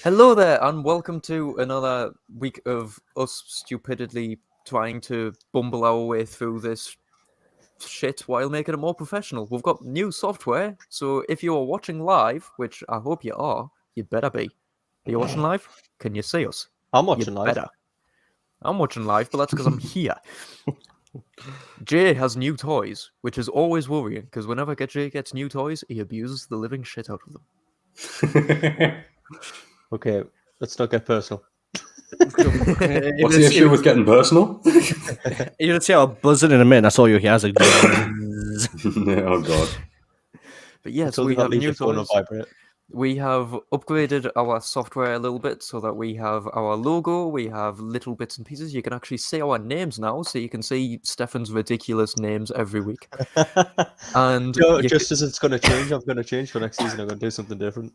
Hello there, and welcome to another week of us stupidly trying to bumble our way through this shit while making it more professional. We've got new software, so if you are watching live, which I hope you are, you better be. Are you watching live? Can you see us? I'm watching live. Better. I'm watching live, but that's because I'm here. Jay has new toys, which is always worrying, because whenever Jay gets new toys, he abuses the living shit out of them. Okay, let's not get personal. What's the issue with getting personal? You're gonna see how buzzing in a minute. That's all you hear. Like, Oh god. But yes, Until we that have leaves new your phone on toys. vibrate. We have upgraded our software a little bit so that we have our logo, we have little bits and pieces. You can actually see our names now, so you can see Stefan's ridiculous names every week. And just as it's going to change, I'm going to change for next season. I'm going to do something different.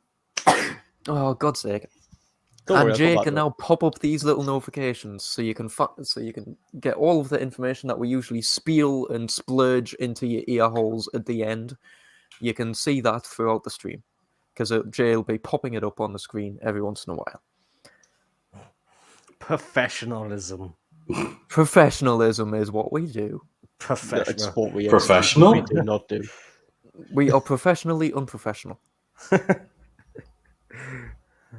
Oh, God's sake. Don't worry, And I'll Jay come back can to it. now pop up these little notifications so you can get all of the information that we usually spiel and splurge into your ear holes at the end. You can see that throughout the stream, because Jay will be popping it up on the screen every once in a while. professionalism. Professionalism is what we do. Professional. It's what we Professional? We do not do. We are professionally unprofessional.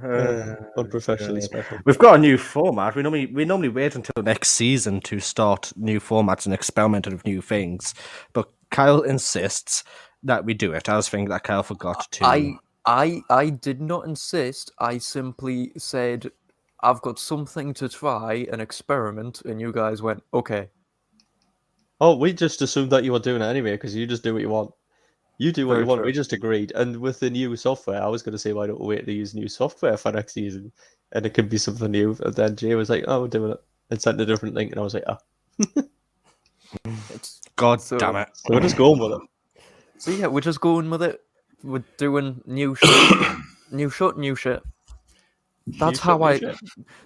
Unprofessionally special. We've got a new format. We normally wait until next season to start new formats and experiment with new things. But Kyle insists that we do it. I was thinking that Kyle forgot to. I did not insist. I simply said, I've got something to try, an experiment, and you guys went, okay. Oh, we just assumed that you were doing it anyway because you just do what you want. You do what Very you want. true. We just agreed. And with the new software, I was going to say, why don't we wait to use new software for next season? And it could be something new. And then Jay was like, oh, we're doing it. And sent a different link. And I was like, ah. God So- damn it. So we're just going with it. So yeah, we're just going with it. We're doing new shit. New shit. That's how I'm New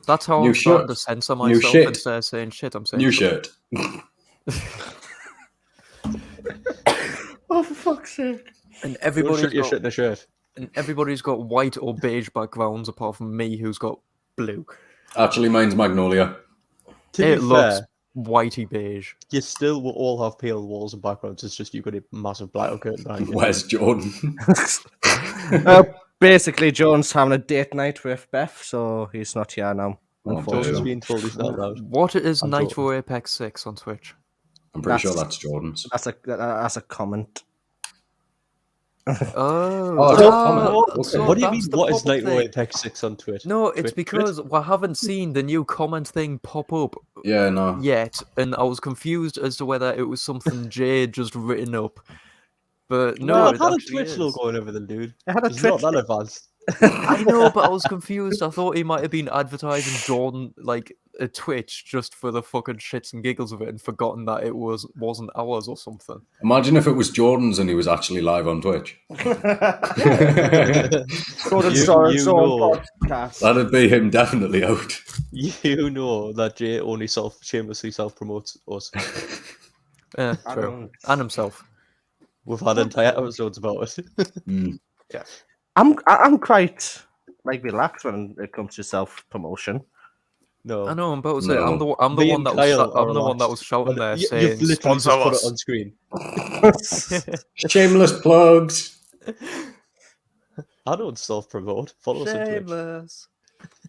starting shit. to censor New myself shit. instead of saying shit. I'm saying New shit. shirt. Oh, for fuck's sake. And Don't everybody's shit your got, shit in a shirt. and everybody's got white or beige backgrounds apart from me, who's got blue. Actually, mine's Magnolia. To It be looks fair, whitey beige. you still will all have pale walls and backgrounds. It's just you've got a massive black curtain behind you. Where's Jordan? Basically, John's having a date night with Beth, so he's not here now. Oh, Jordan's Unfortunately. being told he's not allowed. What is I'm Nitro Apex 6 on Twitch? I'm pretty sure That's- that's Jordan's. That's a comment. Oh, it's a comment. Okay. so What do you that's mean? the What is pop-up Nitro thing. Apex 6 on Twitch? No, it's Twitch? because I haven't seen the new comment thing pop up Yeah, no. yet, and I was confused as to whether it was something Jay had just written up. But no, No, it it had a actually Twitch is. logo and everything, dude. It had a It's Twitch. not that advanced. I know, but I was confused. I thought he might have been advertising Jordan like a Twitch just for the fucking shits and giggles of it, and forgotten that it wasn't ours or something. Imagine if it was Jordan's and he was actually live on Twitch. Gordon You Storage know. podcast. That'd be him definitely out. You know that Jay only shamelessly self-promotes us. Yeah, I true. don't- And himself. We've had entire episodes about it. Mm. I'm quite relaxed when it comes to self promotion. No. I know. I'm about to say I'm the No. I'm the Me one and that Kyle was are I'm the one that relaxed. was shouting there You've saying literally just sponsor put us. it on screen. Shameless plugs. I don't self-promote. Follow us on Twitch. Shameless.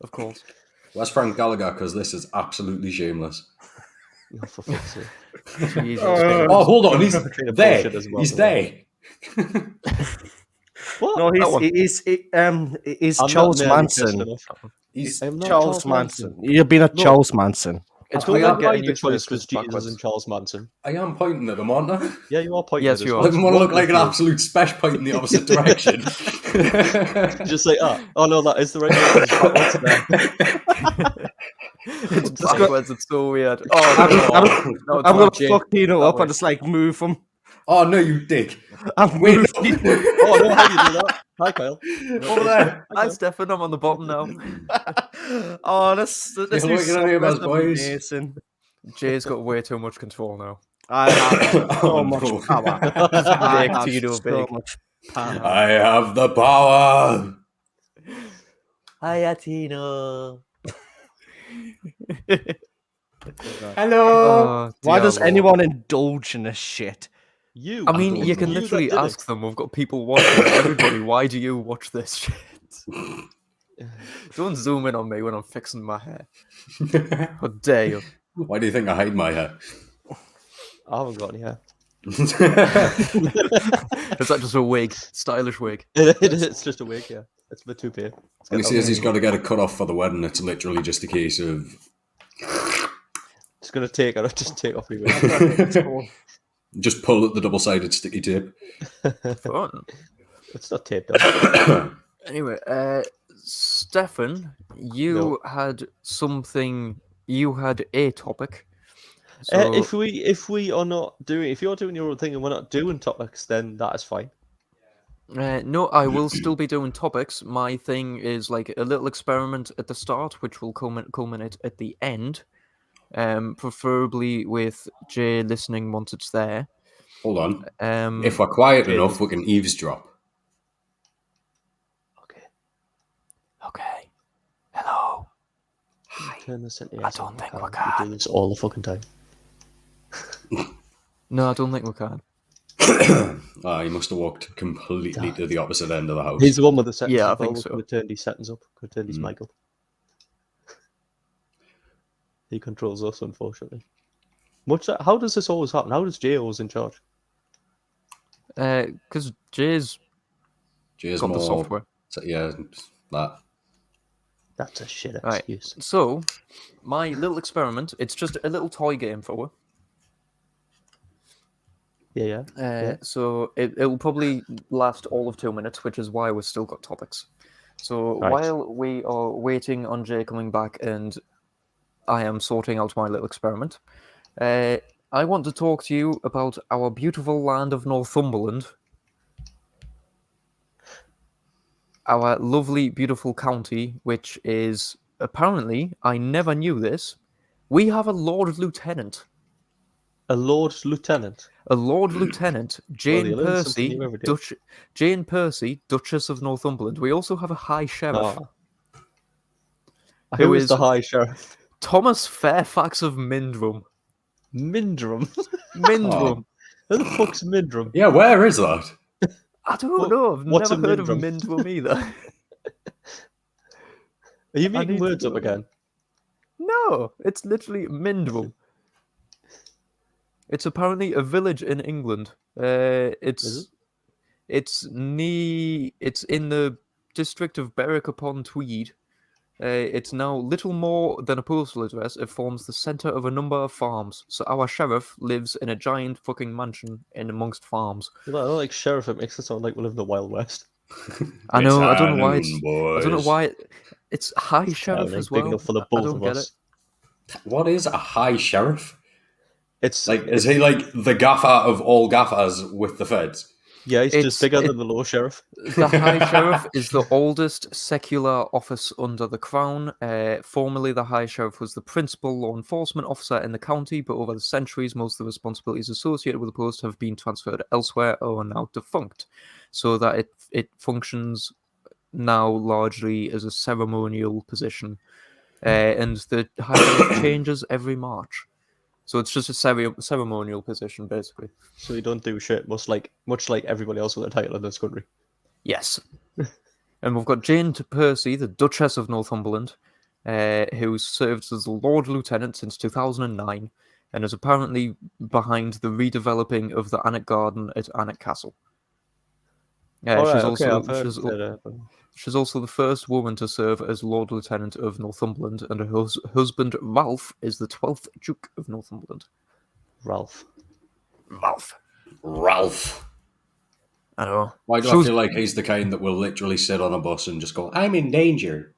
Of course. Where's Frank Gallagher? Because this is absolutely shameless. Oh, for fuck's sake. Jesus. Oh, hold on. He's Perpetrator there. bullshit as well, He's though. there. What? No, That one. he's I'm Charles not nearly pissed Manson. enough. He's I'm not Charles Manson. You've been a No. Charles Manson. It's I weird am getting right the used to this choice was 'cause Jesus backwards. and Charles Manson. I am pointing at him, aren't I? Yeah, you are pointing Yes, at us. you I are. What's didn't want to wrong look like with an you? absolute spesh point in the opposite direction. Just like, oh no, that is the right way. It's Just go- backwards. It's so weird. Oh, I'm no, it's I'm not gonna Jay. fuck Tino That up way. and just move him. Oh, no, you dick. I'm Wait, moving. Oh no, how do you do that? Hi, Kyle. over there. Hi, Stefan. I'm on the bottom now. Oh, this hello, new get on here, software's boys. amazing. Jay's got way too much control now. I have so Oh, much no. power. I Big have Tino, so big. much power. I have the power. Hiya, Tino. Hello. Oh, Why dear does Lord. anyone indulge in this shit? You. I mean, don't you know. can You that literally did ask it. them. We've got people watching. Everybody, why do you watch this shit? Don't zoom in on me when I'm fixing my hair. How dare you? Why do you think I hide my hair? I haven't got any hair. Is that just a wig? Stylish wig. It's just a wig, yeah. It's my toupee. When he says he's got to get a cut off for the wedding, it's literally just a case of Just gonna take it. Just take off your wig. just pull at the double-sided sticky tape. Fun. It's not taped up. Anyway, Stefan, you had something. You had a topic. So, If we are not doing, if you're doing your own thing and we're not doing topics, then that is fine. no, I will still be doing topics. My thing is like a little experiment at the start, which will culminate at the end. Preferably with Jay listening once it's there. Hold on. Um, If we're quiet enough, we can eavesdrop. Okay. Hello. Turn this into I don't think we We can. do this all the fucking time. No, I don't think we can. He must have walked completely to the opposite end of the house. He's the one with the settings. Yeah, I as well. think so. Could have turned these settings up. Could have turned his mic up. He controls us, unfortunately. How does this always happen? How does Jay always in charge? Because Jay's Jay's got the more, software. yeah, that. That's a shit Right. excuse. So, my little experiment, it's just a little toy game for you. Yeah. So, it'll probably last all of 2 minutes, which is why we've still got topics. So, Right. while we are waiting on Jay coming back and I am sorting out my little experiment, I want to talk to you about our beautiful land of Northumberland. Our lovely, beautiful county, which is apparently, I never knew this, we have a Lord Lieutenant. A Lord Lieutenant. A Lord Lieutenant, Jane you learn something Percy, new every day. Jane Percy, Duchess of Northumberland. We also have a High Sheriff, Who is the High Sheriff? Thomas Fairfax of Mindrum. Mindrum. Mindrum. Who the fuck's Mindrum? Yeah, where is that? I don't know. I've what's never a heard of Mindrum? Mindrum either. Are you I making need to words up go. again? No, it's literally Mindrum. It's apparently a village in England. Is It's in the district of Berwick upon Tweed. It's now little more than a postal address. It forms the centre of a number of farms. So our sheriff lives in a giant fucking mansion in amongst farms. I don't like sheriff. It makes it sound like we live in the Wild West. I know. I don't know why Afternoon, I don't know boys. why it's high sheriff Townie, as big well. enough for the I both don't of get us. it. What is a high sheriff? It's Like, is he like the gaffer of all gaffers with the feds? yeah, he's it's- just bigger than the Low Sheriff. The High Sheriff is the oldest secular office under the Crown. Formerly, the High Sheriff was the principal law enforcement officer in the county, but over the centuries, most of the responsibilities associated with the post have been transferred elsewhere or are now defunct, so that it functions now largely as a ceremonial position. And the High Sheriff changes every March. So it's just a ceremonial position, basically. So you don't do shit, much like everybody else with a title in this country. Yes. And we've got Jane Percy, the Duchess of Northumberland, who served as the Lord Lieutenant since 2009 and is apparently behind the redeveloping of the Annet Garden at Annet Castle. She's also the first woman to serve as Lord Lieutenant of Northumberland, and her husband Ralph is the 12th Duke of Northumberland. Ralph. I know. Why do I feel like he's the kind that will literally sit on a bus and just go, "I'm in danger"?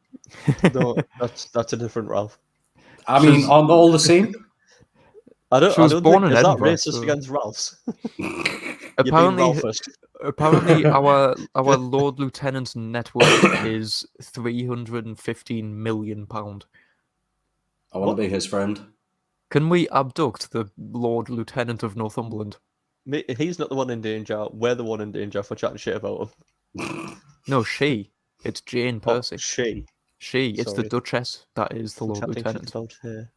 No, that's a different Ralph. I mean, on all the same. I don't born think in is that Edinburgh, racist so- against Ralphs. Apparently, You're being Ralphist. apparently our Lord Lieutenant's net worth is £315 million. I want to be his friend. Can we abduct the Lord Lieutenant of Northumberland? He's not the one in danger. We're the one in danger for chatting shit about him. No, she. It's Jane Percy. Oh, she. She. It's the Sorry. Duchess that is the I'm Lord chatting shit Lieutenant. about her.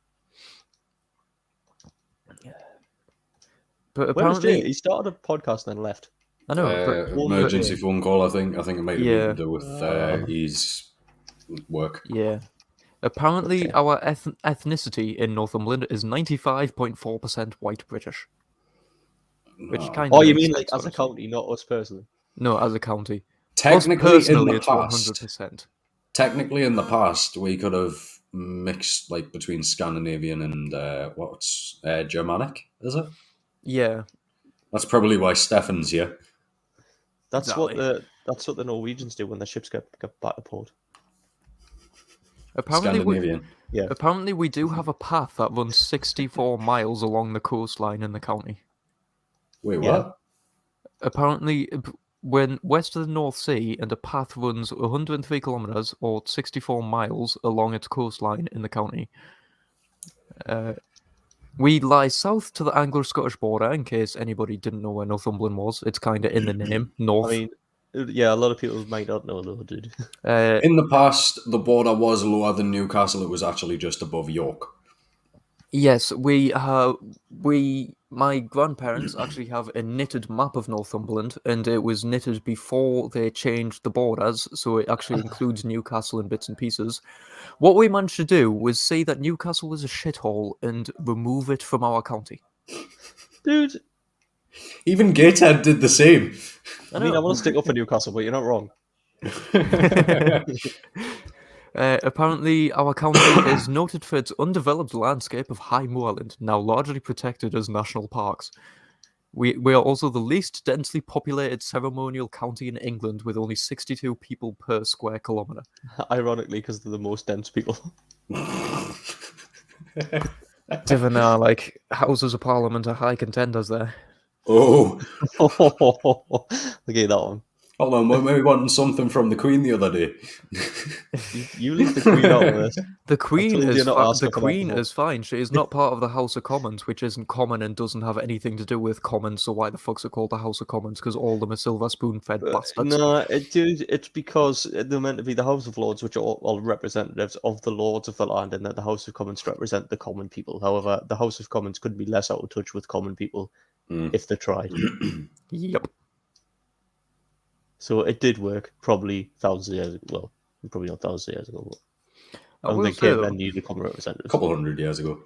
But Where was Jay? apparently, He started a podcast and then left. I know. But Emergency phone call. I think it might have been to do with his work. yeah. Apparently, Okay. our ethnicity in Northumberland is 95.4% white British. Which kind of Oh, you makes mean sense, like as a honestly. county, not us personally? No, as a county. Technically, Us personally, in the it's past, 100%. technically in the past, we could have mixed like between Scandinavian and Germanic. Is it? Yeah, That's probably why Stefan's here. That's exactly. what the Norwegians do when their ships get back to port. Scandinavian. Apparently, we do have a path that runs 64 miles along the coastline in the county. Wait, Yeah. what? Apparently, when west of the North Sea, and a path runs 103 kilometers or 64 miles along its coastline in the county. We lie south to the Anglo-Scottish border, in case anybody didn't know where Northumberland was. It's kind of in the name, north. I mean, yeah, a lot of people might not know though, dude. In the past, the border was lower than Newcastle. It was actually just above York. Yes, my grandparents actually have a knitted map of Northumberland, and it was knitted before they changed the borders, so it actually includes Newcastle in bits and pieces. What we managed to do was say that Newcastle was a shithole and remove it from our county. Dude, Even Gateshead did the same. I mean, I want to stick up for Newcastle, but you're not wrong. Apparently, our county is noted for its undeveloped landscape of high moorland, now largely protected as national parks. We are also the least densely populated ceremonial county in England, with only 62 people per square kilometre. Ironically, because they're the most dense people. Even like Houses of Parliament are high contenders there. Oh, Okay, that one. hold on. We're maybe wanting something from the Queen the other day. You leave the Queen out of this. The Queen told you is not to ask the her for that Queen before. is fine. She is not part of the House of Commons, which isn't common and doesn't have anything to do with Commons. So why the fuck's it called the House of Commons? Because all of them are silver spoon-fed bastards. No, it's because they're meant to be the House of Lords, which are all representatives of the Lords of the land, and that the House of Commons represent the common people. However, the House of Commons could be less out of touch with common people if they tried. Yep. So it did work, probably thousands of years ago. Well, probably not thousands of years ago, but I don't will think say, cavemen though- needed common A representatives. couple hundred years ago.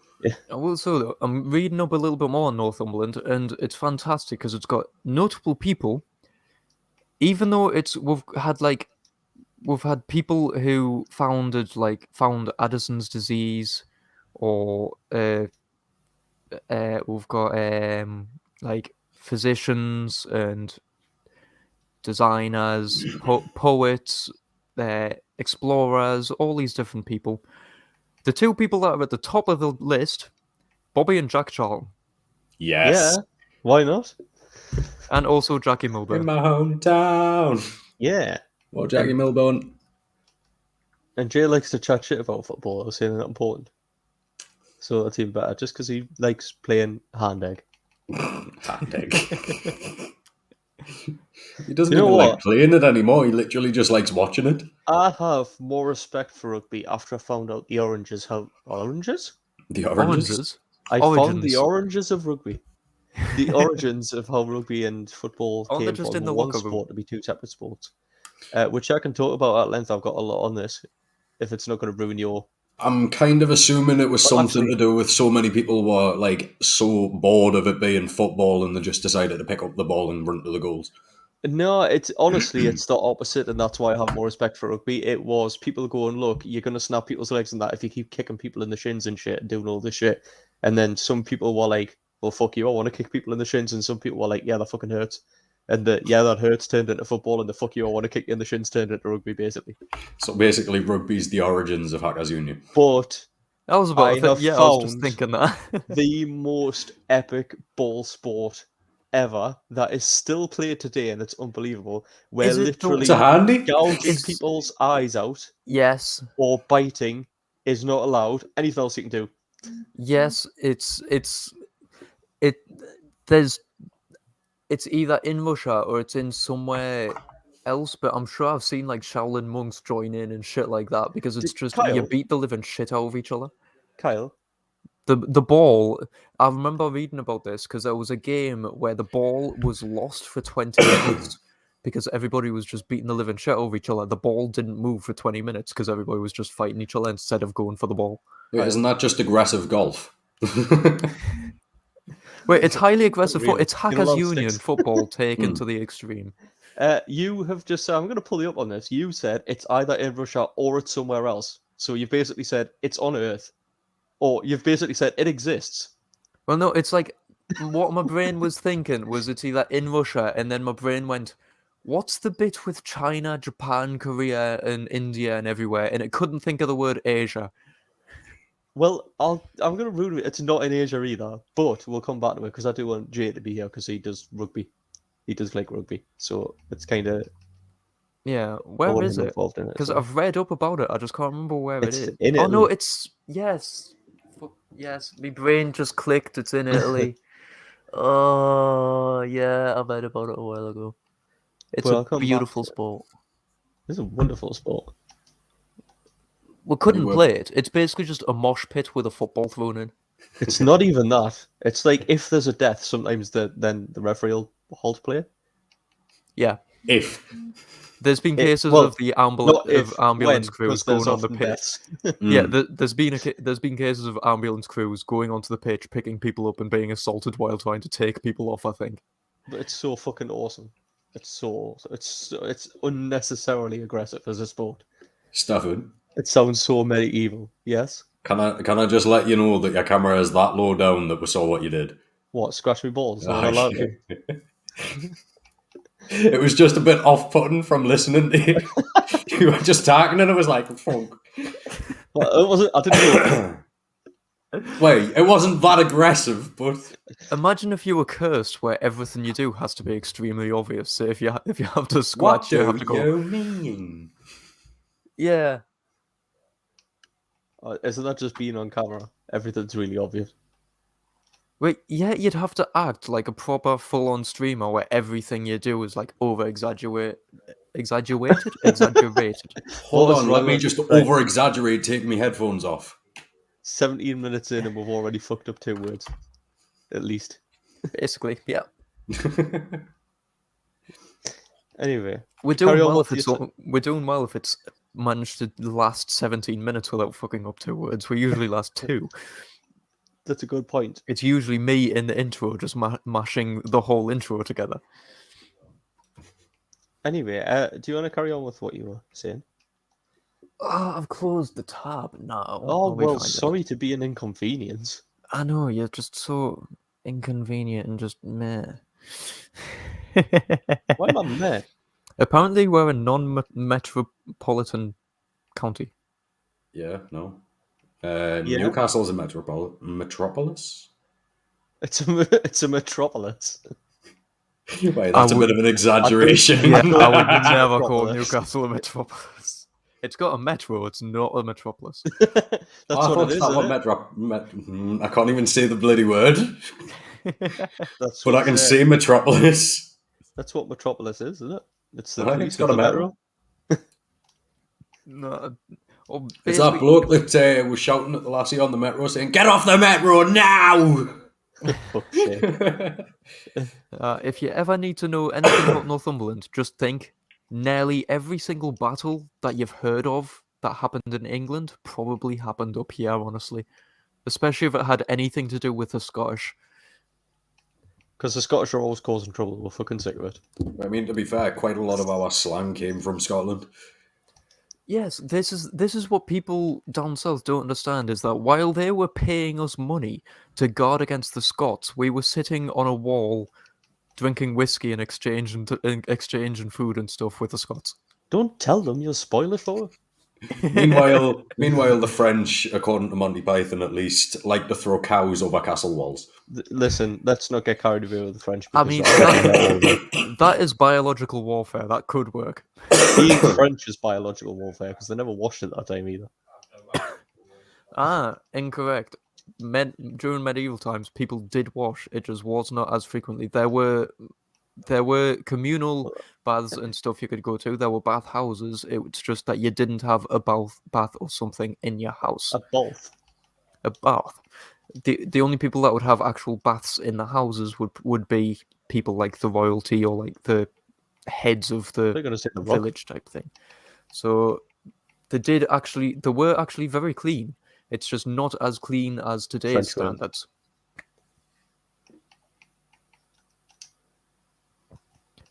I will say though, I'm reading up a little bit more on Northumberland, and it's fantastic because it's got notable people. Even though we've had people who found Addison's disease, or we've got like physicians and designers, poets, explorers, all these different people. The two people that are at the top of the list, Bobby and Jack Charlton, Yes. Yeah, why not? and also Jackie In Milburn. my hometown. Yeah. What, Jackie Milburn? And Jay likes to chat shit about football. I was saying they're not important. So that's even better, just because he likes playing hand egg. Hand egg. He doesn't You know even like what? playing it anymore. He literally just likes watching it. I have more respect for rugby after I found out the oranges have oranges. The oranges. Oranges. I found the Origins. oranges of rugby. The origins of how rugby and football Aren't they came just from in the one locker room? sport to be two separate sports, which I can talk about at length. I've got a lot on this. If it's not going to ruin your, I'm kind of assuming it was Well, something actually- to do with so many people were like so bored of it being football and they just decided to pick up the ball and run to the goals. No, it's honestly it's the opposite, and that's why I have more respect for rugby. It was people going, look, you're gonna snap people's legs and that if you keep kicking people in the shins and shit and doing all this shit. And then some people were like, well, fuck you, I want to kick people in the shins, and some people were like, yeah, that fucking hurts. And the yeah, that hurts turned into football, and the fuck you, I want to kick you in the shins turned into rugby, basically. So basically, rugby's the origins of Hackers Union. But I was about I to think, have yeah, I was just found thinking that. the most epic ball sport ever that is still played today, and it's unbelievable. Where Is it the- literally It's a handy. gouging Is- people's eyes out Yes, or biting is not allowed. Anything else you can do. yes, it's either in Russia or it's in somewhere else, but I'm sure I've seen like Shaolin monks join in and shit like that because it's just you Kyle? beat the living shit out of each other. Kyle, The ball, I remember reading about this because there was a game where the ball was lost for 20 minutes because everybody was just beating the living shit over each other. The ball didn't move for 20 minutes because everybody was just fighting each other instead of going for the ball. Wait, isn't that just aggressive golf? Wait, it's highly aggressive. Really? It's You're Hackers allowed Union sticks. football taken to the extreme. You have just said, I'm going to pull you up on this. You said it's either in Russia or it's somewhere else. So you've basically said it's on Earth, or you've basically said it exists. Well, no, it's like what my brain was thinking was it's either in Russia, and then my brain went, "What's the bit with China, Japan, Korea, and India and everywhere?" And it couldn't think of the word Asia. Well, I'm going to ruin it. It's not in Asia either, but we'll come back to it because I do want Jay to be here because he does rugby. He does like rugby, so it's kind of Yeah, I where want is him it? involved in it. Because So. I've read up about it. I just can't remember where It's it is. in Oh no, Italy. it's yes, yes. My brain just clicked. It's in Italy. Oh yeah, I read about it a while ago. It's Well, I'll a come back beautiful to it. sport. It's a wonderful sport. We couldn't were- play it. It's basically just a mosh pit with a football thrown in. It's not even that. It's like if there's a death, sometimes then the referee will halt play. Yeah, If. there's been cases well, of the Not if, ambulance when, crews because there's going on the often pitch. deaths. Yeah, Mm. there's been cases of ambulance crews going onto the pitch, picking people up, and being assaulted while trying to take people off. I think. But it's so fucking awesome. It's unnecessarily aggressive as a sport. Stafford, It sounds so medieval. Yes. can I just let you know that your camera is that low down that we saw what you did? What? Scratch me balls? Am I not allowed to? It was just a bit off-putting from listening to you. You were just talking and it was like, fuck. Well, it wasn't. I didn't know. Wait, it wasn't that aggressive, but Imagine if you were cursed, where everything you do has to be extremely obvious. So if you have to what scratch, do you have to go. you mean? Yeah. Isn't that just being on camera? Everything's really obvious. Wait, yeah, you'd have to act like a proper full-on streamer where everything you do is like exaggerated. Hold What is on, wrong let me with- just right. over-exaggerate, take my headphones off. 17 minutes in and we've already fucked up 2 words. At least. Basically, yeah. Anyway. We're Carry doing on well what if it's you said. we're doing well if it's managed to last 17 minutes without fucking up 2 words. We usually last 2. That's a good point. It's usually me in the intro just mashing the whole intro together. Anyway, do you want to carry on with what you were saying? Oh, I've closed the tab now. Oh, I'll be well, fine. sorry to be an inconvenience. I know, you're just so inconvenient and just meh. Why am I meh? Apparently, we're a non-metropolitan county. Yeah, no. Yeah. Newcastle's a metropolis? It's a metropolis. Wait, that's a would- bit of an exaggeration. Yeah, I would It's a never call metropolis. Newcastle a metropolis. It's got a metro, it's not a metropolis. That's I what thought it is, that isn't what it? I can't even say the bloody word, That's but what I can it's, say metropolis. That's what metropolis is, isn't it? It's the Right, Greek it's got of a the metro. No, well, It's that basically- bloke that was shouting at the lassie on the metro saying, "Get off the metro now!" Fuck's sake. If you ever need to know anything about Northumberland, just think nearly every single battle that you've heard of that happened in England probably happened up here, honestly. Especially if it had anything to do with the Scottish. Because the Scottish are always causing trouble. We're fucking sick of it. I mean, to be fair, quite a lot of our slang came from Scotland. Yes, this is what people down south don't understand, is that while they were paying us money to guard against the Scots, we were sitting on a wall drinking whiskey and exchanging food and stuff with the Scots. Don't tell them, you'll spoil it for them. Meanwhile, the French, according to Monty Python at least, like to throw cows over castle walls. Listen, let's not get carried away with the French. I Because mean, that- that is biological warfare. That could work. being French is biological warfare because they never washed it that time either. Incorrect. During medieval times, people did wash. It just was not as frequently. There were there were communal baths and stuff you could go to. There were bath houses. It's just that you didn't have a bath or something in your house. Both. A bath. The only people that would have actual baths in the houses would be people like the royalty or like the heads of They're the gonna say the rock. village type thing. So they were actually very clean. It's just not as clean as today's French toilet. standards.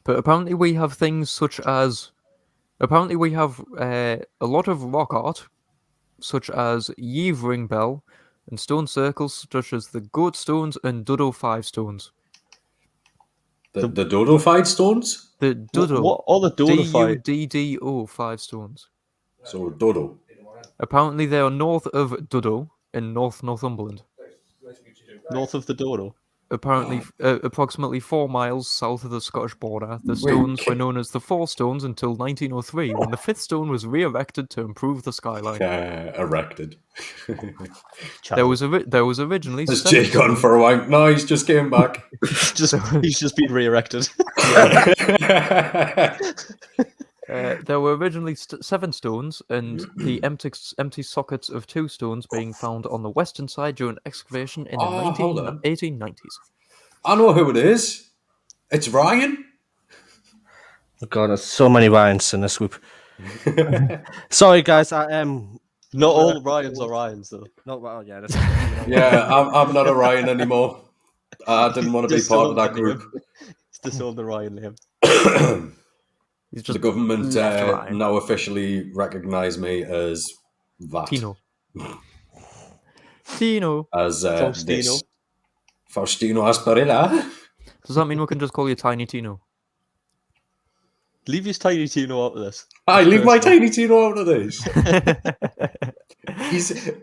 But apparently we have things such as we have a lot of rock art, such as Yves ring bell and stone circles such as the goat stones and Dodo 5 stones. The Dodo-fied stones? The Dodo. What are the Dodo-fied? Duddo 5 stones. So Dodo. Apparently they are north of Dodo in Northumberland. North of the Dodo. Apparently, approximately 4 miles south of the Scottish border, the stones were known as the Four Stones until 1903, when the fifth stone was re-erected to improve the skyline. Erected. There was originally Has 7 Jake gone stones. for a wank? No, he's just came back. He's just been re-erected. There were originally 7 stones, and the empty sockets of 2 stones being found on the western side during excavation in the hold on. 1890s. I know who it is. It's Ryan. Oh God, there's so many Ryans in this group. Sorry, guys. I am Not all Ryans are Ryans, though. not well. Yeah, Yeah, I'm not a Ryan anymore. I didn't want to be part of that group. It's disowned the Ryan name. He's The just government left Ryan. now officially recognise me as that. Tino. Tino. As Faustino. this. Faustino Asparilla. Does that mean we can just call you Tiny Tino? Leave his tiny Tino out of this. I leave my tiny Tino out of this.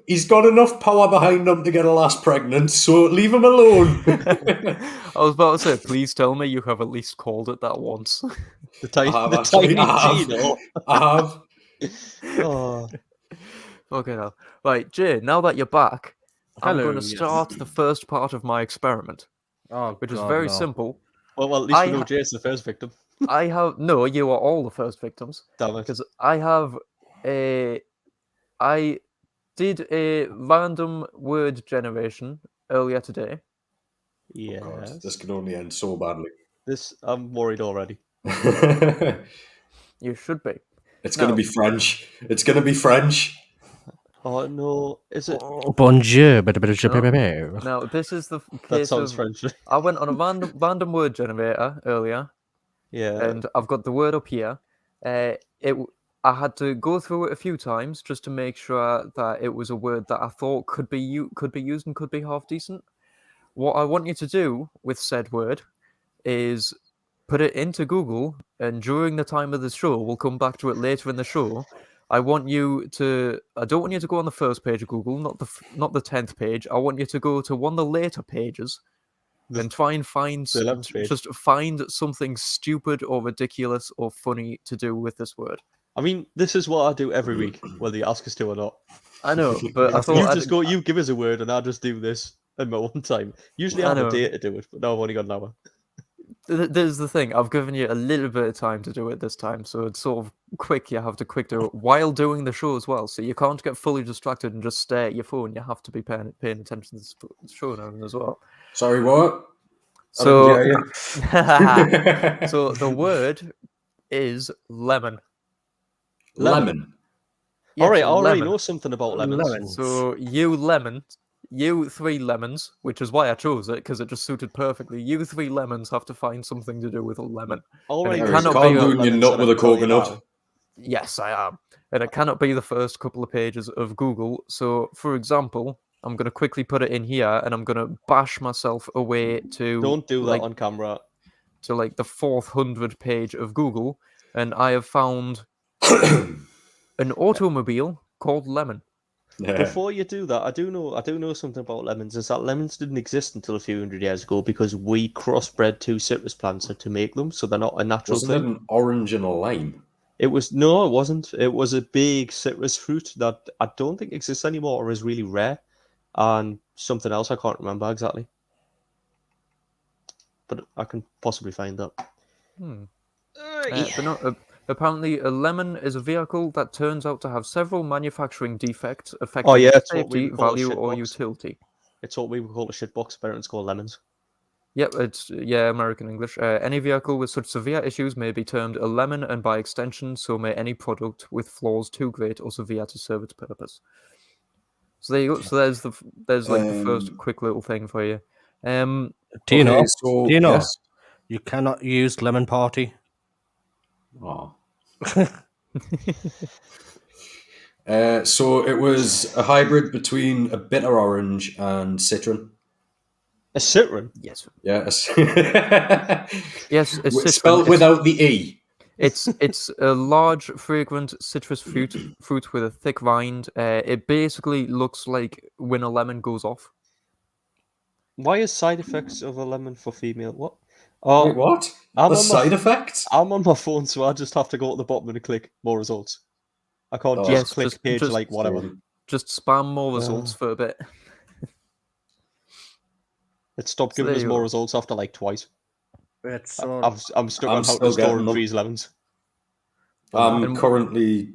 He's got enough power behind him to get a lass pregnant, so leave him alone. I was about to say, please tell me you have at least called it that once. The tiny I have. Tino. I have. Oh. Okay, now. Right, Jay, now that you're back, I'm Hello, going to yes. start the first part of my experiment, which is very simple. Well, at least I we know ha- Jason the first victim. No, you are all the first victims, Damn it. because I did a random word generation earlier today. Yeah. God, this can only end so badly. I'm worried already. You should be. It's going to be French. It's going to be French. Oh no, is it? Bonjour. Now, this is the That case sounds of... French. I went on a random word generator earlier, Yeah. and I've got the word up here. I had to go through it a few times just to make sure that it was a word that I thought could be used and could be half decent. What I want you to do with said word is put it into Google, and during the time of the show, we'll come back to it later in the show. I don't want you to go on the first page of Google, not the 10th page. I want you to go to one of the later pages and try and find the 11th page. just find something stupid or ridiculous or funny to do with this word. I mean, this is what I do every week, whether you ask us to or not. I know, but I You thought just go, you give us a word, and I'll just do this in my own time. Usually I have a day to do it, but now I've only got an hour. This is the thing. I've given you a little bit of time to do it this time, so it's sort of quick. You have to quick do it while doing the show as well, so you can't get fully distracted and just stare at your phone. You have to be paying attention to the show now as well. Sorry, what? So, I didn't hear you. so the word is lemon. Lemon. Yes, All right, I already lemon. know something about lemons. Lemons. So you 3 lemons, which is why I chose it, because it just suited perfectly. You 3 lemons have to find something to do with a lemon. All And right, it There is cannot calm be doing your nut with a coconut. Yes, I am. And it cannot be the first couple of pages of Google. So, for example, I'm going to quickly put it in here, and I'm going to bash myself away to... Don't do that on camera. To like the 400 page of Google, and I have found an automobile called Lemon. Yeah. Before you do that, I do know something about lemons. Is that lemons didn't exist until a few hundred years ago because we crossbred 2 citrus plants to make them, so they're not a natural Wasn't thing. it an orange and a lime? It wasn't. It was a big citrus fruit that I don't think exists anymore or is really rare, and something else I can't remember exactly. but I can possibly find that. But no, apparently a lemon is a vehicle that turns out to have several manufacturing defects affecting it's what we safety, would call a value, shit or box. utility. It's what we would call a shitbox, but it's called lemons. Yep, it's American English. Any vehicle with such severe issues may be termed a lemon, and by extension, so may any product with flaws too great or severe to serve its purpose. So there you go. So there's like the first quick little thing for you. Do you Okay, know? so Do you know? yes. You cannot use lemon party. Oh. So it was a hybrid between a bitter orange and citron. A citron? Yes. Yes. Yes, a citron. Spelled without the E. It's a large, fragrant citrus fruit with a thick rind. It basically looks like when a lemon goes off. Why is side effects of a lemon for female? What? Wait, what? I'm The on side effects? I'm on my phone, so I just have to go at the bottom and click more results. I can't just Yes, click page just like whatever. Just spam more results for a bit. It stopped So giving there us you more go. results after like twice. It's so I'm stuck I'm on how still to store getting and them. freeze lemons. I'm currently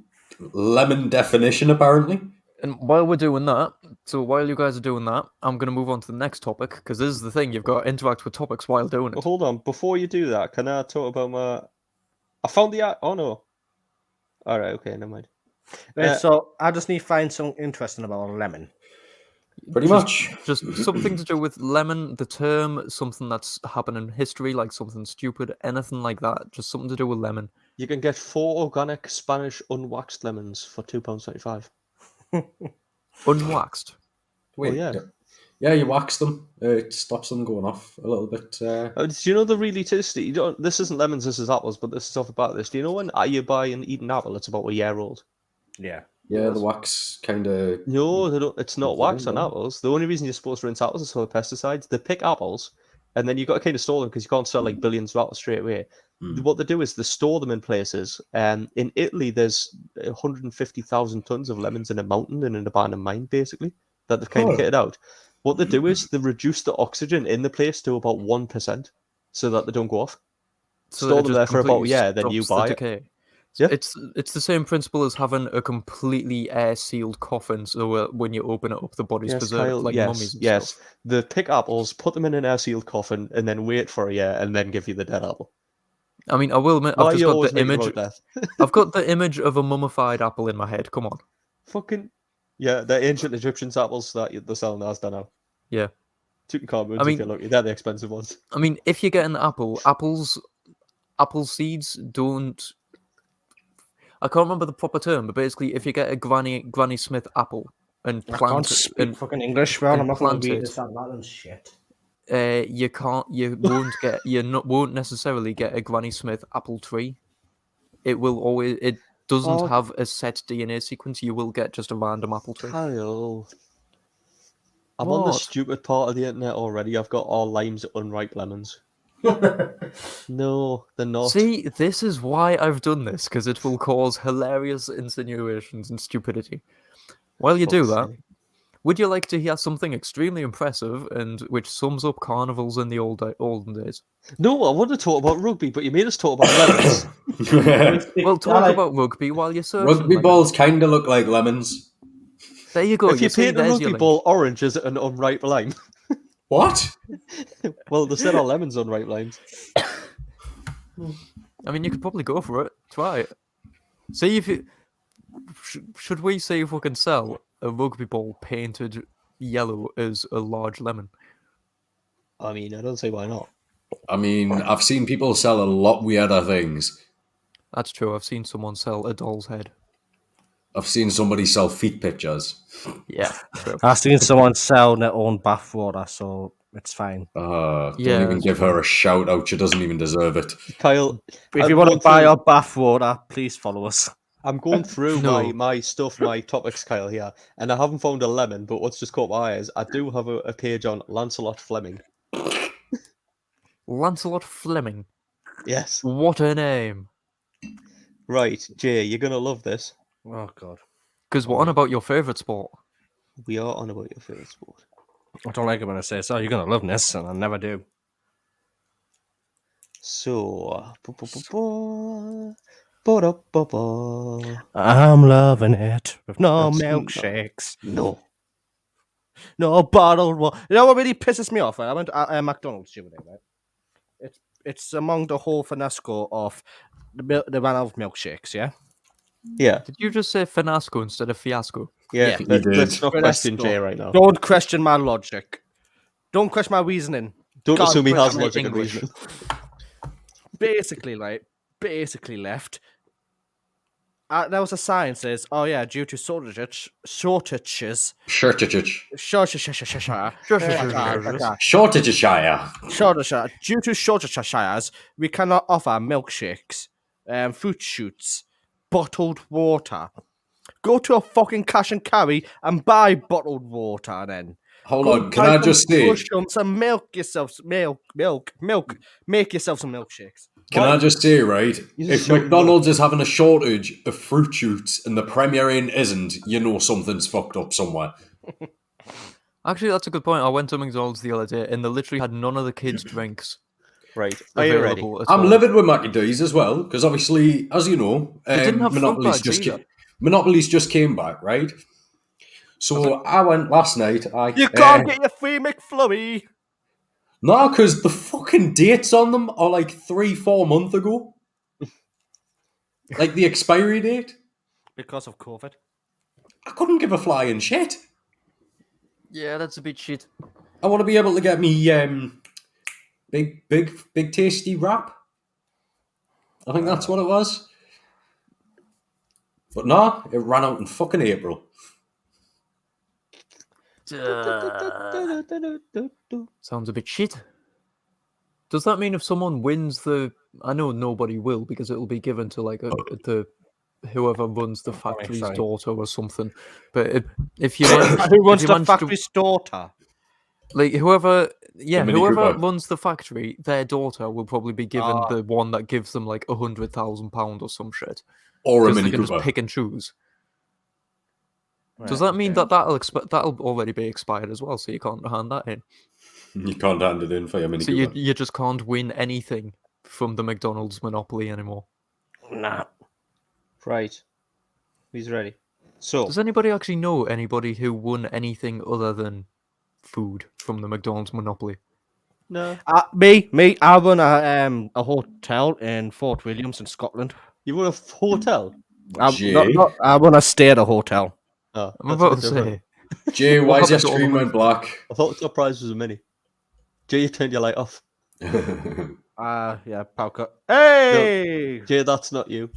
lemon definition, apparently. And while we're doing that, so while you guys are doing that, I'm going to move on to the next topic, because this is the thing, you've got to interact with topics while doing But it. hold on, before you do that, can I talk about my... I found the... Oh no. Alright, okay, never mind. Right, so I just need to find something interesting about a lemon. Pretty much. Just something to do with lemon, the term, something that's happened in history, like something stupid, anything like that. Just something to do with lemon. You can get 4 organic Spanish unwaxed lemons for £2.75. Unwaxed. Wait, yeah. Yeah, you wax them. It stops them going off a little bit. Do you know the really tasty? You don't. This isn't lemons. This is apples. But this is off about this. Do you know when you buy and eat an apple? It's about a year old. Yeah. Yeah, the wax kind of. No, they don't. It's not wax on no. apples. The only reason you're supposed to rinse apples is for the pesticides. They pick apples, and then you got to kind of store them because you can't sell like billions of apples straight away. What they do is they store them in places. In Italy, there's 150,000 tons of lemons in a mountain in an abandoned mine, basically, that they've kind of kitted out. What they do is they reduce the oxygen in the place to about 1%, so that they don't go off. So Store it them just there for about completely then you stops buy the it. decay. Yeah. It's the same principle as having a completely air-sealed coffin, so when you open it up, the body's preserved, Kyle, like mummies and yes. stuff. They pick apples, put them in an air-sealed coffin, and then wait for a year, and then give you the dead apple. I mean, I will admit, Why I've are just you got always the making image. about death? I've got the image of a mummified apple in my head. Come on. Fucking yeah, the ancient Egyptian apples that they're selling as now. Yeah. Tutankhamun's, I mean- if you're lucky, they're the expensive ones. I mean, if you get an apple, apple seeds don't. I can't remember the proper term, but basically, if you get a Granny Smith apple and I can't plant speak and fucking English, well. and I'm not going plant to read it. this out loud and shit. Won't necessarily get a Granny Smith apple tree. It doesn't Oh. have a set DNA sequence. You will get just a random apple tree. Kyle, I'm on the What? stupid part of the internet already. I've got all limes unripe lemons. No, they're not. See, this is why I've done this, because it will cause hilarious insinuations and stupidity. While you do Fuck's that, sake. would you like to hear something extremely impressive and which sums up carnivals in the olden days? No, I want to talk about rugby, but you made us talk about lemons. Well, talk about rugby while you're searching. Rugby lemons. balls kind of look like lemons. There you go. If you see, paint a there's your rugby link. ball orange, is it an unripe lime? What? Well, they said our lemons unripe limes. I mean, you could probably go for it. Try it. See if you. Should we see if we can sell a rugby ball painted yellow as a large lemon? I mean, I don't see why not. I mean, I've seen people sell a lot weirder things. That's true. I've seen someone sell a doll's head. I've seen somebody sell feet pictures. Yeah, true. I've seen someone sell their own bathwater, so it's fine. Don't Yeah, even that's give her a shout out. She doesn't even deserve it. Kyle, If you want to buy our bathwater, please follow us. I'm going through No. my stuff, my topics, Kyle, here, and I haven't found a lemon, but what's just caught my eye is I do have a page on Lancelot Fleming. Lancelot Fleming. Yes. What a name. Right, Jay, you're going to love this. Oh, God. Because we're on about your favourite sport. We are on about your favourite sport. I don't like it when I say so. You're going to love this, and I never do. So, I'm loving it with no That's milkshakes, no. no bottled water. You know what really pisses me off? Right? I went to McDonald's the other day, right? It's among the whole finasco of the ran out of milkshakes, yeah? Yeah, Did you just say finasco instead of fiasco? yeah. Yeah. Let's did. not question Finasco. Jay right now. Don't question my logic. Don't question my reasoning. Don't God, assume he has question my logic and English. reasoning. Basically, right? Basically left. There was a sign says, "Oh yeah, due to shortages, Shortages. due to shortages, we cannot offer milkshakes, fruit shoots, bottled water. Go to a fucking cash and carry and buy bottled water then. Hold Go on, can buy I some just say? mushrooms and milk yourself milk. Make yourself some milkshakes. Can I just say, right? You If just shouting McDonald's is having a shortage of fruit shoots and the Premier Inn isn't, you know something's fucked up somewhere. Actually, that's a good point. I went to McDonald's the other day and they literally had none of the kids' drinks Right, are you ready? available at I'm all. livid with Mackie D's as well because obviously, as you know, They didn't have fruit bags either. Monopoly's just came back, right? So I went last night. You can't get your free McFlurry No, because the fucking dates on them are like 3-4 months ago. Like the expiry date. because of COVID. I couldn't give a flying shit. Yeah, that's a bit shit. I want to be able to get me big tasty wrap. I think that's what it was. But no, it ran out in fucking April. Sounds a bit shit. Does that mean if someone wins the? I know nobody will because it'll be given to like the whoever runs the factory's sorry. daughter or something. But if you Who runs if you the manage to- factory's daughter? like whoever Mini whoever Cooper. runs the factory, their daughter will probably be given Ah. the one that gives them like £100,000 or some shit. Or a Because they Mini can just Cooper. pick and choose. Does Right, that mean okay. that'll already be expired as well? So you can't hand that in. You can't hand it in for your Mini So Cooper. you just can't win anything from the McDonald's monopoly anymore. Nah. Right, he's ready. So, Does anybody actually know anybody who won anything other than food from the McDonald's monopoly? no, Me. I run a hotel in Fort Williams in Scotland. you won a hotel. Jay? I run a stay at a hotel. Oh, I'm that's a about bit to different. say. Jay, why is your happened to all the screen money? went black? I thought the top prize was a mini. Jay, you turned your light off. Yeah, power cut. Hey! Jay, that's not you.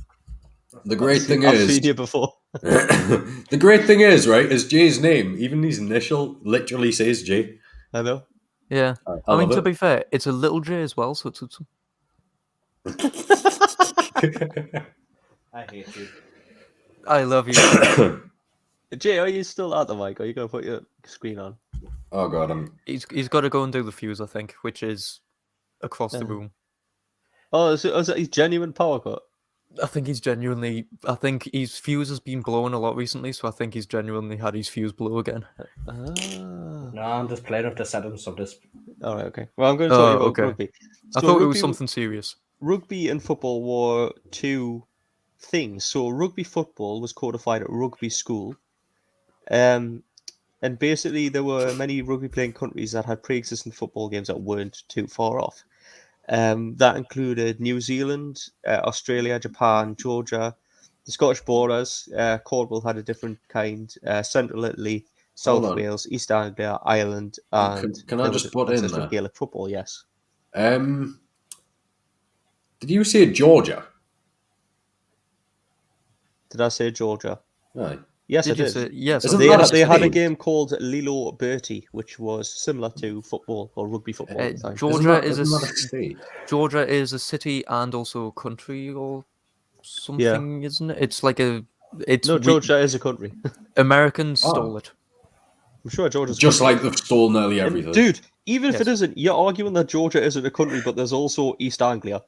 The great thing I've is, seen you before. the great thing is, right, is Jay's name, even his initial, literally says Jay. I know. Yeah. I I mean, love to it. be fair, it's a little J as well, so it's I hate you. I love you. Jay, are you still at the mic? Are you going to put your screen on? Oh god, He's got to go and do the fuse, I think, which is across the Yeah. room. Oh, is it his genuine power cut? I think he's genuinely. I think his fuse has been blowing a lot recently, so I think he's genuinely had his fuse blow again. Ah. No, I'm just playing with the settings of this. All right, okay. Well, I'm going to talk to you about okay. rugby. I So thought it was rugby- something serious. Rugby and football were two things. So rugby football was codified at rugby school. And basically there were many rugby playing countries that had pre-existing football games that weren't too far off. That included New Zealand, Australia, Japan, Georgia, the Scottish Borders. Cornwall had a different kind. Central Italy, Hold South on. Wales, East Anglia, Ireland, and Can I there just was put a in system there? of Gaelic football. Yes. Did you say Georgia? Did I say Georgia? Aye. Yes, I Did you did. say yes? I Isn't think They that you had, they had a state? game called Lilo Bertie, which was similar to football or rugby football at the time. Georgia is isn't a that a state? Georgia is a city and also a country or something, isn't it? It's like a. It's No, Georgia is a country. Americans Oh. stole it. I'm sure Georgia's a Just country. like they've stolen nearly And everything. dude, even if it Yes. isn't, you're arguing that Georgia isn't a country, but there's also East Anglia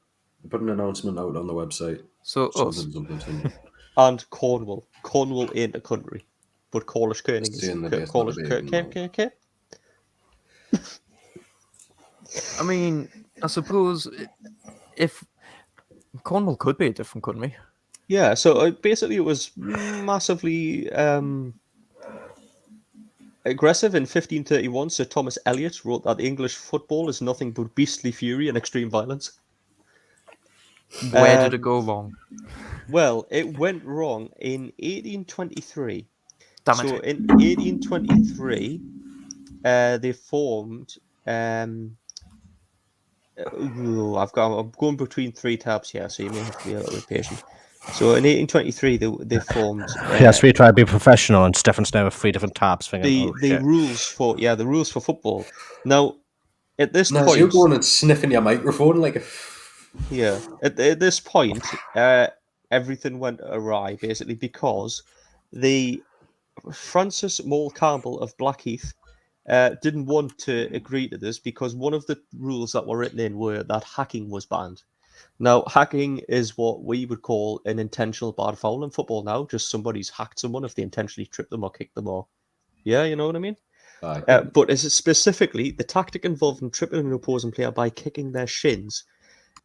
Put an announcement out on the website. So us. Something. and Cornwall. Cornwall ain't a country, but Cornish Kerning is. Stay in the base, Cornish not the bacon, I mean, I suppose if Cornwall could be different, couldn't we? Yeah, so basically it was massively aggressive in 1531. Sir Thomas Eliot wrote that English football is nothing but beastly fury and extreme violence. Where did it go wrong? Well, it went wrong in 1823. Damn So it! in 1823, they formed. I'm going between three tabs here, so you may have to be a little bit patient. So in 1823, they formed Yes, we try to be professional, and Stefan's now with 3 different tabs. Thinking, the rules for football. Now at this Naz, you're point, going and sniffing your microphone like a... yeah, at this point, everything went awry basically because the Francis Mole Campbell of Blackheath didn't want to agree to this because one of the rules that were written in were that hacking was banned. Now, hacking is what we would call an intentional bad foul in football now. Just somebody's hacked someone if they intentionally tripped them or kicked them or... Yeah, you know what I mean? Aye. But is it specifically the tactic involved in tripping an opposing player by kicking their shins?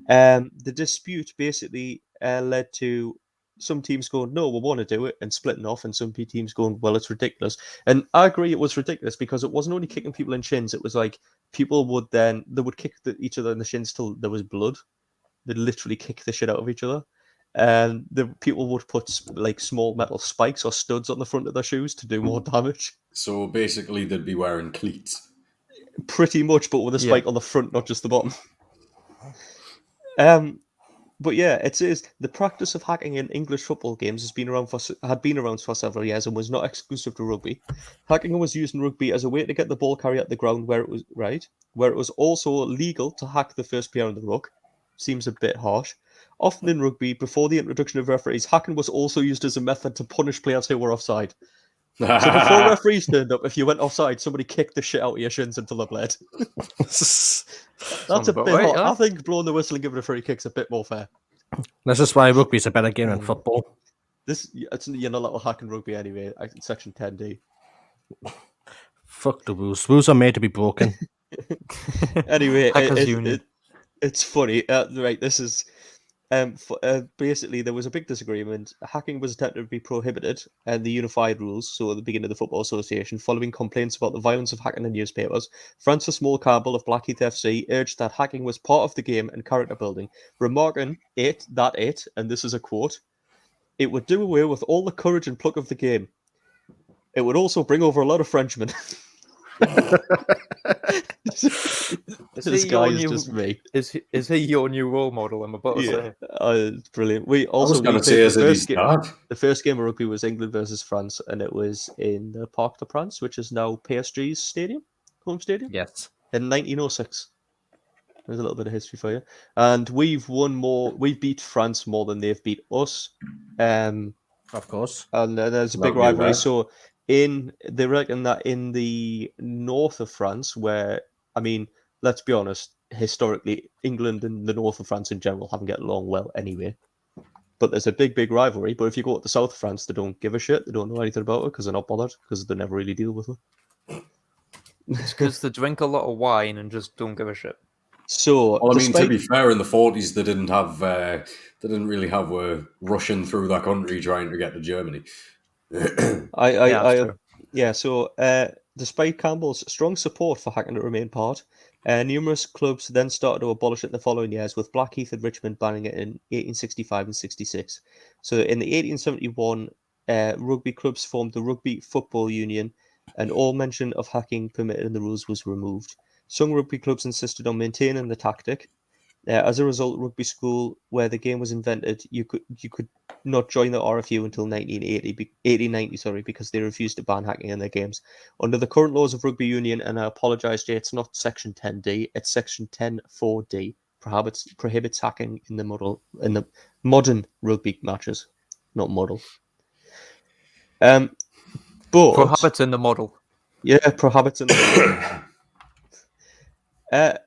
The dispute basically led to some teams going, no, we want to do it, and splitting off, and some teams going, well, it's ridiculous. And I agree it was ridiculous because it wasn't only kicking people in shins, it was like people would kick each other in the shins till there was blood. They'd literally kick the shit out of each other. And the people would put like small metal spikes or studs on the front of their shoes to do more damage. So basically, they'd be wearing cleats. Pretty much, but with a spike on the front, not just the bottom. But yeah, it is the practice of hacking in English football games had been around for several years and was not exclusive to rugby. Hacking was used in rugby as a way to get the ball carried at the ground where it was also legal to hack the first player in the ruck. Seems a bit harsh. Often in rugby, before the introduction of referees, hacking was also used as a method to punish players who were offside. So before referees turned up, if you went offside, somebody kicked the shit out of your shins until they bled. That's a bit right, hot. I think blowing the whistle and giving a free kick's a bit more fair. This is why rugby's a better game than football. You're not allowed to hack in rugby anyway. Section 10D. Fuck the rules. Rules are made to be broken. Anyway, Hackers Union. it's funny. Right, this is basically there was a big disagreement. Hacking was attempted to be prohibited, and the unified rules, so at the beginning of the Football Association, following complaints about the violence of hacking in newspapers, Francis Mole Campbell of Blackheath FC urged that hacking was part of the game and character building, remarking and this is a quote, it would do away with all the courage and pluck of the game. It would also bring over a lot of Frenchmen. This guy is just me. Is he your new role model? I'm about to say. It's brilliant. I was going to say, is it his dad? The first game of rugby was England versus France, and it was in the Parc de France, which is now PSG's home stadium. Yes. In 1906. There's a little bit of history for you. And we've beat France more than they've beat us. Of course. And there's a big rivalry. So they reckon that in the north of France, where, I mean, let's be honest, historically, England and the north of France in general haven't get along well anyway. But there's a big, big rivalry. But if you go to the south of France, they don't give a shit. They don't know anything about it because they're not bothered because they never really deal with it. It's because they drink a lot of wine and just don't give a shit. So, well, I mean, to be fair, in the 40s, they didn't really have rushing through that country trying to get to Germany. Despite Campbell's strong support for hacking to remain part, numerous clubs then started to abolish it in the following years, with Blackheath and Richmond banning it in 1865 and 66. So in the 1871, rugby clubs formed the Rugby Football Union, and all mention of hacking permitted in the rules was removed. Some rugby clubs insisted on maintaining the tactic. As a result, rugby school, where the game was invented, you could not join the RFU until 1890, because they refused to ban hacking in their games. Under the current laws of rugby union, and I apologise, Jay, it's not section 10D, it's section 10.4D, prohibits hacking in the modern rugby matches, not model. But prohibits in the model. Yeah, prohibits in the model.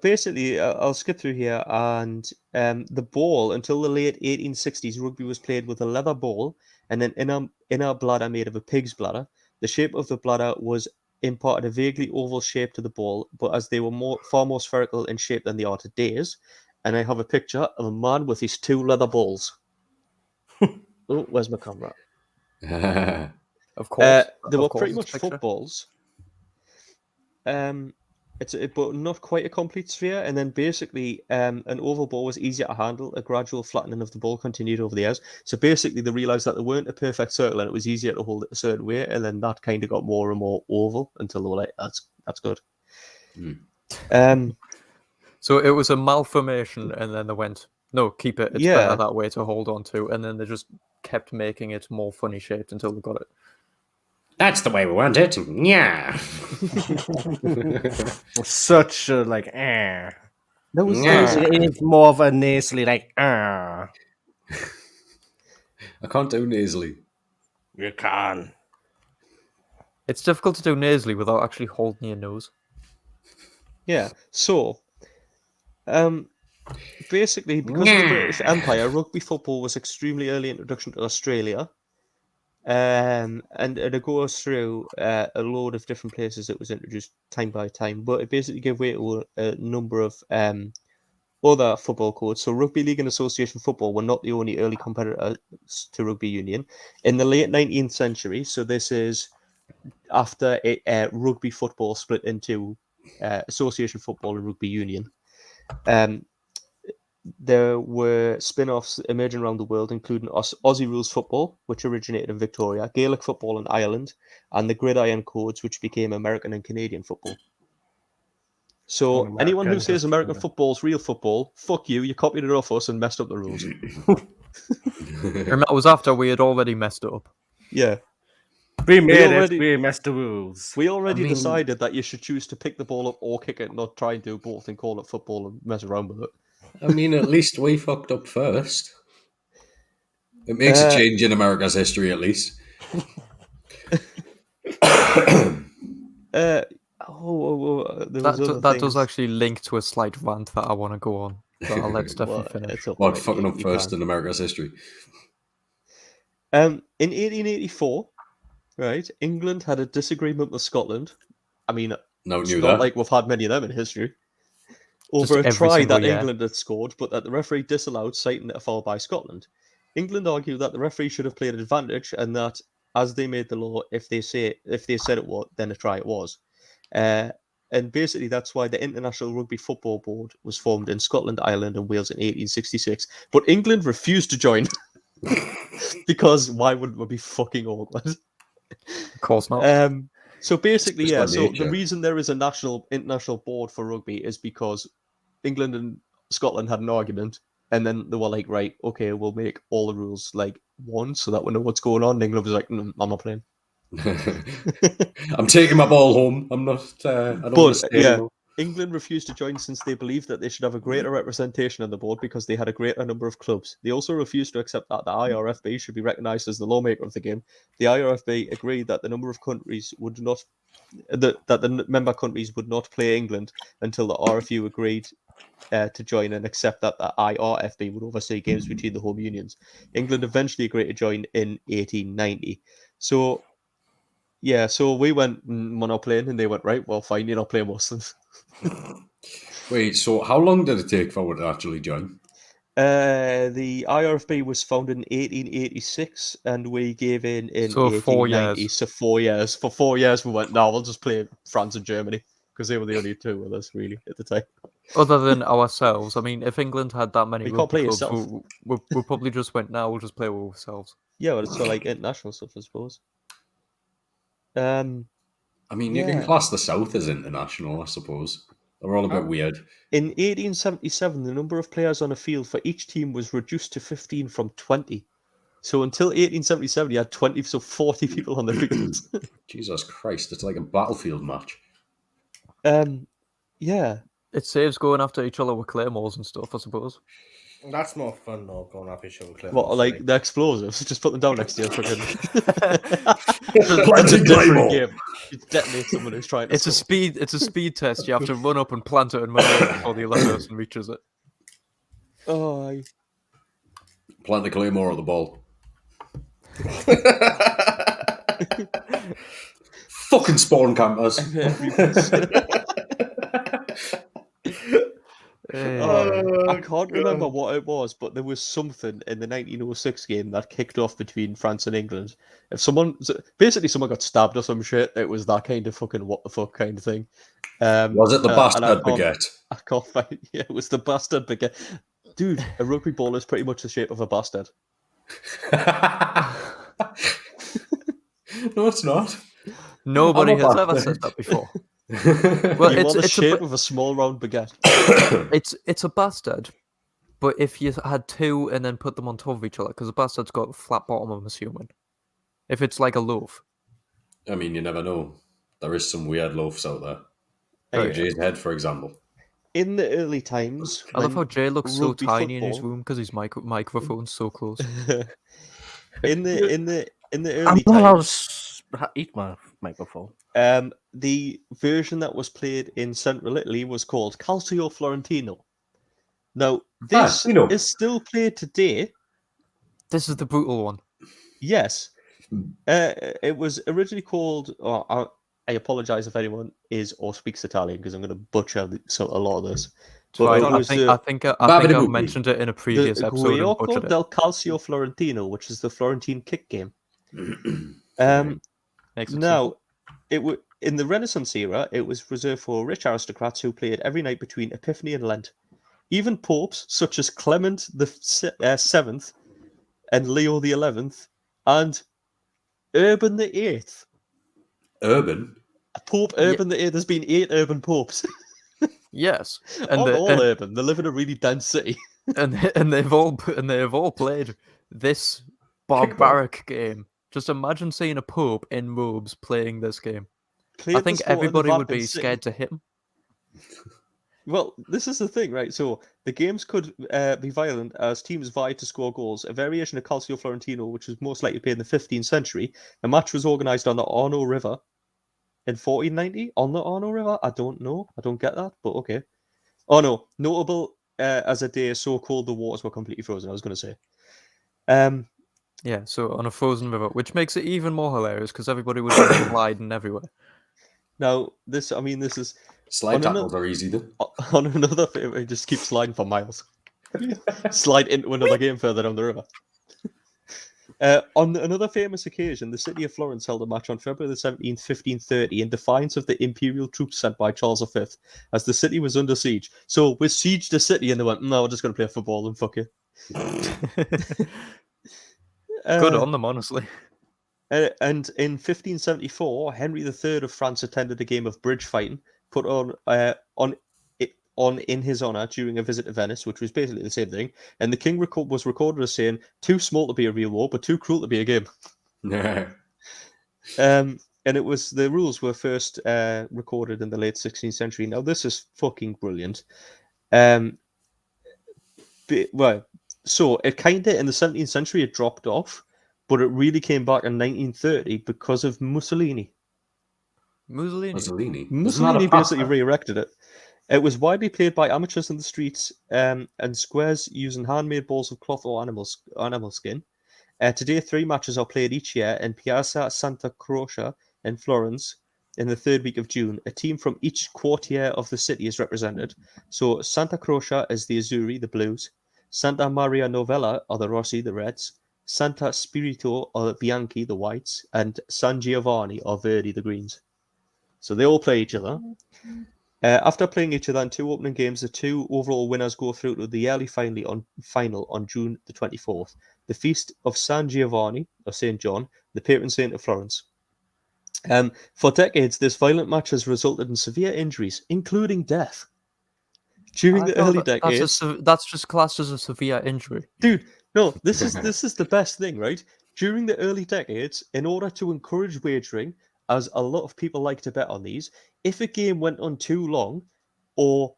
Basically, I'll skip through here, and the ball, until the late 1860s, rugby was played with a leather ball and an inner bladder made of a pig's bladder. The shape of the bladder was imparted a vaguely oval shape to the ball, but as they were far more spherical in shape than they are today, and I have a picture of a man with his 2 leather balls. Oh, where's my camera? Of course. They of were course pretty it's much a picture. footballs. But not quite a complete sphere. And then basically, an oval ball was easier to handle. A gradual flattening of the ball continued over the years. So basically, they realised that they weren't a perfect circle, and it was easier to hold it a certain way. And then that kind of got more and more oval until they were like, "That's good." So it was a malformation, and then they went, "No, keep it. It's Yeah. better that way to hold on to." And then they just kept making it more funny shaped until they got it. That's the way we want it. Yeah. Such a like. Eh. There was, Yeah. It needs more of a nasally like. Ah. I can't do nasally. You can. It's difficult to do nasally without actually holding your nose. yeah. So, basically, because of the British Empire, rugby football was extremely early introduction to Australia. And it goes through a load of different places it was introduced time by time, but it basically gave way to a number of other football codes. So rugby league and association football were not the only early competitors to rugby union. In the late 19th century, so this is after rugby football split into association football and rugby union, there were spin-offs emerging around the world, including Aussie rules football, which originated in Victoria, Gaelic football in Ireland, and the gridiron codes, which became American and Canadian football. So American anyone who says just- American football is real football, fuck you, you copied it off us and messed up the rules. And that was after we had already messed it up. Yeah. We made already- it. We messed the rules. We already I mean- decided that you should choose to pick the ball up or kick it, not try and do both and call it football and mess around with it. I mean, at least we fucked up first. It makes a change in America's history, at least. There was other That does things. actually link to a slight rant that I want to go on. But I'll let Stefan Well, finish. it's all What, right, fucking you- up you first can. in America's history? In 1884, right, England had a disagreement with Scotland. I mean, No, it's knew not that. like we've had many of them in history. Just Over a every try single that year. England had scored, but that the referee disallowed, citing it a foul by Scotland. England argued that the referee should have played advantage, and that as they made the law, if they said it was, then a try it was. And basically, that's why the International Rugby Football Board was formed in Scotland, Ireland, and Wales in 1866. But England refused to join because why wouldn't we be fucking awkward? Of course not. So basically, Just yeah. by So the nature. reason there is a international board for rugby is because England and Scotland had an argument, and then they were like, right, okay, we'll make all the rules like one, so that we know what's going on. And England was like, I'm not playing. I'm taking my ball home. I'm not. I don't want But to stay yeah, anymore. England refused to join since they believed that they should have a greater representation on the board because they had a greater number of clubs. They also refused to accept that the IRFB should be recognised as the lawmaker of the game. The IRFB agreed that the number of countries would not, that the member countries would not play England until the RFU agreed to join and accept that the IRFB would oversee games between the home unions. England eventually agreed to join in 1890. So, yeah, so we went, we're not playing, and they went, right, well, fine, you're not playing Muslims. Wait, so how long did it take for it to actually join? The IRFB was founded in 1886, and we gave in So 4 1890. years. So 4 years. For 4 years, we went, no, we'll just play France and Germany, because they were the only two with us, really, at the time. Other than ourselves, I mean, if England had that many You can't rugby play clubs, yourself. we probably just went, now we'll just play with ourselves. Yeah, well, it's for like international stuff, I suppose. I mean, you Yeah. can class the South as international, I suppose. They're all a bit weird. In 1877, the number of players on a field for each team was reduced to 15 from 20. So until 1877, you had 20, so 40 people on the field. Jesus Christ, it's like a battlefield match. Yeah. It saves going after each other with claymores and stuff, I suppose. That's more fun though, going up each other. What, like the explosives? Just put them down next to you. Fucking... Planting Claymore. game. You detonate someone who's trying to. It's a speed test. You have to run up and plant it in midair before the other person reaches it. Oh, aye. Plant the Claymore at the ball. Fucking spawn campers. I can't remember God. what it was, but there was something in the 1906 game that kicked off between France and England. If someone got stabbed or some shit, it was that kind of fucking what the fuck kind of thing. Was it the and bastard baguette? I can't find. Yeah, it was the bastard baguette. Dude, a rugby ball is pretty much the shape of a bastard. No, it's not. Nobody I'm a has ever bastard. said that before. Well, You want the it's shape of a small round baguette. it's a bastard, but if you had two and then put them on top of each other, because a bastard's got a flat bottom, I'm assuming. If it's like a loaf. I mean, you never know. There is some weird loafs out there. Anyway, Jay's head, for example. in the early times, I love how Jay looks so rugby tiny in his football- room because his microphone's so close. in the I'm early not allowed times, to eat my microphone. the version that was played in Central Italy was called Calcio Florentino. Now, this you know. is still played today. This is the brutal one. Yes. It was originally called. I apologize if anyone is or speaks Italian because I'm going to butcher a lot of this. It's But fine. it was I think I've Babidi-boopidi. mentioned it in a the previous episode and Gioco butchered it. del Calcio Florentino, which is the Florentine kick game. Makes it Now, in the Renaissance era, it was reserved for rich aristocrats who played every night between Epiphany and Lent. Even popes such as Clement the Seventh and Leo the 11th and Urban the Eighth. Urban? Pope Urban the Eighth. There's been 8 urban popes. Yes, And all urban. They live in a really dense city. and they've all played this barbaric game. Just imagine seeing a pope in robes playing this game. I think everybody would be scared to hit him. Well, this is the thing, right? So the games could be violent as teams vied to score goals. A variation of Calcio Florentino, which was most likely played in the 15th century. A match was organised on the Arno River in 1490. On the Arno River? I don't know. I don't get that, but okay. Oh no, notable as a day so cold the waters were completely frozen. I was going to say. Yeah, so on a frozen river, which makes it even more hilarious because everybody would be sliding everywhere. Now this is Slide tackles are easy, though. on another. It just keeps sliding for miles. Slide into another game further down the river. On another famous occasion, the city of Florence held a match on February the 17th, 1530, in defiance of the imperial troops sent by Charles V, as the city was under siege. So we sieged the city, and they went, "No, we're just going to play football and fuck you." Good on them, honestly. And in 1574, Henry III of France attended a game of bridge fighting put on in his honor during a visit to Venice, which was basically the same thing. And the king was recorded as saying, "Too small to be a real war, but too cruel to be a game." And it was the rules were first recorded in the late 16th century. Now this is fucking brilliant. So it kind of in the 17th century it dropped off, but it really came back in 1930 because of Mussolini. Mussolini. Mussolini basically re-erected it. It was widely played by amateurs in the streets and squares using handmade balls of cloth or animal skin. Today, 3 matches are played each year in Piazza Santa Croce in Florence in the 3rd week of June. A team from each quartiere of the city is represented. So Santa Croce is the Azzurri, the Blues. Santa Maria Novella are the Rossi, the Reds. Santa Spirito are the Bianchi, the Whites. And San Giovanni are Verdi, the Greens. So they all play each other. After playing each other in 2 opening games, the 2 overall winners go through to the early final on June the 24th. The Feast of San Giovanni, or St. John, the patron saint of Florence. For decades, this violent match has resulted in severe injuries, including death. During the early decades... That's just classed as a severe injury. Dude, no, this is the best thing, right? During the early decades, in order to encourage wagering, as a lot of people like to bet on these, if a game went on too long or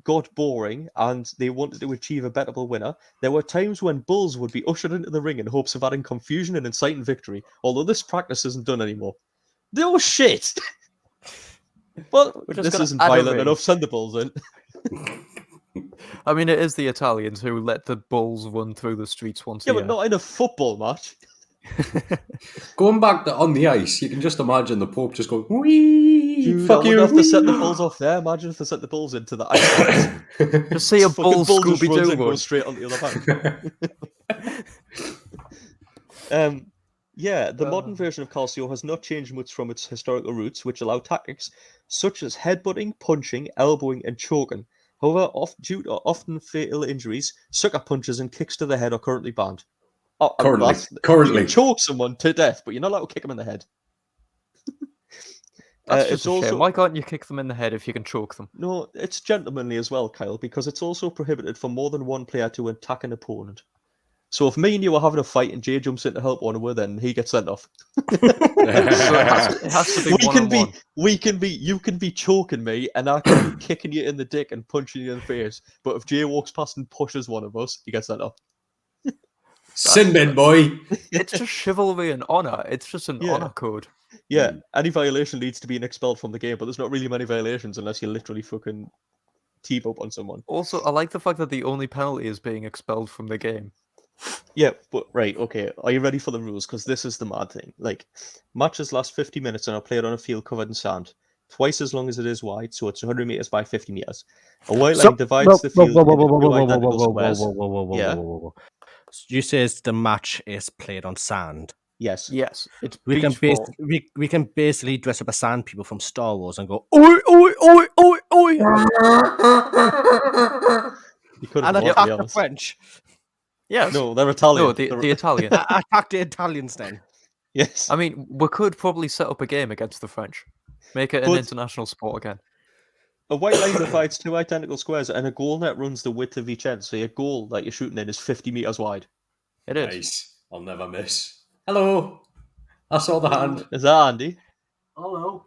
got boring and they wanted to achieve a bettable winner, there were times when bulls would be ushered into the ring in hopes of adding confusion and inciting victory, although this practice isn't done anymore. They were shit! Well, this isn't violent enough, send the bulls in. I mean, it is the Italians who let the bulls run through the streets once a year. Yeah, but not in a football match. Going back on the ice, you can just imagine the Pope just going, wee, Dude, fuck I you. wouldn't have to set the wee." bulls off there. Imagine if they set the bulls into the ice. Just see a Fucking bull bull just Scooby runs Doo and run. goes straight on the other bank. Yeah, the modern version of Calcio has not changed much from its historical roots, which allow tactics such as headbutting, punching, elbowing, and choking. However, due to often fatal injuries, sucker punches and kicks to the head are currently banned. Currently. You Currently. can choke someone to death, but you're not allowed to kick them in the head. That's It's just a shame. also Why can't you kick them in the head if you can choke them? no, it's gentlemanly as well, Kyle, because it's also prohibited for more than one player to attack an opponent. So if me and you are having a fight and Jay jumps in to help one another, then he gets sent off. So it has to be one-on-one. You can be choking me, and I can be kicking you in the dick and punching you in the face. But if Jay walks past and pushes one of us, he gets sent off. Sin bin, boy. It's just chivalry and honor. It's just an Yeah. honor code. Yeah, any violation leads to being expelled from the game, but there's not really many violations unless you literally fucking team up on someone. Also, I like the fact that the only penalty is being expelled from the game. Yeah, but right, okay. Are you ready for the rules? Because this is the mad thing. Like, matches last 50 minutes and are played on a field covered in sand, twice as long as it is wide, so it's 100 meters by 50 meters. A white line divides the field into two identical squares. Yeah. You says the match is played on sand. Yes. Yes, it's We can beach ball. we can basically dress up as sand people from Star Wars and go oi oi oi oi oi You could and have attack to be the honest. French. Yes. No, they're Italian. No, the Italian. Attack the Italians then. Yes. I mean, we could probably set up a game against the French. Make it an But- international sport again. A white line divides two identical squares, and a goal net runs the width of each end. So your goal that you're shooting in is 50 meters wide. It is. Nice. I'll never miss. Hello. I saw the hand. Is that Andy? Hello.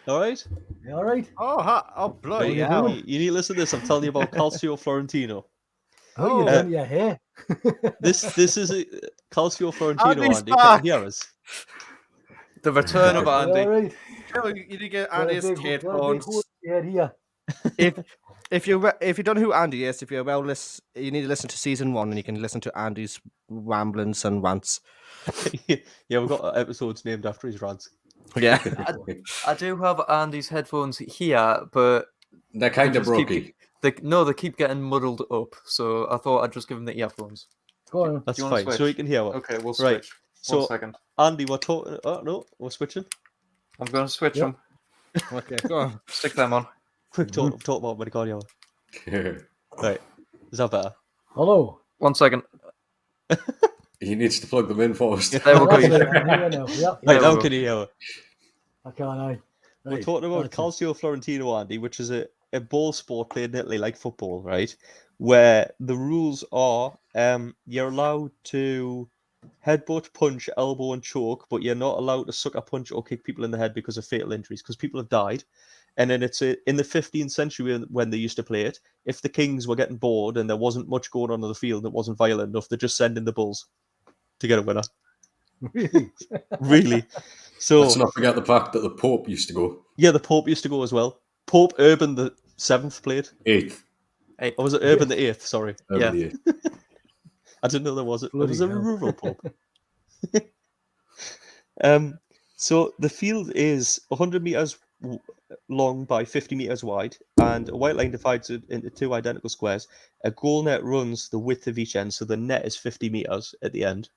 All right. You all right? Oh bloody Right, hell! you need to listen to this. I'm telling you about Calcio Florentino. Oh, you done your hair. This is a Calcio Florentino, Andy's Andy. back. Can you hear us? The return of You all Andy. right? You need to get Got a Andy's big- got a big headphones. hole in your head here. If you don't know who Andy is, if you're you need to listen to season 1, and you can listen to Andy's ramblings and rants. Yeah, we've got episodes named after his rants. Yeah. I do have Andy's headphones here, but They're kind of just keep- brokey. they keep getting muddled up. So I thought I'd just give him the earphones. Go on. That's you wanna fine. So switch? you can hear what. Okay, we'll Right. switch. So 1 second. Andy, we're talking. Oh no, we're switching. I'm going to switch Yep. them. Okay, go on. Stick them on. Quick talk about Medicardio. Right. Is that better? Hello. 1 second. He needs to plug them in first. There we go. That's it, I'm here now. Yep. Right, we now go. can you hear it? I can't. Right, We're talking about that's it. Calcio Florentino, Andy, which is a ball sport played in Italy like football, right? Where the rules are you're allowed to headbutt, punch, elbow, and choke, but you're not allowed to sucker punch or kick people in the head because of fatal injuries, because people have died. And then it's in the 15th century when they used to play it, if the kings were getting bored and there wasn't much going on the field, it wasn't violent enough, they just send in the bulls to get a winner. Really. So Let's not forget the fact that the Pope used to go yeah, the Pope used to go as well. Pope Urban the 7th played. 8th. Or was it Urban the 8th? Sorry. Over Yeah. the 8th. I didn't know there was it. There Bloody was a hell. rural Pope. So the field is 100 meters long by 50 meters wide, and a white line divides it into two identical squares. A goal net runs the width of each end, so the net is 50 meters at the end.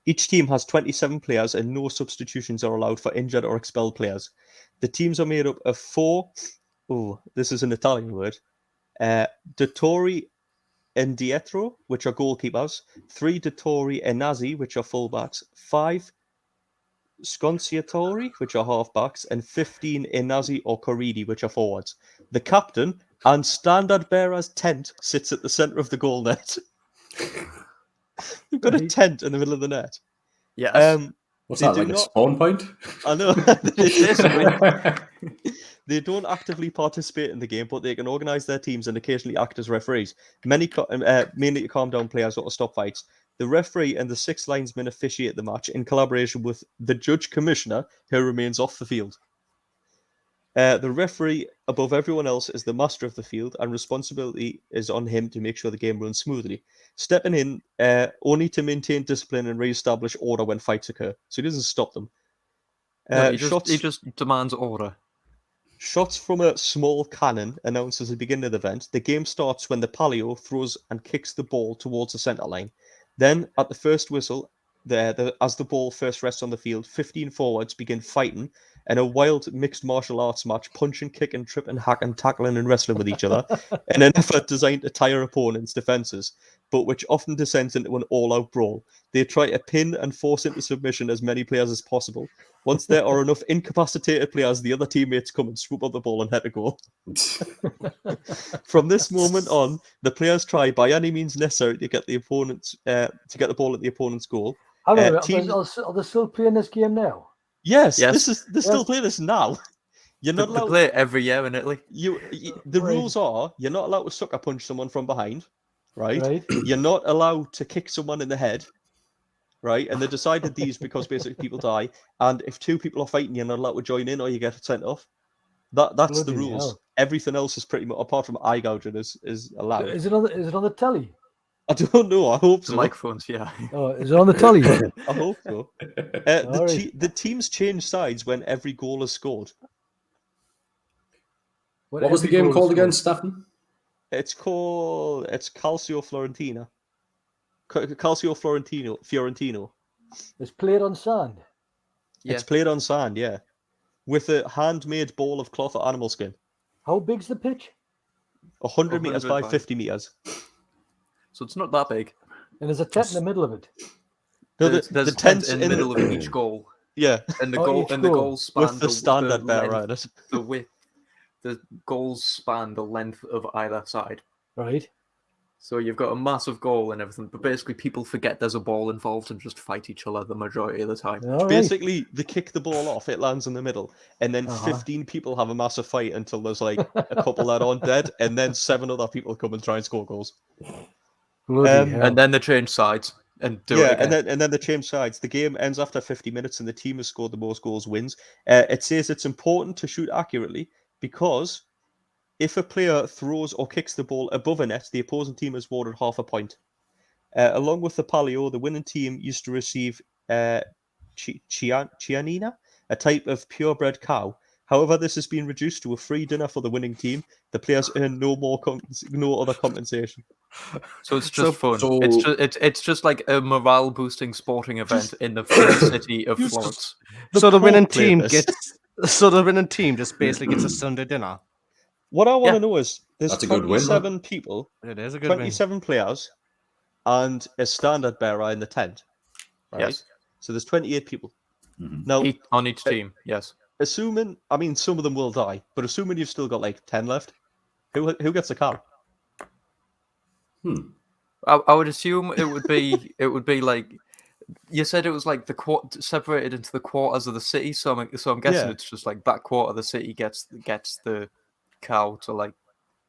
Each team has 27 players, and no substitutions are allowed for injured or expelled players. The teams are made up of 4. Oh, this is an Italian word. Dottori and Dietro, which are goalkeepers, 3 Dottori and Nazi, which are fullbacks, 5 Sconciatori, which are halfbacks, and 15 Inazi or Corridi, which are forwards. The captain and standard bearer's tent sits at the centre of the goal net. We've got a Right. tent in the middle of the net. Yes. What's They that, do like a not- spawn point? I know. Basically. They don't actively participate in the game, but they can organise their teams and occasionally act as referees. Mainly to calm down players or to stop fights. The referee and the 6 linesmen officiate the match in collaboration with the judge commissioner, who remains off the field. The referee, above everyone else, is the master of the field, and responsibility is on him to make sure the game runs smoothly. Stepping in only to maintain discipline and re-establish order when fights occur. So he doesn't stop them. No, he Shots just demands order. Shots from a small cannon announces the beginning of the event. The game starts when the palio throws and kicks the ball towards the centre line. Then, at the first whistle, as the ball first rests on the field, 15 forwards begin fighting in a wild mixed martial arts match, punching, kicking, tripping, hacking, tackling, and wrestling with each other in an effort designed to tire opponents' defences, but which often descends into an all-out brawl. They try to pin and force into submission as many players as possible. Once there are enough incapacitated players, the other teammates come and swoop up the ball and head a goal. From this moment on, the players try by any means necessary to get the ball at the opponent's goal. Hang on a minute. Teams- Are they still playing this game now? Yes, Yes. they're still playing this now. You're They not allowed. play it every year in Italy. The rules are you're not allowed to sucker punch someone from behind, right? Right. You're not allowed to kick someone in the head, right? And they decided these because basically people die, and if two people are fighting, you're not allowed to join in or you get sent off. That's the Bloody rules. hell. Everything else is pretty much, apart from eye gouging, is allowed. Is it on the telly? I don't know. I hope The so. microphones, yeah. Oh, is it on the telly? I hope so. Alright. The teams change sides when every goal is scored. What was the game called again, Stefan? It's Calcio Florentina. Calcio Fiorentino. It's played on sand. Yeah. It's played on sand, yeah, with a handmade ball of cloth or animal skin. How big's the pitch? 100 meters 100 by by- 50 meters. So it's not that big. And there's a tent in the middle of it. No, There's the a tent tents in the middle of each goal, Yeah, and the Oh, each goal. goals span with the standard bear length, right. It. the width. The goals span the length of either side. Right. So you've got a massive goal and everything, but basically people forget there's a ball involved and just fight each other the majority of the time. All right. Basically, they kick the ball off, it lands in the middle, and then Uh-huh. 15 people have a massive fight until there's like a couple that aren't dead, and then 7 other people come and try and score goals. Bloody hell. And then they change sides and do it Yeah, again. and then they change sides. The game ends after 50 minutes, and the team has scored the most goals wins. It says it's important to shoot accurately because if a player throws or kicks the ball above a net, the opposing team is awarded half a point. Along with the palio, the winning team used to receive chianina, a type of purebred cow. However, this has been reduced to a free dinner for the winning team. The players earn no other compensation. So it's just fun. so- It's just like a morale boosting sporting event in the city of just- Florence. So the winning Pope played team this. gets. So the winning team just basically gets a Sunday dinner. What I want to Yeah. know is there's That's a good win, 27 people, It is a good win. 27 players, and a standard bearer in the tent. Right? Yes. So there's 28 people. Mhm. Now, On each team, yes. assuming, I mean, some of them will die, but assuming you've still got like 10 left, who gets a cow? I would assume it would be like you said it was like separated into the quarters of the city. So I'm guessing Yeah. it's just like that quarter of the city gets the cow to like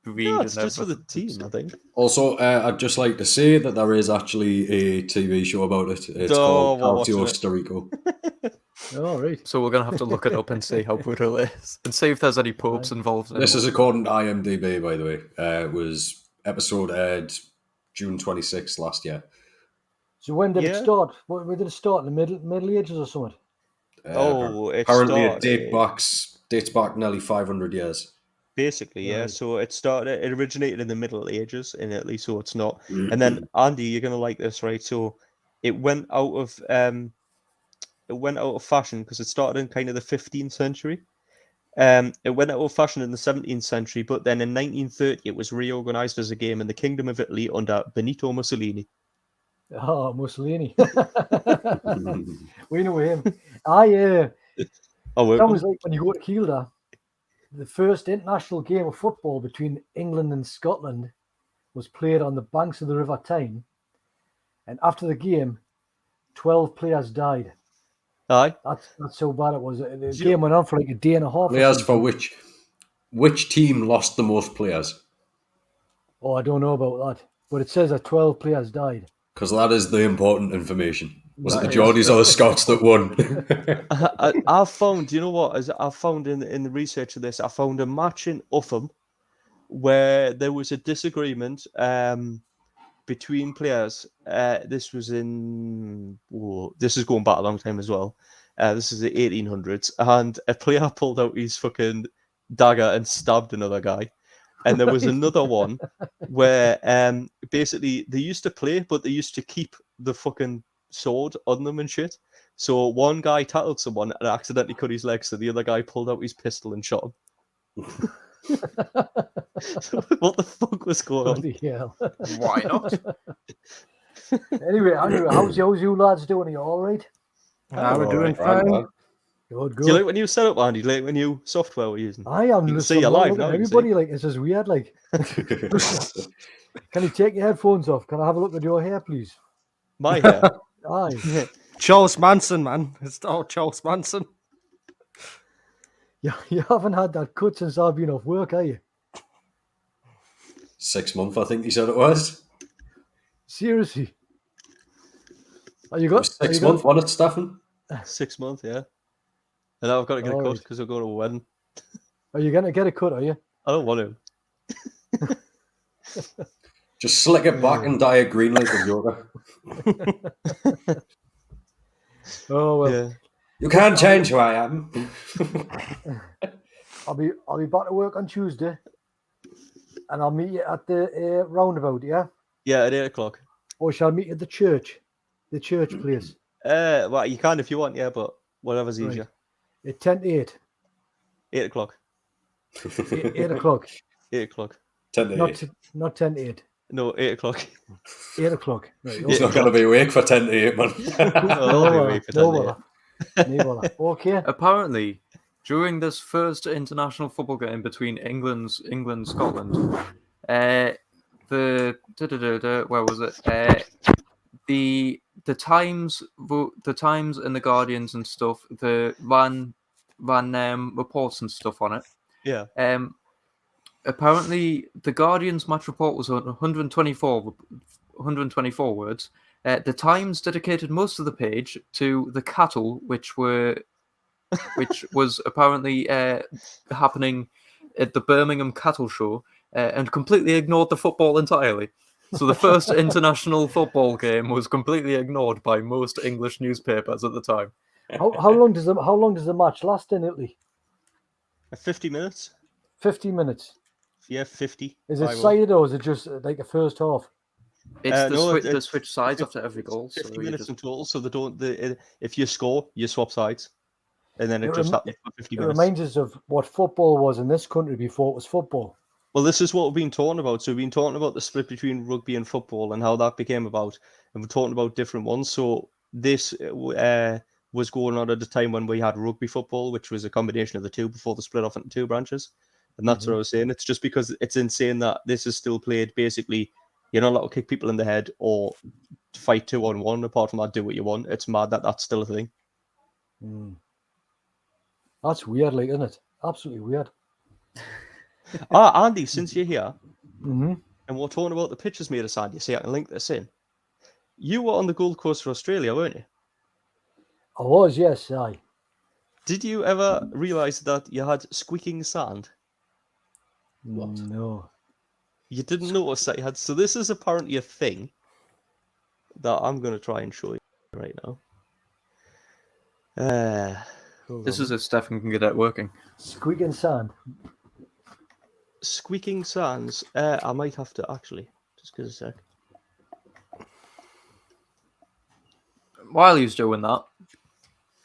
breed. No, and it's just for the everything. team, I think. Also, I'd just like to say that there is actually a TV show about it. It's Oh, called we're watching Calcio it. Storico. All right. So we're gonna have to look it up and see how brutal it is, and see if there's any popes involved. This is according to IMDb, by the way. It was episode aired June 26th last year. So when did it Yeah. start? When did it start? In the Middle Ages or something? Apparently it started- dates back nearly 500 years. Basically, yeah. Right. So it originated in the Middle Ages in Italy, so it's not. And then Andy, you're gonna like this, right? So it went out of fashion because it started in kind of the 15th century. It went out of fashion in the 17th century, but then in 1930 it was reorganized as a game in the Kingdom of Italy under Benito Mussolini. Oh, Mussolini. Mhm. We know him. Oh, That was like when you go to Kielder, the first international game of football between England and Scotland was played on the banks of the River Tyne. And after the game, 12 players died. aye. That's how bad it was. The You- game went on for like a day and a half. or Players for something. which team lost the most players? Oh, I don't know about that. But it says that 12 players died. Because that is the important information. Was it the That is- Geordies or the Scots that won? I found, you know what? As I found in the research of this, I found a match in Upham where there was a disagreement between players. This was this is going back a long time as well. This is the 1800s, and a player pulled out his fucking dagger and stabbed another guy. And there was another one where basically they used to play, but they used to keep the fucking sword on them and shit. So one guy tackled someone and accidentally cut his leg, so the other guy pulled out his pistol and shot him. What the fuck was going on? Bloody hell. Why not? Anyway, how's you lads doing? Are you all right? We're All doing right, right, fine. man. Good, Do you like good. when you set up, Andy? Do you like when you software we're using? I am You can listening. see you live Look at now, you see. everybody like this is weird. Like, can you take your headphones off? Can I have a look at your hair, please? My hair. Aye. Charles Manson, man. It's all Charles Manson. You haven't had that cut since I've been off work, are you? 6 months, I think he said it was. Seriously? Are you It got was 6 months, wasn't it, Stefan? 6 months, yeah. And now I've got to get a cut Alright. because I'm going to a wedding. Are you gonna get a cut? Are you? I don't want to. Just slick it back and dye it green like the Joker. Oh well. Yeah. You can't change who I am. I'll be back to work on Tuesday, and I'll meet you at the roundabout. Yeah. Yeah, at 8 o'clock. Or shall I meet you at the church place Well, you can if you want, yeah, but whatever's Right. easier. at 10 to 8. 8 o'clock. 8 o'clock. 8 o'clock. 10 to Not 8. not 10 to 8. No, 8 o'clock. 8 o'clock. Right. He's not going to be awake for 10 to 8, man. I'll be awake for 10 no to 8. bother. No bother. Okay. Apparently, during this first international football game between England Scotland, where was it? The Times and the Guardians and stuff, ran reports and stuff on it. Yeah. Apparently, the Guardian's match report was 124 words. The Times dedicated most of the page to the cattle, which was apparently happening at the Birmingham Cattle Show, and completely ignored the football entirely. So the first international football game was completely ignored by most English newspapers at the time. How long does the match last in Italy? 50 minutes? 50 minutes. Yeah, 50. Is it 5-0. sided or is it just like a first half? It's No, the switch sides after every goal. 50 So minutes in total, so they don't. If you score, you swap sides, and then it just happens for 50 It minutes. reminds us of what football was in this country before it was football. Well, this is what we've been talking about. So we've been talking about the split between rugby and football and how that became about, and we're talking about different ones. So this was going on at a time when we had rugby football, which was a combination of the two before they split off into two branches. And that's what I was saying. It's just because it's insane that this is still played. Basically, you're not allowed to kick people in the head or fight 2-on-1. Apart from that, do what you want. It's mad that that's still a thing. That's weird, like, isn't it? Absolutely weird. Andy, since you're here, Mm-hmm. and we're talking about the pictures made of sand, you see, I can link this in. You were on the Gold Coast for Australia, weren't you? I was, yes, aye. Did you ever realise that you had squeaking sand? What? No. You didn't notice that you had. So this is apparently a thing that I'm going to try and show you right now. This is if Stefan can get that working. Squeaking sand. Squeaking sands. I might have to actually. Just give us a sec. While he's doing that,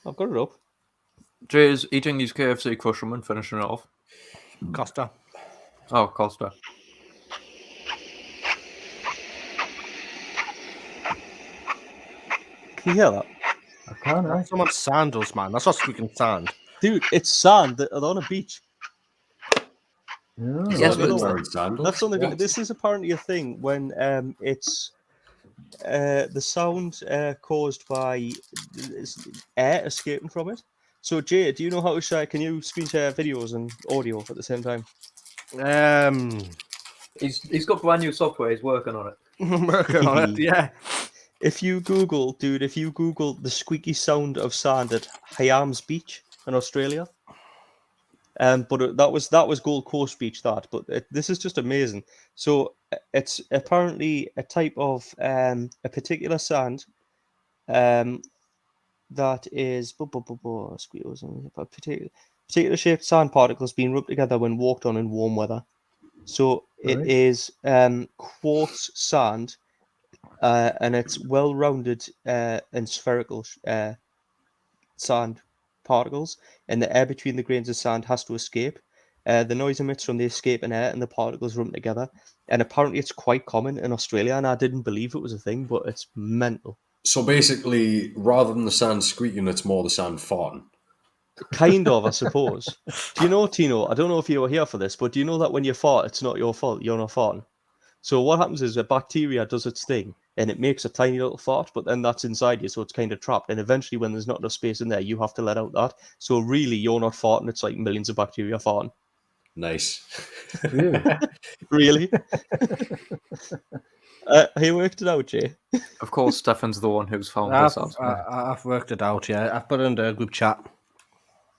I've got it up. Jay's eating his KFC crush'em and finishing it off. Costa. Oh, Costa. Can you hear that? I can, aye. That's so much sandals, man. That's not squeaking sand. Dude, it's sand on a beach. Yeah. Yes, Well, but they're wearing sandals. That's something. What? This is apparently a thing when it's the sound caused by air escaping from it. So Jay, do you know how to share? Can you screen share videos and audio at the same time? He's got brand new software. He's working on it. Working on it, yeah. If you Google the squeaky sound of sand at Hyams Beach in Australia, that was Gold Coast Beach. This is just amazing. So it's apparently a type of a particular sand, that is particular shaped sand particles being rubbed together when walked on in warm weather. So it Right. is quartz sand, and it's well-rounded and spherical sand particles, and the air between the grains of sand has to escape. The noise emits from the escaping air, and the particles rub together. And apparently, it's quite common in Australia, and I didn't believe it was a thing, but it's mental. So basically, rather than the sand squeaking, it's more the sand farting. Kind of, I suppose. Do you know, Tino? I don't know if you were here for this, but do you know that when you fart, it's not your fault. You're not farting. So what happens is a bacteria does its thing, and it makes a tiny little fart, but then that's inside you, so it's kind of trapped. And eventually, when there's not enough space in there, you have to let out that. So really, you're not farting. It's like millions of bacteria farting. Nice. Really? Really? He worked it out, Jay. Of course, Stefan's the one who's found this out. I've worked it out, yeah. I've put it in the group chat.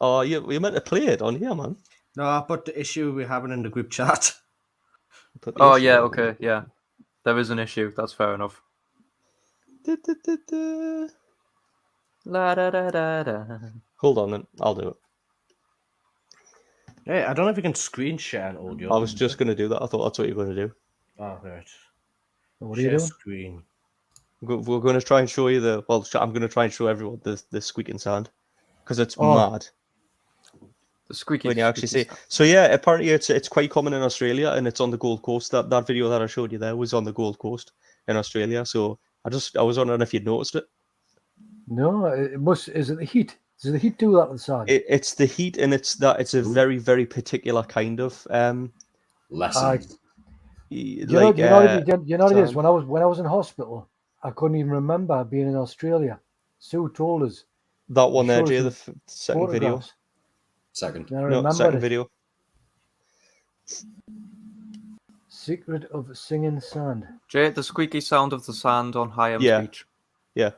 Oh, you meant to play it on here, man. No, I put the issue we're having in the group chat. Put the Oh issue yeah, on. okay, yeah. There is an issue. That's fair enough. La da da da da. Hold on, then. I'll do it. Yeah, I don't know if you can screen share an audio. I was just going to do that. I thought that's what you were going to do. Oh, right. What are you Share doing? screen. We're going to try and show you I'm going to try and show everyone the squeaking sound, because it's Oh. mad The squeaky. when you actually squeaky see. sound. So yeah, apparently it's quite common in Australia, and it's on the Gold Coast. That video that I showed you there was on the Gold Coast in Australia. So I was wondering if you'd noticed it. No, it must. Is it the heat? Does the heat do that to the sand? It's the heat, and it's a very, very particular kind of Lesson. You know what it is? sand. When I was in hospital, I couldn't even remember being in Australia. Sue told us That one there, showed us Jay, some the second video. photographs. Second. And I No, remembered second it. video. Secret of singing sand. Jay, the squeaky sound of the sand on Hyams Yeah. Beach. Yeah,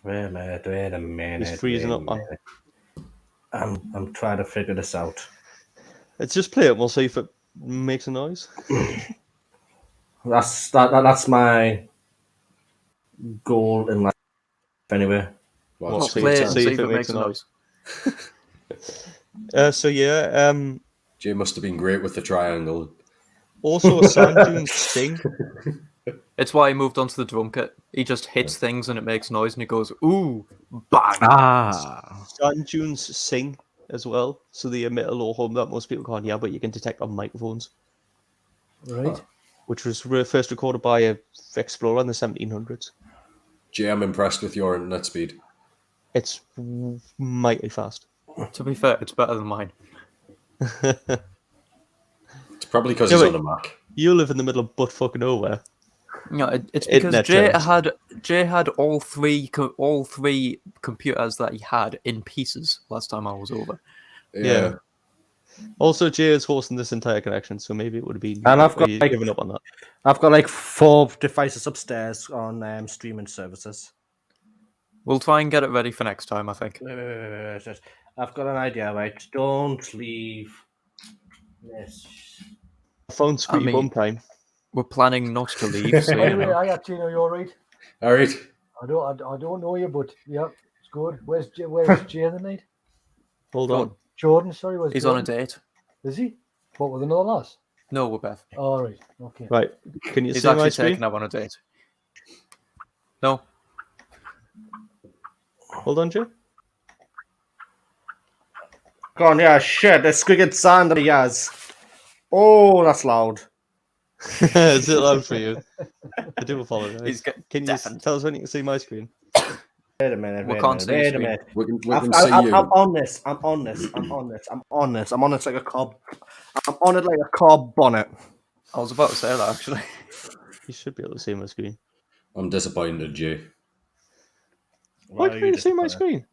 Wait a minute. he's freezing up, man. I'm trying to figure this out. Let's just play it. We'll see if it makes a noise. That's my goal in life. Anyway, Well, Well, Not see- play it and see see if if it makes a noise. So yeah, Jay must have been great with the triangle. also a sand dune sing. It's why he moved on to the drum kit. He just hits things and it makes noise and he goes, ooh, bang. Sand dunes sing as well, so they emit a low hum that most people can't hear, but you can detect on microphones, Right? which was first recorded by a explorer in the 1700s. Jay, I'm impressed with your internet speed. It's mighty fast. To be fair, it's better than mine. It's probably because Yeah, he's but- on a Mac. You live in the middle of butt-fuck nowhere. No, it's because Internet Jay had all three computers that he had in pieces last time I was over. Yeah. Also, Jay is hosting this entire connection, so maybe it would have been. And I've got, you like- given up on that. I've got like 4 devices upstairs on streaming services. We'll try and get it ready for next time, I think. Wait. I've got an idea, right? Don't leave this. Phone squeaky mean- bum time. We're planning not to leave, so you Anyway, know. I actually know you're right. All right. I don't know you, but yeah, it's good. Where's Jay tonight? Hold on. Jordan, sorry, where's He's on a Jordan? date. Is he? What, with another lass? No, we're Beth. All right, okay. Right. Can you He's see my actually screen? taken her on a date. No. Hold on, Jay. Go on, yeah, shit. There's squeaking sand that he has. Oh, that's loud. Is it loud for you? I do apologize. He's Can you deafened. tell us when you can see my screen? Wait a minute. We Wait can't a see your minute. Wait a screen. minute. We can see I'm you. on this. I'm on it like a cob. I'm on it like a cob bonnet. I was about to say that, actually. You should be able to see my screen. I'm disappointed, Jay. Why can't you see my screen?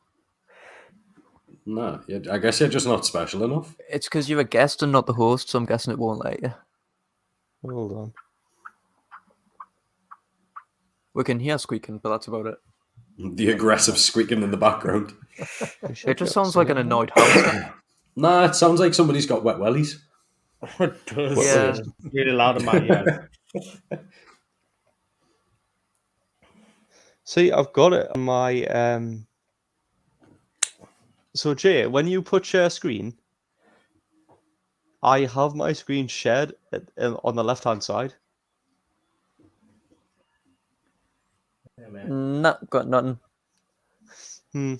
No, I guess you're just not special enough. It's because you're a guest and not the host, so I'm guessing it won't let you. Hold on. We can hear squeaking, but that's about it. The aggressive squeaking in the background. It just sounds like an annoyed hamster. Nah, it sounds like somebody's got wet wellies. It does. Yeah. It's really loud in my ear. See, I've got it on my. So Jay, when you put share screen, I have my screen shared on the left-hand side. Yeah, mate. Nah, got nothing. I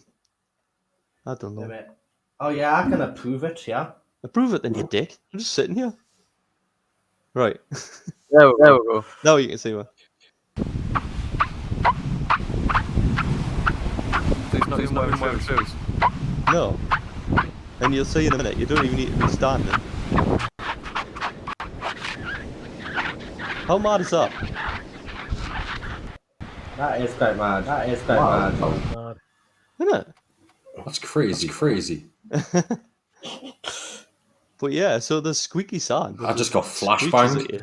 don't know. Yeah, mate. Oh yeah, I can approve it. Yeah. Approve it then, you dick. I'm just sitting here. Right. There we go. Now you can see me. Please not wearing shoes. No. And you'll see in a minute, you don't even need to be standing. How mad is that? That is quite mad. That is quite mad. Mad. Isn't it? That's crazy. But yeah, so the squeaky sound. I just got squeaches flashbanged. at you.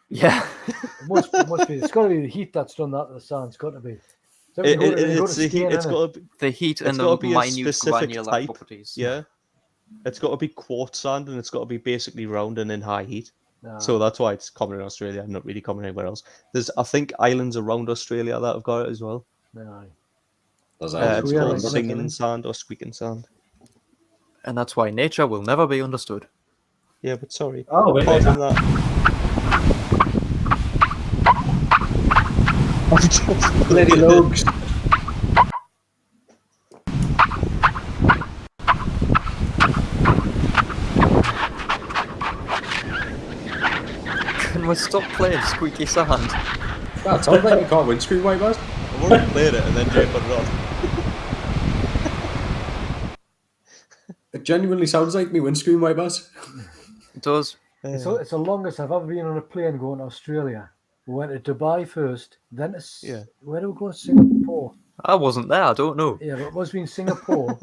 Yeah. It must be. It's got to be the heat that's done that to the sound. It's got to be. So It's the heat. It's got to be. The heat It's and got the to be a minute specific granular type. properties. Yeah. It's got to be quartz sand, and it's got to be basically round and in high heat. Nah. So that's why it's common in Australia, not really common anywhere else. There's, I think, islands around Australia that have got it as well. Nah. There's It's weird, called like, singing isn't it? sand or squeaking sand. And that's why nature will never be understood. Yeah, but sorry. Oh, wait. Apart from that. Bloody lugs. Can we stop playing squeaky sand? That sounds like you can't windscreen wipers. I've already played it and then Jay put it on. It genuinely sounds like me windscreen wipers. It does. It's the longest I've ever been on a plane going to Australia. We went to Dubai first, then to Yeah. where did we go? Singapore. I wasn't there, I don't know. Yeah, but it must have been Singapore.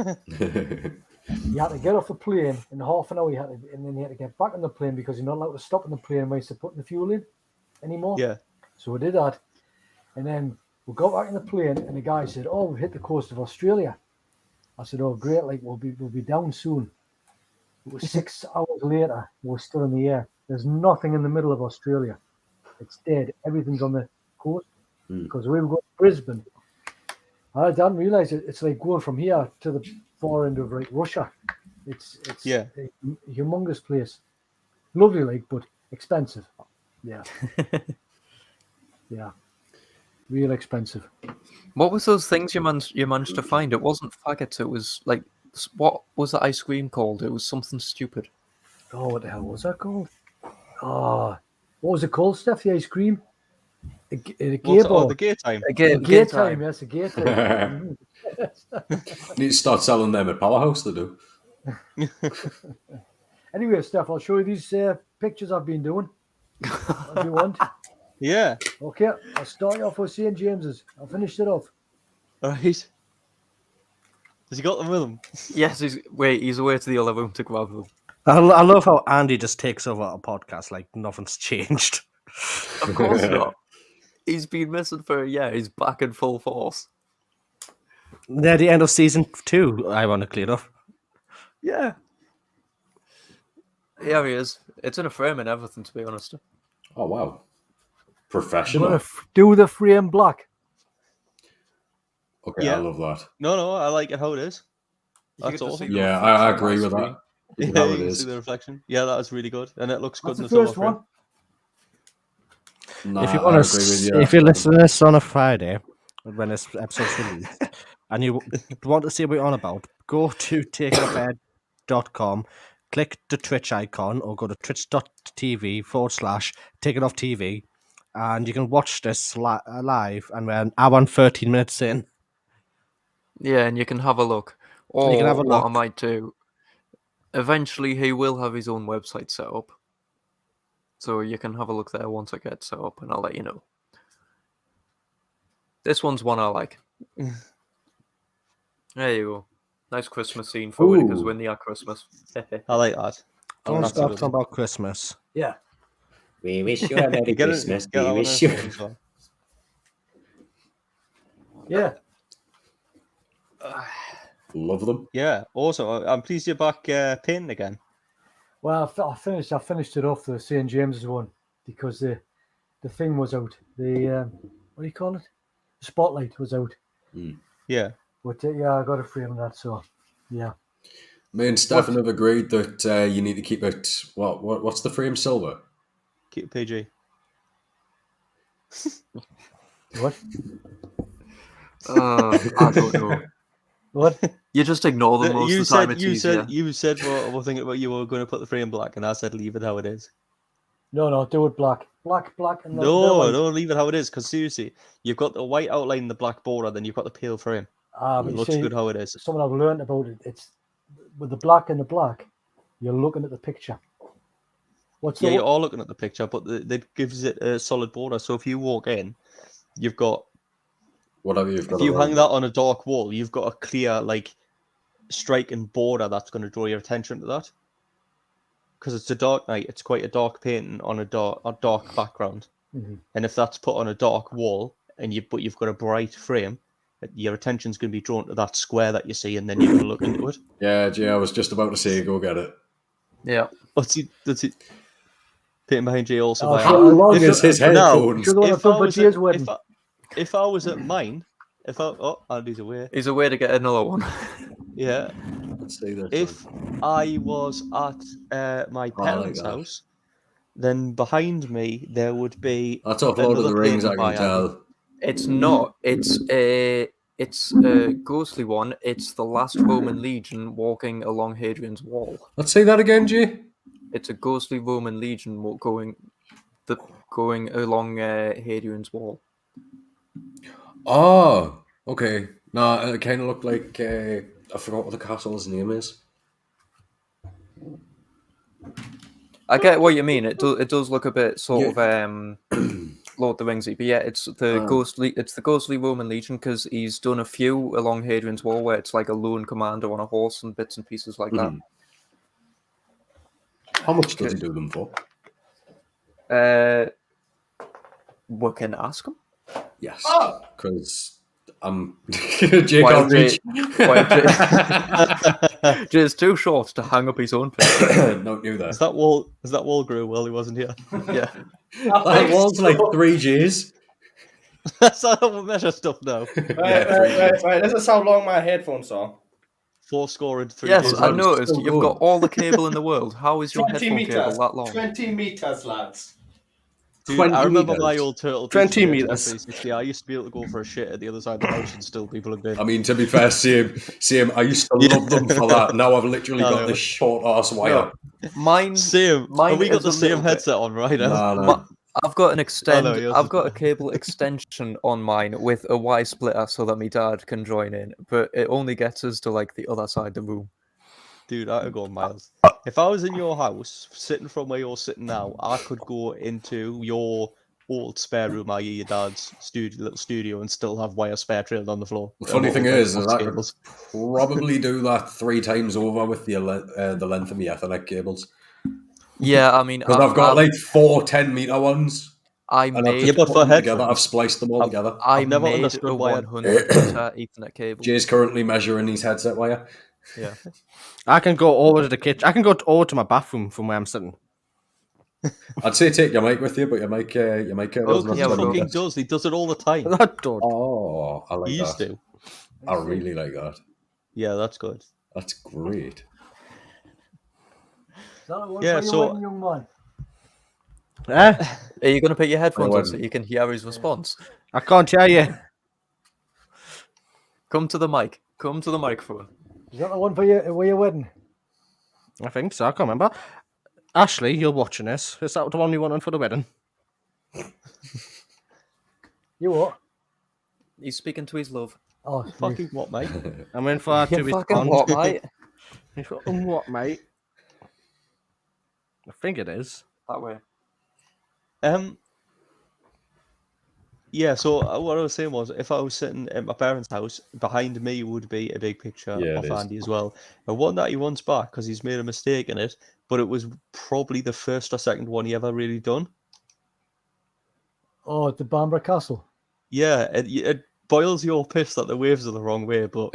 You had to get off the plane in half an hour, and then you had to get back on the plane because you're not allowed to stop on the plane whilst they're putting the fuel in anymore. Yeah. So we did that, and then we got back in the plane, and the guy said, "Oh, we've hit the coast of Australia." I said, "Oh, great! Like we'll be down soon." It was 6 hours later. We're still in the air. There's nothing in the middle of Australia. It's dead. Everything's on the coast because we were going to Brisbane. I didn't realize it's like going from here to the far end of like Russia. It's Yeah. a humongous place. Lovely, like, but expensive. Yeah. Yeah. Real expensive. What was those things you managed to find? It wasn't faggots, it was like, what was the ice cream called? It was something stupid. Oh, what the hell was that called? Oh, what was it called, Steph? The ice cream? A gear ball. The gear time. Gear time, yes, a gear time. Need to start selling them at Powerhouse, they do. Anyway, Steph, I'll show you these pictures I've been doing. If you want. Yeah. Okay, I'll start you off with St. James's. I finished it off. All right. Has he got them with him? Yes, he's away to the other room to grab them. I love how Andy just takes over a podcast like nothing's changed. Of course not. He's been missing for a year. He's back in full force. Near the end of season 2, ironically enough. Yeah. Here he is. It's in a frame and everything, to be honest. Oh, wow. I'm Professional. going to do the frame black. Okay, Yeah. I love that. No, I like it how it is. You That's get to awesome. see the Yeah, reflection I on agree my with screen. that. Yeah, How you it can is. see the reflection. Yeah, that is really good, and it looks good That's in the the silver first frame. one. Nah, If you I want agree with you. if you listen to this on a Friday when this episode's released, and you want to see what we're on about, go to TakenOffAir.com, click the Twitch icon, or go to twitch.tv/TakenOffTV, and you can watch this live. And we're an hour and 13 minutes in. Yeah, and you can have a look. Or You can have a what I look. might do, eventually he will have his own website set up. So you can have a look there once it gets set up, and I'll let you know. This one's one I like. There you go. Nice Christmas scene for you, because Ooh. we're near Christmas. I like that. Don't That's stop good. talking about Christmas. Yeah. We wish you a Merry Get Christmas. that We one wish in you. as well. Yeah. Love them. Yeah. Also, I'm pleased you're back painting again. Well, I finished it off the St James's one because the thing was out. The what do you call it? The spotlight was out. Yeah. But yeah, I got a frame of that. So yeah. Me and Stefan have agreed that you need to keep it. What's the frame? Silver. Keep it PG. What? I don't know. What? You just ignore them most of the time. It's easier. You said well, we're thinking about you were going to put the frame black, and I said leave it how it is. No, do it black, and No, white. don't leave it how it is. Because seriously, you've got the white outline and the black border, then you've got the pale frame. But It you looks see, good how it is. Something I've learned about it. It's with the black and the black. You're looking at the picture. Yeah, you're all looking at the picture, but that gives it a solid border. So if you walk in, you've got Whatever you've got. if you hang that on a dark wall, you've got a clear like strike and border that's going to draw your attention to that. Because it's a dark night, it's quite a dark painting on a dark background. Mm-hmm. And if that's put on a dark wall and you've got a bright frame, your attention's going to be drawn to that square that you see, and then you're going to look into it. Yeah, Jay, I was just about to say, go get it. Yeah. That's it. Painting behind Jay also. In his headphones. If I was at mine, Andy's away. He's away to get another one. Yeah. Let's see this. If I was at my parents' house, then behind me there would be. That's off Lord of the Rings, I can painting by tell. Andy. It's not. It's a ghostly one. It's the last Roman legion walking along Hadrian's Wall. Let's say that again, Jay. It's a ghostly Roman legion going along Hadrian's Wall. Oh, okay. No, it kind of looked like I forgot what the castle's name is. I get what you mean. It does look a bit sort of Lord of the Ringsy, but yeah, it's the ghostly Roman legion because he's done a few along Hadrian's Wall where it's like a lone commander on a horse and bits and pieces like that. How much does he do them for? We can ask him. Yes, because I'm Jay can't reach. Jay's too short to hang up his own picture. Don't do that. Is that wall grew while he wasn't here? Yeah. That wall's like 3 Gs. That's how we measure stuff now. Right. This is how long my headphones are. 4 and 3 Yes, Gs. I noticed. still You've going. got all the cable in the world. How is your 20 headphone cable meters. that long? 20 meters, lads. Dude, 20 I remember meters. my old turtle. 20 PC meters. 360. I used to be able to go for a shit at the other side of the house and still be plugged in. I mean, to be fair, same. I used to love them for that. Now I've literally got this short ass wire. Mine. Same. Mine Have we got is the a same little bit- headset on right now? No. I've got an yours I've is got a cable extension on mine with a Y splitter so that my dad can join in, but it only gets us to like the other side of the room. Dude, I could go miles. If I was in your house, sitting from where you're sitting now, I could go into your old spare room, i.e. your dad's little studio, and still have wire spare trailed on the floor. The funny thing is, Xbox I could cables. probably do that 3 times over with the length of my Ethernet cables. Yeah, I mean, Because I've got like 4 10-meter ones. I And I've made just but put for them together. headphones, I've spliced them all together. I I've never made understood a why 100-meter Ethernet cable. Jay's currently measuring his headset wire. Yeah. I can go over to the kitchen. I can go over to my bathroom from where I'm sitting. I'd say take your mic with you, but your mic Oh, because Yeah, he we'll fucking go. does. He does it all the time. Oh, I like He used that. to. I really like that. Yeah, that's good. That's great. Is that one Yeah, for your so- wedding, young man? Are you going to put your headphones on so wouldn't. you can hear his response? I can't hear you. Come to the mic. Come to the microphone. Is that the one for your wedding? I think so. I can't remember. Ashley, you're watching this. Is that the one you wanted for the wedding? You what? He's speaking to his love. Oh, Fucking what, mate? I'm in for to You fucking respond. what, mate? What, mate? I think it is. That way. Yeah, so what I was saying was, if I was sitting at my parents' house, behind me would be a big picture Yeah, of it is. Andy as well. And one that he wants back because he's made a mistake in it, but it was probably the first or second one he ever really done. Oh, at the Bamborough Castle. Yeah, boils your piss that the waves are the wrong way, but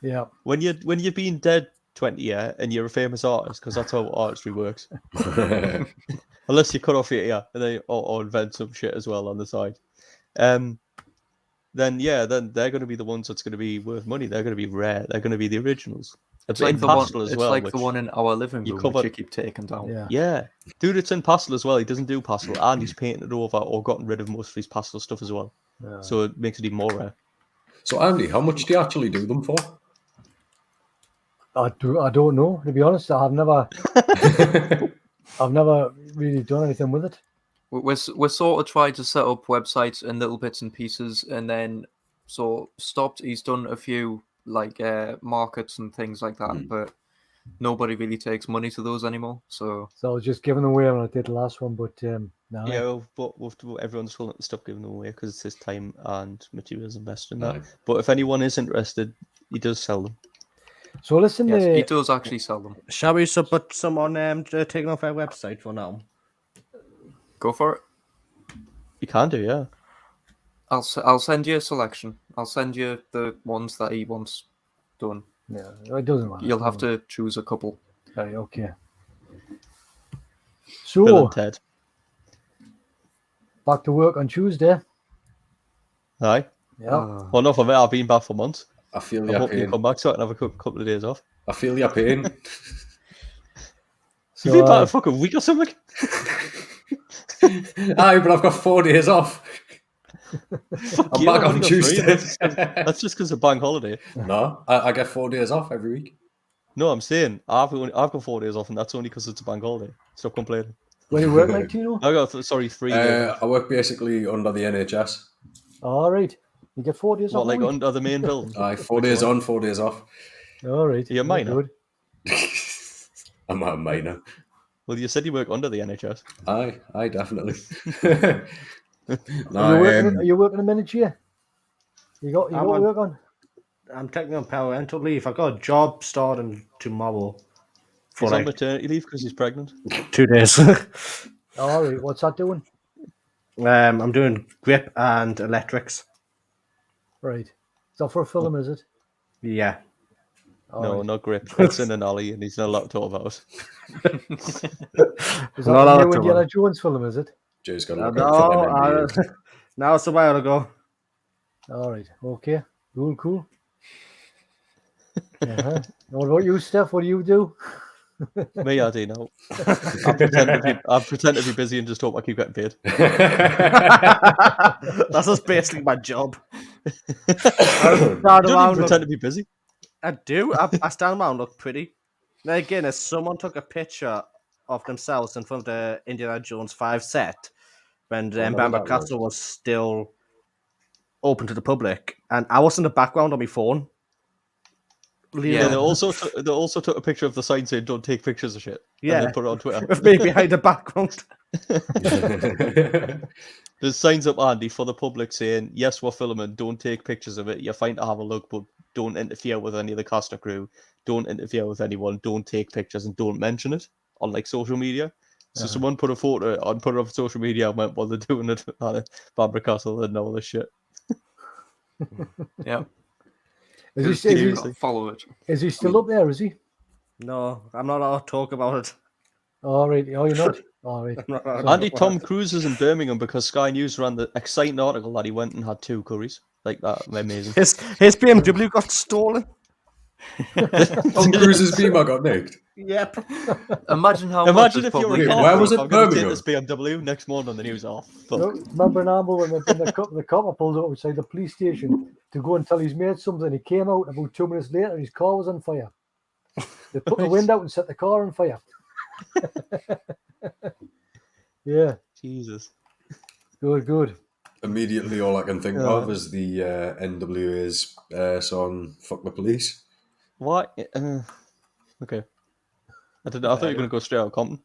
Yeah. when you've been dead 20 years and you're a famous artist, because that's how artistry works. Unless you cut off your ear and then or invent some shit as well on the side. Then they're going to be the ones that's going to be worth money. They're going to be rare. They're going to be the originals. It's in like the pastel one. as It's well, like which the one in our living you room, covered- which you keep taking down. Yeah. Yeah, dude, it's in pastel as well. He doesn't do pastel, and he's painted over or gotten rid of most of his pastel stuff as well. Yeah. So it makes it even more rare. So Andy, how much do you actually do them for? I don't know, to be honest. I've never really done anything with it. We're sort of trying to set up websites in little bits and pieces, and then stopped. He's done a few like markets and things like that, but nobody really takes money to those anymore. So I was just giving them away when I did the last one, but no. Yeah, but everyone's willing to stop giving them away because it's his time and materials invested in that. Aye. But if anyone is interested, he does sell them. So listen, yes, he does actually sell them. Shall we put some on the TakenOffAir website for now? Go for it. You can do, yeah. I'll send you a selection. I'll send you the ones that he wants done. yeah, it doesn't matter. You'll have to choose a couple. Right, okay. Bill So and Ted. back to work on Tuesday. Aye. Yeah. Well, not for me. I've been back for months. I feel I'm your hoping you pain. come back so I can have a couple of days off. I feel your pain. So, You've been back a fucking week or something? Aye, but I've got 4 days off. Fuck I'm you, back I've on got 3. Tuesday. That's just because of bank holiday. No, I get 4 days off every week. No, I'm saying I've got 4 days off, and that's only because it's a bank holiday. Stop complaining. when you work like Tino? I got 3 days. I work basically under the NHS. All right. You get 4 days What, off a like week? under the main building? Aye, 4 days on, 4 days off. All right. You're a very minor? good. I'm a minor. Well, you said you work under the NHS. Aye, definitely. Are you working a minute here? You got I'm work on- on? I'm taking on parental leave. I've got a job starting tomorrow. For He's on like maternity leave because he's pregnant. 2 days. All right. What's that doing? I'm doing grip and electrics. Right. Is that for a film, is it? Yeah. All No, right. not grip. It's in an alley, and he's not allowed to talk about it. Is that Not the allowed new to, Indiana man. Jones film, is it? Jay's got to No, look out for them NDAs. now it's a while ago. All right. Okay. Cool. Uh-huh. What about you, Steph? What do you do? Me, I do know. I pretend to be busy and just hope I keep getting paid. That's just basically my job. You don't even pretend to be busy. I do. I stand around and look pretty. Now again, if someone took a picture of themselves in front of the Indiana Jones 5 set when the remember Bamber that Castle was still open to the public, and I was in the background on my phone. Yeah, they also took a picture of the sign saying "Don't take pictures of shit." Yeah. And then put it on Twitter. with me behind the background. There's signs up, Andy, for the public saying, "Yes, we're filming. Don't take pictures of it. You're fine to have a look, but don't interfere with any of the cast or crew. Don't interfere with anyone. Don't take pictures and don't mention it on like social media." So someone put a photo on, put it on social media, and went, "Well, they're doing it at Bamber Castle and all this shit." Yeah. Is You he gotta follow it. still up there? Is he? No, I'm not allowed to talk about it. All right. Oh, you're not. All right. I'm not allowed to Andy, talk Tom about it. Cruise is in Birmingham because Sky News ran the exciting article that he went and had 2 curries. Like that, amazing. His BMW got stolen. Tom Cruise's Beamer got nicked. Yep. Imagine how much Imagine is if you're probably a Wait, car. where was it? I'm going to take Birmingham? this BMW next morning on the news. Oh, fuck. No, remember in Amble when the copper pulled up outside the police station to go and tell his mate something. He came out about 2 minutes later and his car was on fire. They put the wind out and set the car on fire. Yeah, Jesus. good. Immediately, all I can think of is the NWA's song "Fuck the Police." What? Okay. I thought you were going to go straight out of Compton.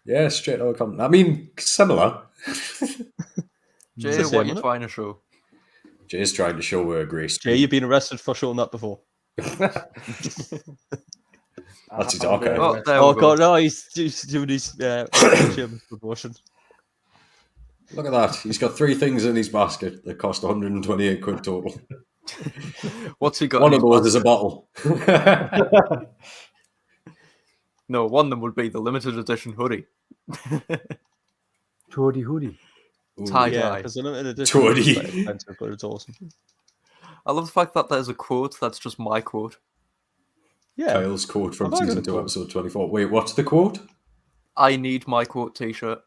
Yeah, straight out of Compton. I mean, similar. Jay, It's the what same, are you isn't it? trying to show? Jay's trying to show her grace. Jay, you've been arrested for showing that before. That's his okay. Oh, there Oh, we go. God, no, he's doing his shameless promotion. Look at that. He's got 3 things in his basket that cost 128 quid total. What's he got? One in of his those is a basket? bottle. No, one of them would be the limited edition hoodie. Toady hoodie. Tie Yeah, dye. because the limited edition Toady. is quite expensive, but it's awesome. I love the fact that there's a quote that's just my quote. Yeah, Kyle's quote from I've heard season of 2, it. episode 24. Wait, what's the quote? I need my quote t-shirt.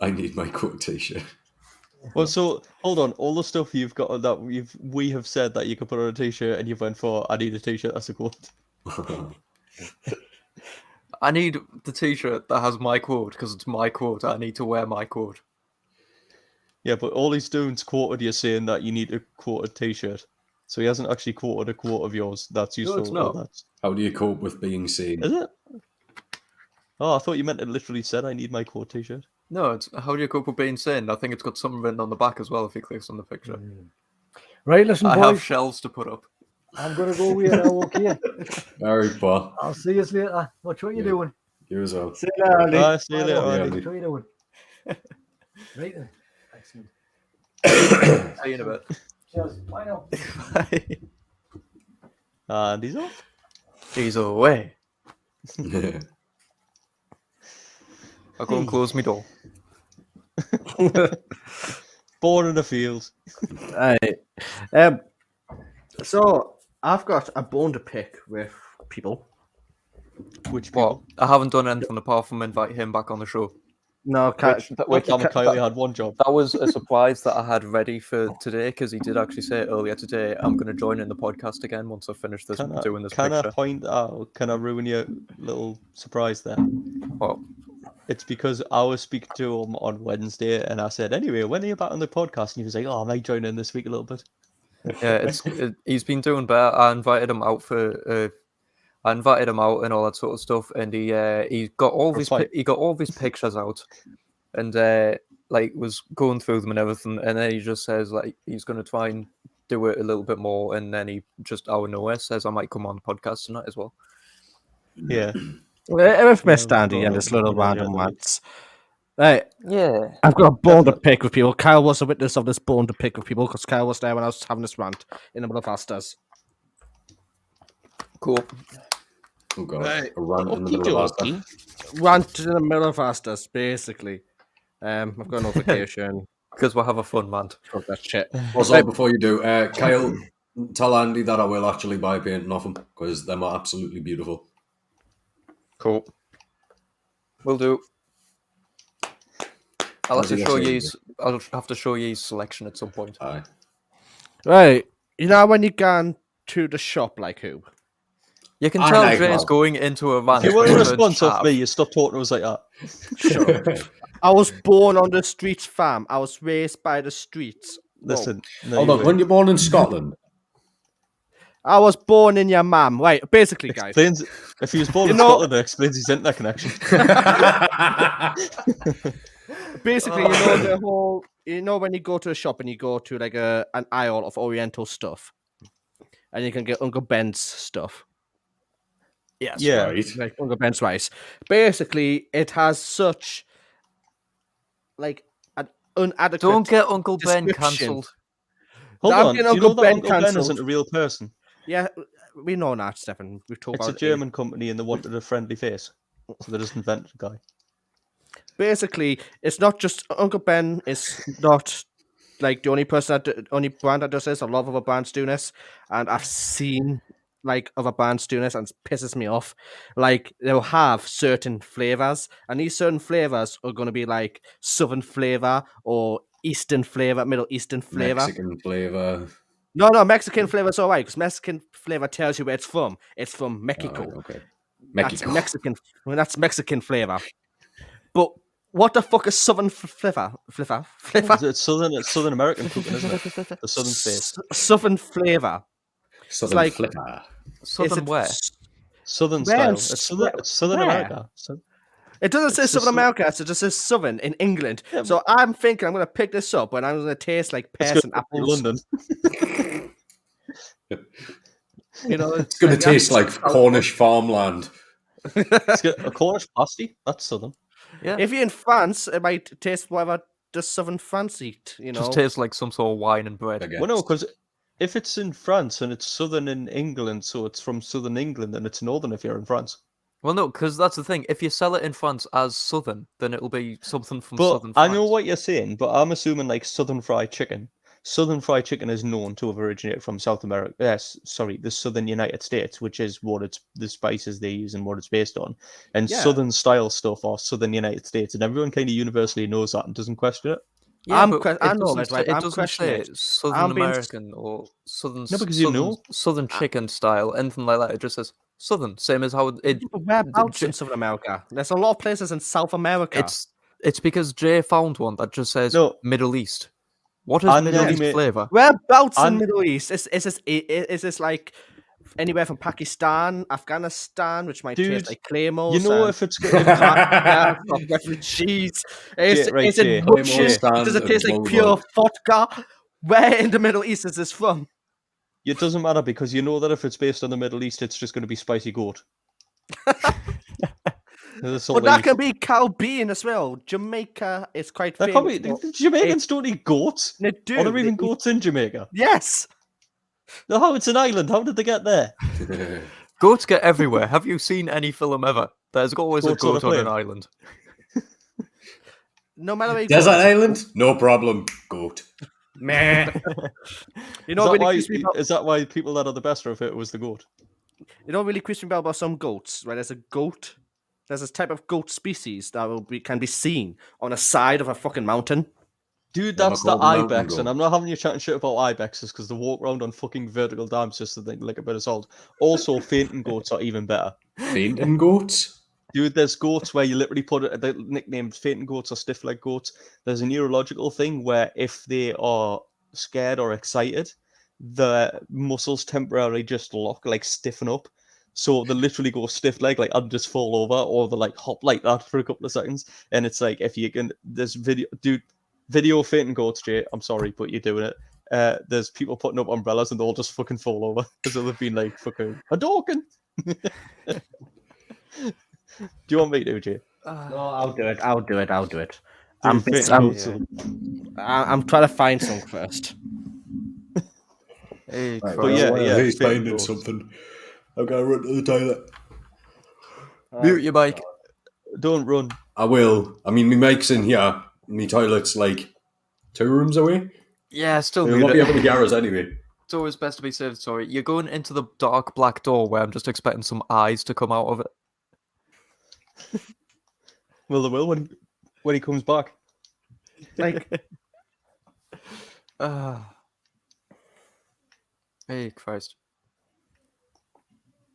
I need my quote t-shirt. Well, so hold on. All the stuff you've got that we have said that you could put on a t-shirt, and you've went for. I need a t-shirt. That's a quote. I need the t-shirt that has my quote because it's my quote. I need to wear my quote. Yeah, but all he's doing is quoted you saying that you need a quoted t-shirt. So he hasn't actually quoted a quote of yours. That's useful. it's not. That's... How do you cope with being seen? Is it? Oh, I thought you meant it literally said I need my quote t-shirt. No, it's how do you cope with being sane? I think it's got something written on the back as well if he clicks on the picture. Right, listen, I boys. have shelves to put up. I'm going to go away now, okay? Very poor. I'll see you later. What you doing? You as well. See you later, Andy. Ah, see you later, Bye, Andy. Andy. What you doing? Right then. Excellent. See you in a bit. Cheers. Bye now. And he's off. He's away. Yeah. I'll go and close my door. Born in the fields. Right. So I've got a bone to pick with people. Which What? I haven't done anything apart from invite him back on the show. No, Which Damn, Kylie had one job. that was a surprise that I had ready for today because he did actually say earlier today, I'm going to join in the podcast again once I finish this doing this Can I picture. point out? Can I ruin your little surprise there? Well, It's because I was speaking to him on Wednesday, and I said, "Anyway, when are you back on the podcast?" And he was like, "Oh, I might join in this week a little bit." yeah, he's been doing better. I invited him out and all that sort of stuff, and he got all That's of his pictures out, and like was going through them and everything, and then he just says like he's going to try and do it a little bit more, and then he just out of nowhere says I might come on the podcast tonight as well. Yeah. I've missed Yeah, Andy and well, this little well, random yeah, rants. Right, Yeah, I've got a bone to Definitely. pick with people. Kyle was a witness of this bone to pick with people because Kyle was there when I was having this rant in the middle of Astas. cool. Oh god, Right. a rant in the middle of Asda. Rant in the middle of Astas, basically. I've got a notification. Because we'll have a fun rant. Fuck that shit. Also, Right. before you do, Kyle, tell Andy that I will actually buy painting off him because them are absolutely beautiful. Cool. Will do. I'll have How's he to show gonna you. say I'll have to show you his selection at some point. Aye. Right, you know when you gone to the shop like who? You can I tell like Jay's that. going into a rant. If you want a when he response turns off me, chav. you stop talking to us like that. I was born on the streets, fam. I was raised by the streets. Whoa. Listen, no, Hold you on, when weren't. you're born in Scotland, I was born in your mum. Right, basically, guys. Explains, if he was born You in know- Scotland, it explains his internet connection. Basically, you know the whole. You know when you go to a shop and you go to like an aisle of Oriental stuff, and you can get Uncle Ben's stuff, Yes. Yeah. right? like Uncle Ben's rice. Basically, it has such like an inadequate. Don't get Uncle Ben description. cancelled. Hold I'm on, do getting you know Uncle that Ben Uncle Ben cancelled. isn't a real person? Yeah, we know that, Stefan. We've talked It's a about it. German company and they wanted a friendly face. So they just invented a guy. Basically, it's not just Uncle Ben is not like the only person only brand that does this. A lot of other brands do this, and I've seen like other brands doing this, and it pisses me off. Like they'll have certain flavors, and these certain flavors are going to be like Southern flavor or Eastern flavor, Middle Eastern flavor. Mexican flavour. No, Mexican flavor's all right because Mexican flavor tells you where it's from. It's from Oh, Mexico. right, okay. That's Mexico. Mexican. Well, that's Mexican flavor. But what the fuck is Southern flavor? Flavor? It's Southern American cooking, isn't it? The Southern face. Southern flavor. Southern like- flipper. Southern Is it where? Southern Where? style. It's Southern Where? America. So, It doesn't say It's Southern just- America, it just says Southern in England. Yeah, So I'm thinking I'm going to pick this up and I'm going to taste like it's pears good and in apples. London. You know, It's going to taste like Cornish farmland. It's got a Cornish pasty. That's Southern. Yeah. If you're in France, it might taste whatever does southern France eat? You know, Just tastes like some sort of wine and bread. I Well, no, guess. because if it's in France and it's southern in England, so it's from southern England, and it's northern if you're in France. Well, no, because that's the thing. If you sell it in France as southern, then it'll be something from But southern I France. know what you're saying, but I'm assuming like southern fried chicken. Southern fried chicken is known to have originated from South America. Yes, sorry, the southern United States, which is what it's the spices they use and what it's based on. And Yeah. southern style stuff are southern United States, and everyone kind of universally knows that and doesn't question it. Yeah, I'm but que- I it know doesn't that, say, right? it I'm doesn't questioning say it. Southern I'm being- American or Southern No, because you southern, know. Southern chicken style, anything like that. It just says Southern, same as how it. Whereabouts in Southern America? There's a lot of places in South America. It's because Jay found one that just says No. Middle East. What is I Middle nearly East made- flavor? Whereabouts in I'm- Middle East? Is this like anywhere from Pakistan, Afghanistan, which might Dude, taste like claymores? You know and if it's yeah, for refugees. Is Jay, right, it Jay. Russian? Stand Does it and taste like move pure on. vodka? Where in the Middle East is this from? It doesn't matter because you know that if it's based on the Middle East, it's just going to be spicy goat. That's all But they that eat. can be Caribbean as well. Jamaica is quite That famous. can't be, for- Jamaicans don't eat goats. They do. Are there They even eat- goats in Jamaica? Yes. No, how it's an island. How did they get there? Goats get everywhere. Have you seen any film ever? There's always Goats a on a goat on an plane. island. No matter where you Desert go. island? No problem. Goat. Meh. You know what really creeps me about Is that why people that are the best of it was the goat? You know what really creeps me about some goats, right? There's a goat. There's this type of goat species that can be seen on the side of a fucking mountain. Dude, What am I that's the called? Mountain ibex, goat. and I'm not having you chatting shit about ibexes because they walk around on fucking vertical dams just to think like a bit of salt. Also, fainting goats are even better. Fainting goats? Dude, there's goats where you literally put it, the nicknamed fainting goats or stiff leg goats. There's a neurological thing where if they are scared or excited, the muscles temporarily just lock, like stiffen up. So they literally go stiff leg, like and just fall over, or they like hop like that for a couple of seconds. And it's like if you can, there's video fainting goats, Jay. I'm sorry, but you're doing it. There's people putting up umbrellas and they'll just fucking fall over because they've been like fucking a Dawkin. Do you want me to, Jay? No, I'll do it. Dude, I'm fainting I'm, goats are- I'm trying to find some first. Hey, Right, Christ. yeah, well, yeah, he's fainting finding goats. something. I've got to run to the toilet. Mute your mic. Don't run. I will. I mean, my mic's in here. My toilet's like 2 rooms away. Yeah, still We'll mute not be it. able to hear us anyway. It's always best to be safe. Sorry, you're going into the dark black door where I'm just expecting some eyes to come out of it. Well, they will when he comes back. Like, Hey, Christ.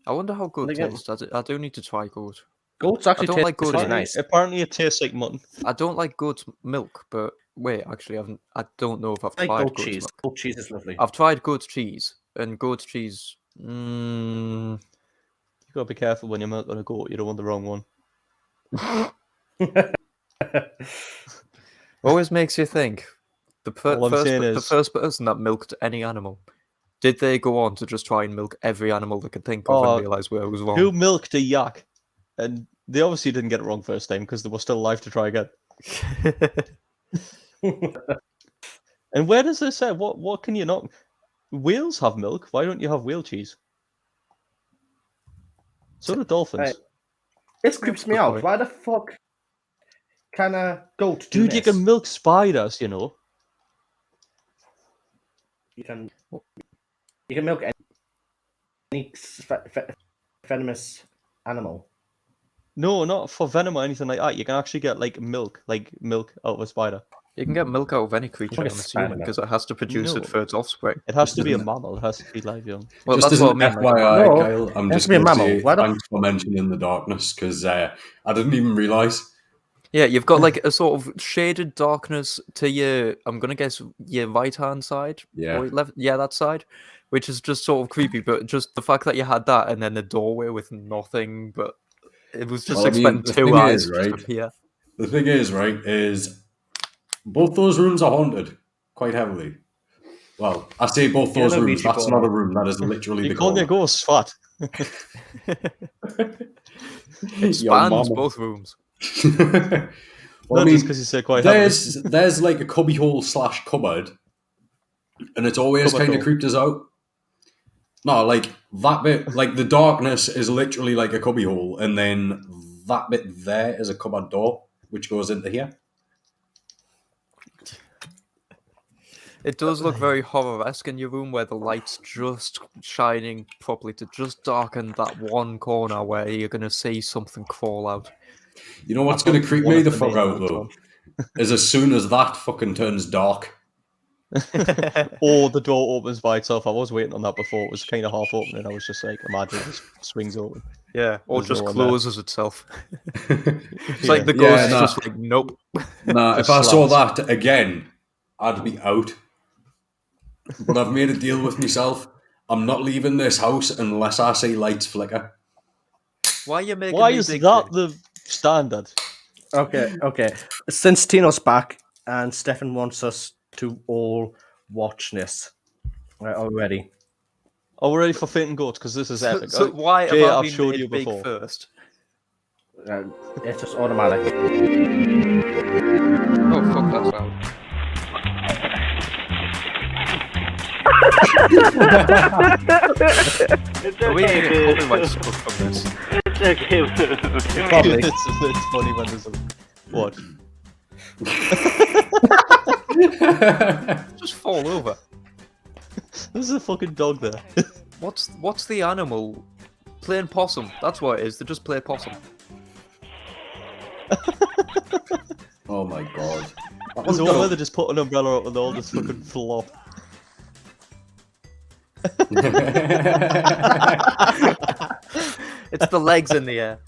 I wonder how good Again- tastes. I do need to try goat. goats actually don't taste like goat pretty either. nice. Apparently, it tastes like mutton. I don't like goat's milk, but wait, actually, I don't know if I've Like tried goat goat's cheese. milk. Goat cheese is lovely. I've tried goat's cheese, and goat's cheese. You gotta be careful when you're milking a goat. You don't want the wrong one. Always makes you think. All I'm saying The is- first person that milked any animal, did they go on to just try and milk every animal they could think of Oh, and realize where it was wrong? Who milked a yak? And they obviously didn't get it wrong first time because they were still alive to try again. And where does this say? What can you not? Whales have milk. Why don't you have whale cheese? So do dolphins. Right. This creeps me Good out. point. Why the fuck can a goat do Dude, you this? can milk spiders, you know. You can milk any venomous animal. No, not for venom or anything like that. You can actually get like milk out of a spider. You can get milk out of any creature, Like a I'm assuming, spider. because it has to produce No. it for its offspring. It has Just to be a isn't it? mammal. It has to be live young. Well, Just that's as what I an mean. Like, FYI, No, Kyle, I'm it has just to be a going to mammal. say Why the- thanks for mentioning the darkness because I didn't even realise. yeah, you've got like a sort of shaded darkness to your, I'm gonna guess, your right hand side. Yeah. Or your left, yeah, that side, which is just sort of creepy. But just the fact that you had that and then the doorway with nothing, but it was just Well, I mean, expecting the two thing eyes is, just right? appear. The thing is, right, is both those rooms are haunted quite heavily. Well, I say both Yeah, those no, rooms. Ouija That's board. not a room. That is literally You the call your corner. ghost fat. It spans both rooms. Not I mean, just because you said quite happily. there's like a cubbyhole / cupboard, and it's always Cupboard kind of hole. creeped us out. No, like that bit, like the darkness is literally like a cubbyhole, and then that bit there is a cupboard door which goes into here. It does look very horror-esque in your room where the light's just shining properly to just darken that one corner where you're going to see something crawl out. You know what's I've going got to creep one me of the the fuck main out ones though on. is as soon as that fucking turns dark. Or the door opens by itself. I was waiting on that before. It was kind of half open, and I was just like, imagine it just swings open. Yeah, or There's just no one there. closes itself. It's like the Yeah, ghost's nah. just like, nope. Nah, Just if I saw slams. that again, I'd be out. But I've made a deal with myself. I'm not leaving this house unless I see lights flicker. Why are you making Why me is big that J? the standard? Okay. Since Tino's back and Stefan wants us to all watch this already. Are we ready for Fate and Goats? Because this is epic. So why Jay, have I I've been showed made you big before. first? It's just automatic. Oh, fuck, that's loud. It's Are we okay, going to dude. get copyright struck from this? It's okay. Probably. it's funny when there's a... What? Just fall over. There's a fucking dog there. What's the animal? Plain possum. That's what it is. They just play possum. Oh my god. There's one where they just put an umbrella up and they all just fucking flop. It's the legs in the air.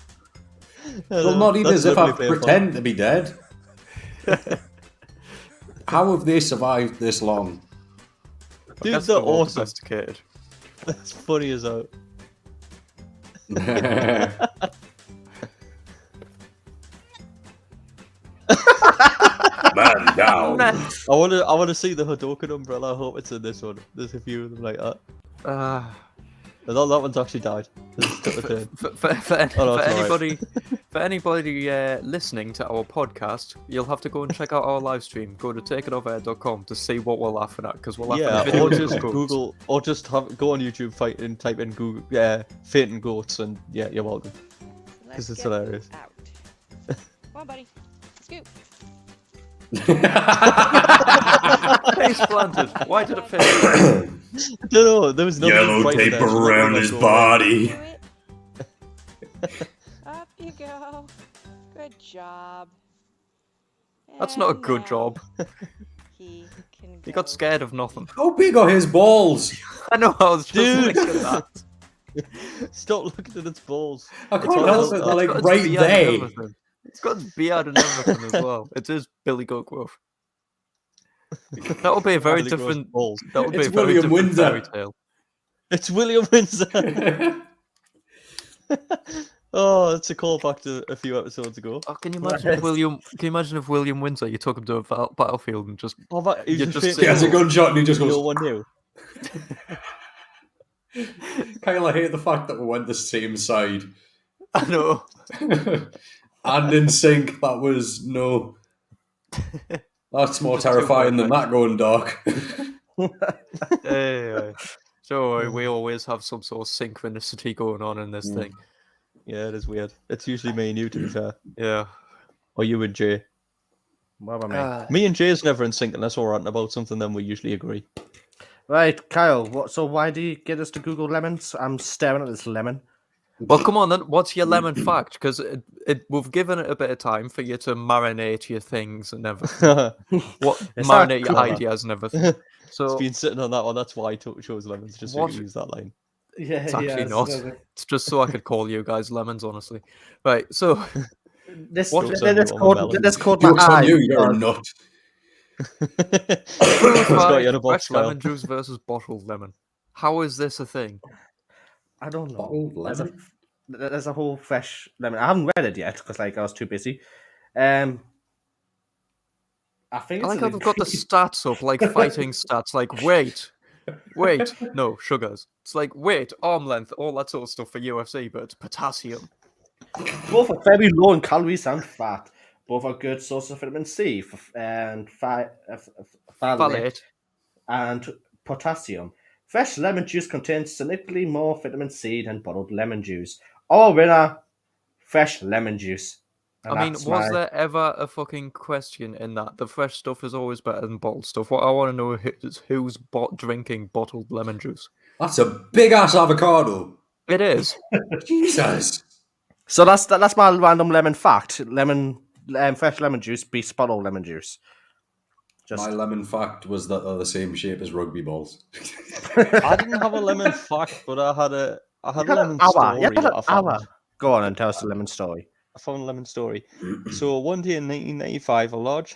Well, not even That's as if I literally playing pretend to be dead. How have they survived this long? Dude, That's they're the more awesome. domesticated. That's funny as hell. Man down. I want to see the Hadoken umbrella. I hope it's in this one. There's a few of them like that. No, that one's actually died. It's took a turn. For Oh, no, it's all right. anybody listening to our podcast, you'll have to go and check out our live stream. Go to TakenOffAir.com to see what we're laughing at, because we're laughing at Yeah, videos or of just goats. Google, or just go on YouTube, type in Google, Fate and Goats, and yeah, you're welcome. Let's it's get hilarious. Out. Come on, buddy. Scoop. Face planted. Why did it face planted? I don't know. There was nothing Yellow right tape there, so around nothing his was going on. body. Do it. Up you go. Good job. That's not a And good now job. He can go. He got scared of nothing. How big are his balls? I know, I was just Dude. thinking that. Stop looking at its balls. I It's can't all help it. about They're that. It's like got its right beard and there. everything. It's got its beard and everything as well. It is Billy Goat Growth. That would be a very Billy Goat's different. balls. That would be It's a very William different Windsor. fairy tale. It's William Windsor. Oh, it's a callback to a few episodes ago. Oh, can you imagine if William? Can you imagine if William Windsor? You took him to a battlefield and just. Oh, that, he You was just just say- He has a gunshot and he just no goes. one knew. Kyle, I hate the fact that we went the same side. I know. And in sync, that was no. That's more Just too terrifying than perfect. that going dark. Anyway, so we always have some sort of synchronicity going on in this thing. Yeah, it is weird. It's usually me and you, to be fair. Yeah. Or you and Jay. What about me? Me and Jay's never in sync unless we're ranting about something, then we usually agree. Right, Kyle. So why do you get us to Google lemons? I'm staring at this lemon. Well, come on then. What's your lemon fact? Because we've given it a bit of time for you to marinate your things and everything. What It's not marinate your clever. ideas and everything. It's So been sitting on that one. That's why I chose lemons, just so What- you can use that line. Yeah, it's actually not. It's just so I could call you guys lemons, honestly. Right. So This What- Jokes on you, I'm a melon. this code my Jokes on eye. you, you're a because- nut. It's got you in a box, fresh lemon Kyle. juice versus bottled lemon. How is this a thing? I don't know. Bottled There's a, lemon? there's a whole fresh lemon. I haven't read it yet because I was too busy. I think I it's like how an they've got the ingredient- stats up, like fighting stats, like wait, no, sugars. It's like wait, arm length, all that sort of stuff for UFC, but it's potassium. both are very low in calories and fat. Both are good sources of vitamin C and folate Folate. and potassium. Fresh lemon juice contains significantly more vitamin C than bottled lemon juice. Our winner, fresh lemon juice. And I mean, that's was my... there ever a fucking question in that? The fresh stuff is always better than bottled stuff. What I want to know is who's drinking bottled lemon juice. That's a big ass avocado. It is. Jesus. So that's my random lemon fact. Fresh lemon juice beats bottled lemon juice. My lemon fact was that they're the same shape as rugby balls. I didn't have a lemon fact, but I had a lemon story You had that an I found. hour. Go on and tell us the lemon story. I found a lemon story. So one day in 1995, a large,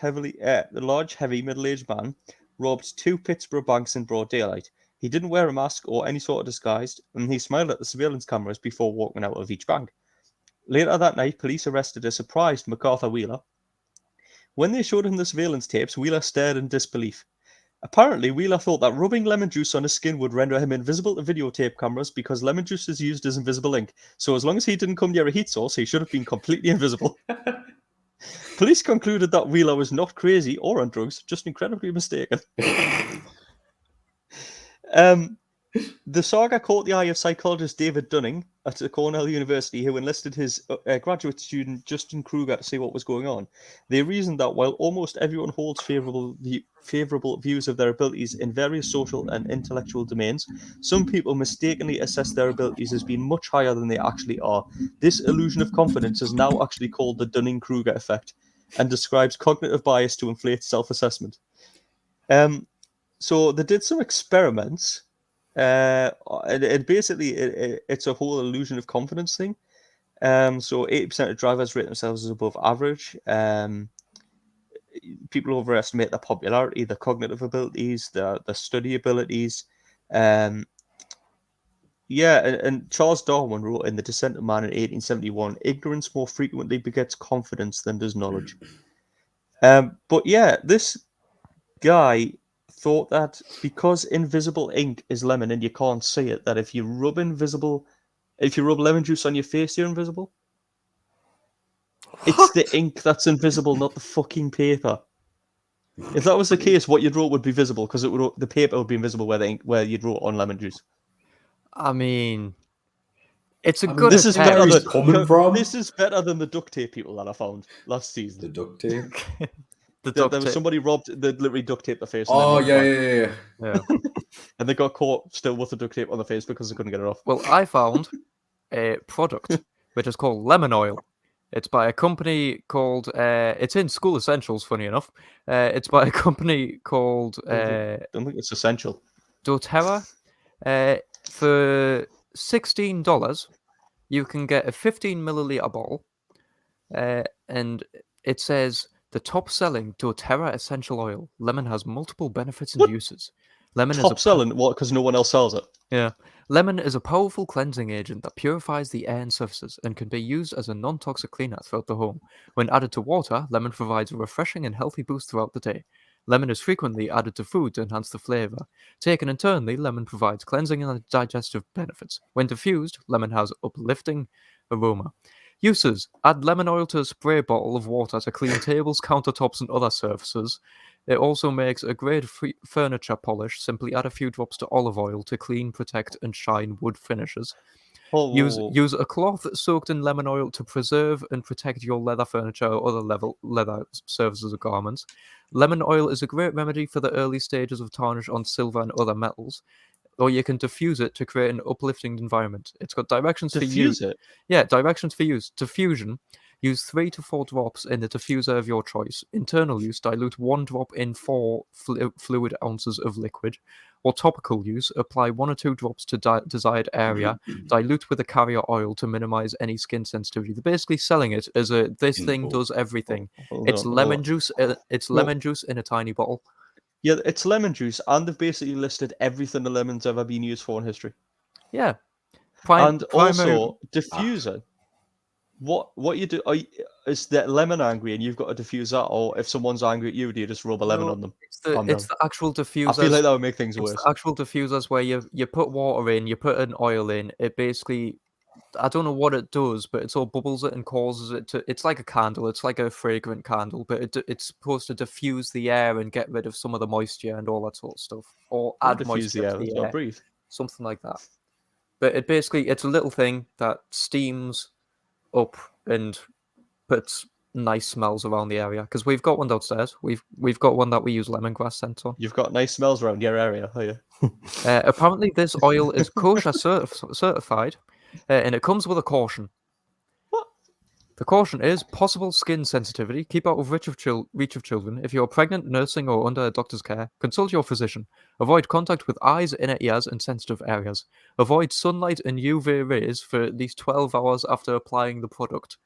heavy, middle-aged man robbed 2 Pittsburgh banks in broad daylight. He didn't wear a mask or any sort of disguise, and he smiled at the surveillance cameras before walking out of each bank. Later that night, police arrested a surprised MacArthur Wheeler. When they showed him the surveillance tapes, Wheeler stared in disbelief. Apparently, Wheeler thought that rubbing lemon juice on his skin would render him invisible to videotape cameras because lemon juice is used as invisible ink. So as long as he didn't come near a heat source, he should have been completely invisible. Police concluded that Wheeler was not crazy or on drugs, just incredibly mistaken. The saga caught the eye of psychologist David Dunning at Cornell University, who enlisted his graduate student Justin Kruger to see what was going on. They reasoned that while almost everyone holds favorable views of their abilities in various social and intellectual domains, some people mistakenly assess their abilities as being much higher than they actually are. This illusion of confidence is now actually called the Dunning-Kruger effect and describes cognitive bias to inflate self-assessment. So they did some experiments. It's a whole illusion of confidence thing. So 80% of drivers rate themselves as above average. People overestimate their popularity, their cognitive abilities, their study abilities. And Charles Darwin wrote in The Descent of Man in 1871, ignorance more frequently begets confidence than does knowledge. But yeah, this guy thought that because invisible ink is lemon and you can't see it, that if you rub lemon juice on your face, you're invisible. It's the ink that's invisible, not the fucking paper. If that was the case, what you'd wrote would be visible because the paper would be invisible where you'd wrote on lemon juice. I mean, it's a good. This is better better than This is better than the duct tape people that I found last season. The duct tape. There was somebody robbed. They literally duct taped their face. Oh yeah. And they got caught still with the duct tape on their face because they couldn't get it off. Well, I found a product which is called lemon oil. It's by a company called. It's in School Essentials. Funny enough, it's by a company called. I don't think it's essential. doTERRA. For $16, you can get a 15 milliliter bottle, and it says the top-selling doTERRA essential oil. Lemon has multiple benefits and uses. Lemon Top selling? What? Because no one else sells it. Yeah. Lemon is a powerful cleansing agent that purifies the air and surfaces and can be used as a non-toxic cleaner throughout the home. When added to water, lemon provides a refreshing and healthy boost throughout the day. Lemon is frequently added to food to enhance the flavor. Taken internally, lemon provides cleansing and digestive benefits. When diffused, lemon has uplifting aroma. Uses: add lemon oil to a spray bottle of water to clean tables, countertops, and other surfaces. It also makes a great furniture polish. Simply add a few drops to olive oil to clean, protect, and shine wood finishes. Use a cloth soaked in lemon oil to preserve and protect your leather furniture or other leather surfaces or garments. Lemon oil is a great remedy for the early stages of tarnish on silver and other metals. Or you can diffuse it to create an uplifting environment. It's got directions for use. Diffuse it? Yeah, directions for use. Diffusion. Use 3 to 4 drops in the diffuser of your choice. Internal use, dilute 1 drop in 4 fluid ounces of liquid. Or topical use, apply 1 or 2 drops to desired area. Dilute with a carrier oil to minimize any skin sensitivity. They're basically selling it as this thing does everything. It's lemon juice. It's lemon juice in a tiny bottle. Yeah, it's lemon juice, and they've basically listed everything the lemon's ever been used for in history. Yeah. Also, diffuser. What you do is that lemon angry and you've got a diffuser, or if someone's angry at you, do you just rub a lemon on them? It's the actual diffusers. I feel like that would make things worse. The actual diffusers where you put water in, you put an oil in, it basically I don't know what it does, but it all bubbles it and causes it to. It's like a candle. It's like a fragrant candle, but it's supposed to diffuse the air and get rid of some of the moisture and all that sort of stuff, or Don't add diffuse moisture the to air. the It's got to air, breathe. something like that. But it's a little thing that steams up and puts nice smells around the area. Because we've got one downstairs. We've got one that we use lemongrass scent on. You've got nice smells around your area, are you? Apparently, this oil is kosher certified, and it comes with a caution. What? The caution is possible skin sensitivity. Keep out of reach of children. If you are pregnant, nursing, or under a doctor's care, consult your physician. Avoid contact with eyes, inner ears, and sensitive areas. Avoid sunlight and UV rays for at least 12 hours after applying the product,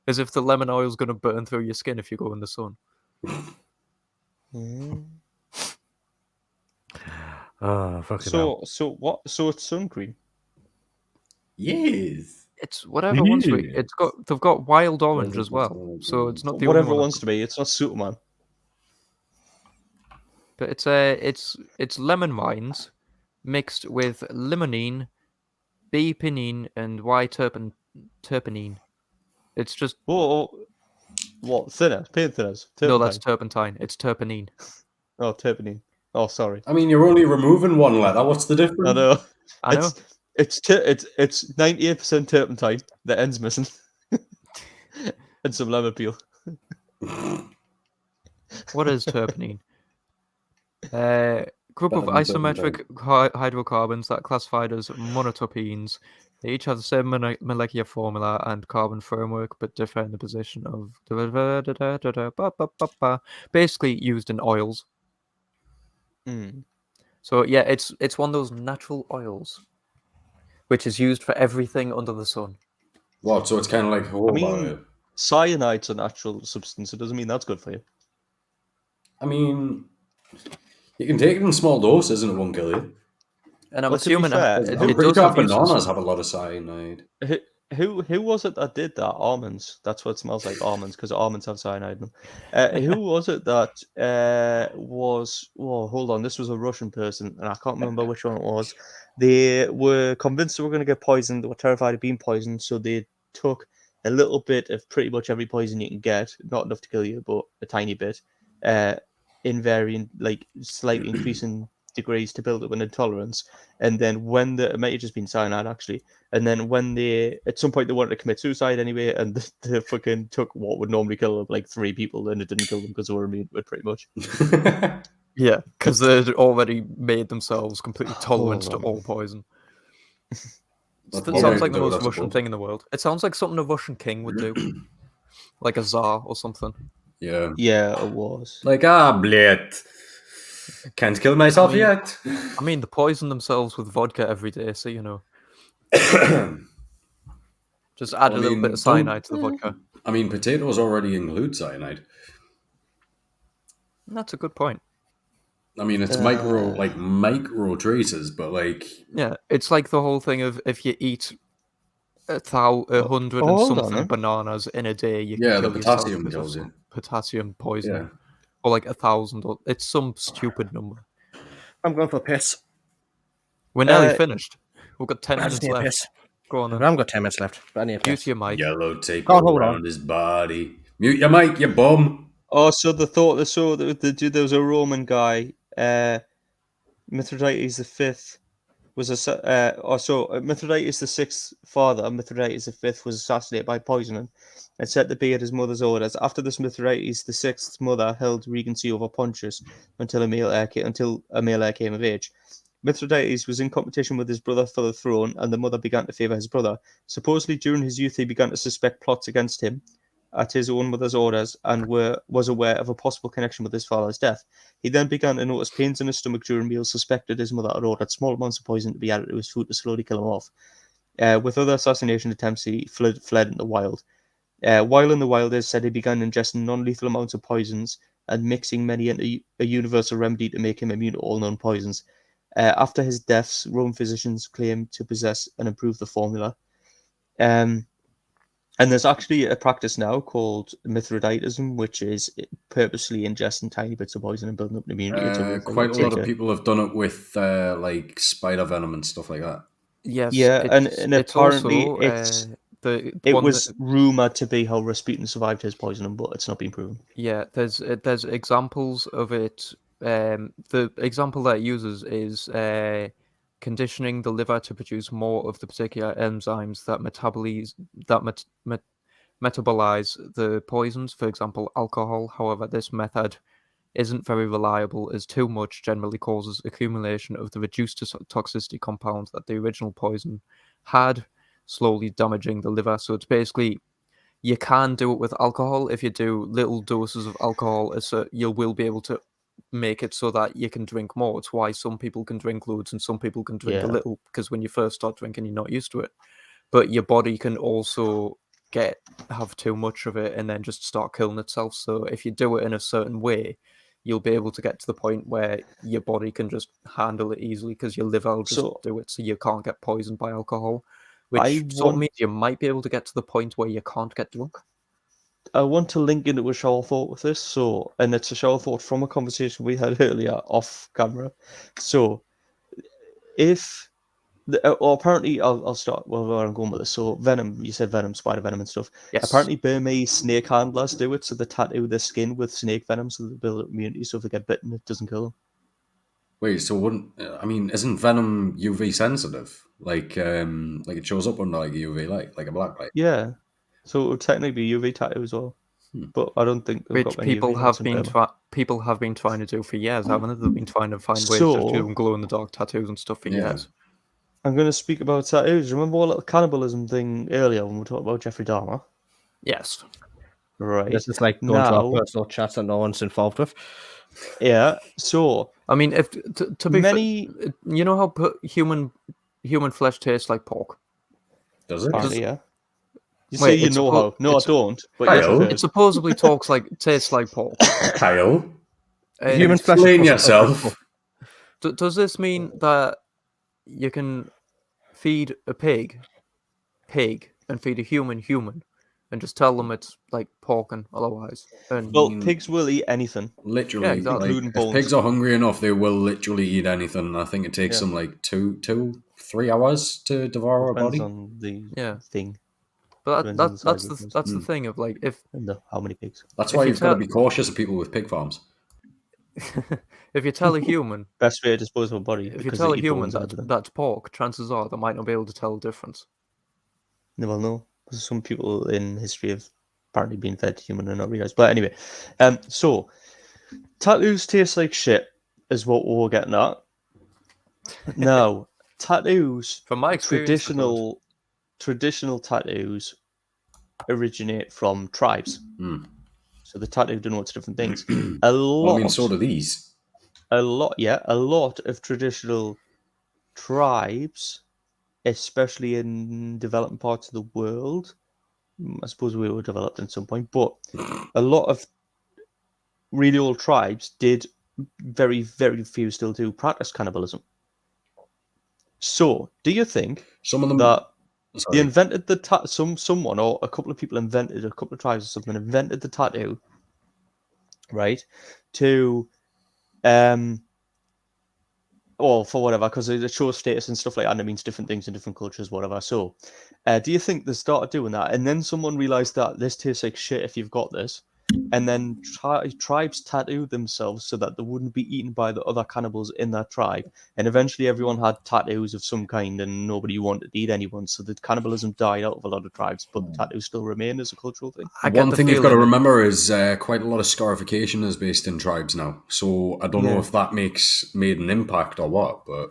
as if the lemon oil is going to burn through your skin if you go in the sun. Oh, fucking hell. So it's sun cream. Yes. It's whatever wants to be. Yeah. They've got wild orange as well, so it's not the Whatever only it one. wants to be. It's not Superman. But it's lemon rinds mixed with limonene, B-pinene, and terpenine. It's just Whoa, what? Thinner? Paint thinners? no, that's Turpentine. turpentine. It's terpenine. Oh, terpenine. Oh, sorry. I mean, you're only removing one letter. What's the difference? I know. I know. It's 98% turpentine. The end's missing. And some lemon peel. What is terpenine? Group of Better than isometric hydrocarbons that are classified as monoterpenes. They each have the same molecular formula and carbon framework, but differ in the position of basically used in oils. Mm. So yeah, it's one of those natural oils, which is used for everything under the sun. What? So it's kind of like Cyanide's a natural substance. It doesn't mean that's good for you. I mean, you can take it in small doses and it won't kill you. And I'm Well, to be assuming fair, it I'm pretty does sure have uses. bananas have a lot of cyanide. Who was it that did that? Almonds. That's what it smells like, almonds, because almonds have cyanide in them. Who was it that was... Oh, hold on. This was a Russian person, and I can't remember which one it was. They were convinced they were going to get poisoned. They were terrified of being poisoned, so they took a little bit of pretty much every poison you can get. Not enough to kill you, but a tiny bit. In varying, like, slightly increasing degrees to build up an intolerance. And then when it might have just been cyanide, actually. And then when at some point they wanted to commit suicide anyway, and they fucking took what would normally kill like 3 people, and it didn't kill them because they were immune to it, pretty much. Yeah, because they'd already made themselves completely tolerant to all poison. That sounds like the most Russian thing in the world. It sounds like something a Russian king would do, like a czar or something. Yeah. Yeah, it was. Like, bled. Can't kill myself yet. I mean, they poison themselves with vodka every day, so you know. Just add a little bit of cyanide to the vodka. I mean, potatoes already include cyanide. That's a good point. I mean, it's micro traces, but like... Yeah, it's like the whole thing of if you eat 100 and something bananas in a day, you can kill the yourself potassium because of kills you. some potassium poisoning. Yeah. Or like 1,000. It's some stupid number. I'm going for a piss. We're nearly finished. We've got 10 I just minutes need a left. piss. Go on I then. haven't got 10 minutes left, but I need a Mute piss. your mic. Yellow tape Hold on. around his body. Mute your mic, you bum. Oh, so there was a Roman guy, Mithridates V, was Mithridates the sixth father, Mithridates V, was assassinated by poisoning and said to be at his mother's orders. After this, Mithridates the sixth's mother held regency over Pontius until a male heir came of age. Mithridates was in competition with his brother for the throne, and the mother began to favour his brother. Supposedly, during his youth, he began to suspect plots against him at his own mother's orders and was aware of a possible connection with his father's death. He then began to notice pains in his stomach during meals, suspected his mother had ordered small amounts of poison to be added to his food to slowly kill him off. With other assassination attempts, he fled in the wild. While in the wild, it is said he began ingesting non-lethal amounts of poisons and mixing many into a universal remedy to make him immune to all known poisons. After his deaths, Roman physicians claimed to possess and improve the formula. And there's actually a practice now called Mithridatism, which is purposely ingesting tiny bits of poison and building up an immunity. Quite a lot of people have done it with like spider venom and stuff like that. Yes. Yeah, and it's apparently also the it one was that, rumored to be how Rasputin survived his poisoning, but it's not been proven. yeah. There's examples of it. The example that it uses is conditioning the liver to produce more of the particular enzymes that metabolize the poisons. For example, alcohol. However, this method isn't very reliable, as too much generally causes accumulation of the reduced toxicity compounds that the original poison had, slowly damaging the liver. So it's basically, you can do it with alcohol. If you do little doses of alcohol, so you will be able to make it so that you can drink more. It's why some people can drink loads and some people can drink a Yeah. little, because when you first start drinking, you're not used to it. But your body can also have too much of it and then just start killing itself. So if you do it in a certain way, you'll be able to get to the point where your body can just handle it easily, because your liver will just So do it, so you can't get poisoned by alcohol, which I sort of want means you might be able to get to the point where you can't get drunk. I want to link into a shower thought with this. So, and it's a shower thought from a conversation we had earlier off camera. So, if or apparently, I'll start where I'm going with this. So, venom, you said venom, spider venom, and stuff. Yes. Apparently, Burmese snake handlers do it, so they tattoo their skin with snake venom, so they build up immunity. So if they get bitten, it doesn't kill them. Wait, so wouldn't I mean? Isn't venom UV sensitive? Like it shows up under like a UV light, like a black light. Yeah. So it would technically be UV tattoo as well. But I don't think they've Which got many people UV have lights in been Burma. people have been trying to do for years, haven't they? They've been trying to find ways to do So glow in the dark tattoos and stuff for Yeah. years. I'm going to speak about tattoos. Remember our little cannibalism thing earlier when we talked about Jeffrey Dahmer? Yes. Right. This is like going to now, our personal chats that no one's involved with. yeah. So I mean, if to be many, you know how human flesh tastes like pork. Does it? apparently, yeah. You Wait, say you it's know how? No, I it's- don't. But yes, I've Kyle? heard. It supposedly tastes like pork. Kyle, And Human flesh is explain supposed to taste like yourself. does this mean that you can feed a pig, and feed a human, and just tell them it's like pork and otherwise? And Well, mean- pigs will eat anything. Literally, Yeah, exactly. Including if bones. pigs are hungry enough, they will literally eat anything. I think it takes Yeah. them like 3 hours to devour a Depends body. on the Yeah. thing But Depends on the size of the pigs. that's the thing of like, if and how many pigs. That's if why you you've got to tell- be cautious of people with pig farms. if you tell a human Best way to dispose of a body if you because tell they a eat human bones and everything. that's pork, chances are they might not be able to tell the difference. They will know. Because some people in history have apparently been fed human and not realized. But anyway, so tattoos taste like shit is what we're getting at. Now, tattoos, From my experience, they don't. traditional tattoos originate from tribes. Hmm. So the tattoo denotes different things. Well, I mean, so do these. A lot of traditional tribes, especially in developing parts of the world, I suppose we were developed at some point, but a lot of really old tribes did very, very few still do practice cannibalism. So, do you think Some of them. that Sorry. they invented the someone or a couple of people invented, a couple of tribes or something invented the tattoo, right? To or for whatever, because it shows status and stuff like that, and it means different things in different cultures, whatever. So, do you think they started doing that, and then someone realized that this tastes like shit if you've got this, and then tribes tattooed themselves so that they wouldn't be eaten by the other cannibals in that tribe, and eventually everyone had tattoos of some kind, and nobody wanted to eat anyone, so the cannibalism died out of a lot of tribes, but the tattoos still remain as a cultural thing. I get One the thing you've got to feeling- remember is quite a lot of scarification is based in tribes now. So I don't know Yeah. if that made an impact or what, but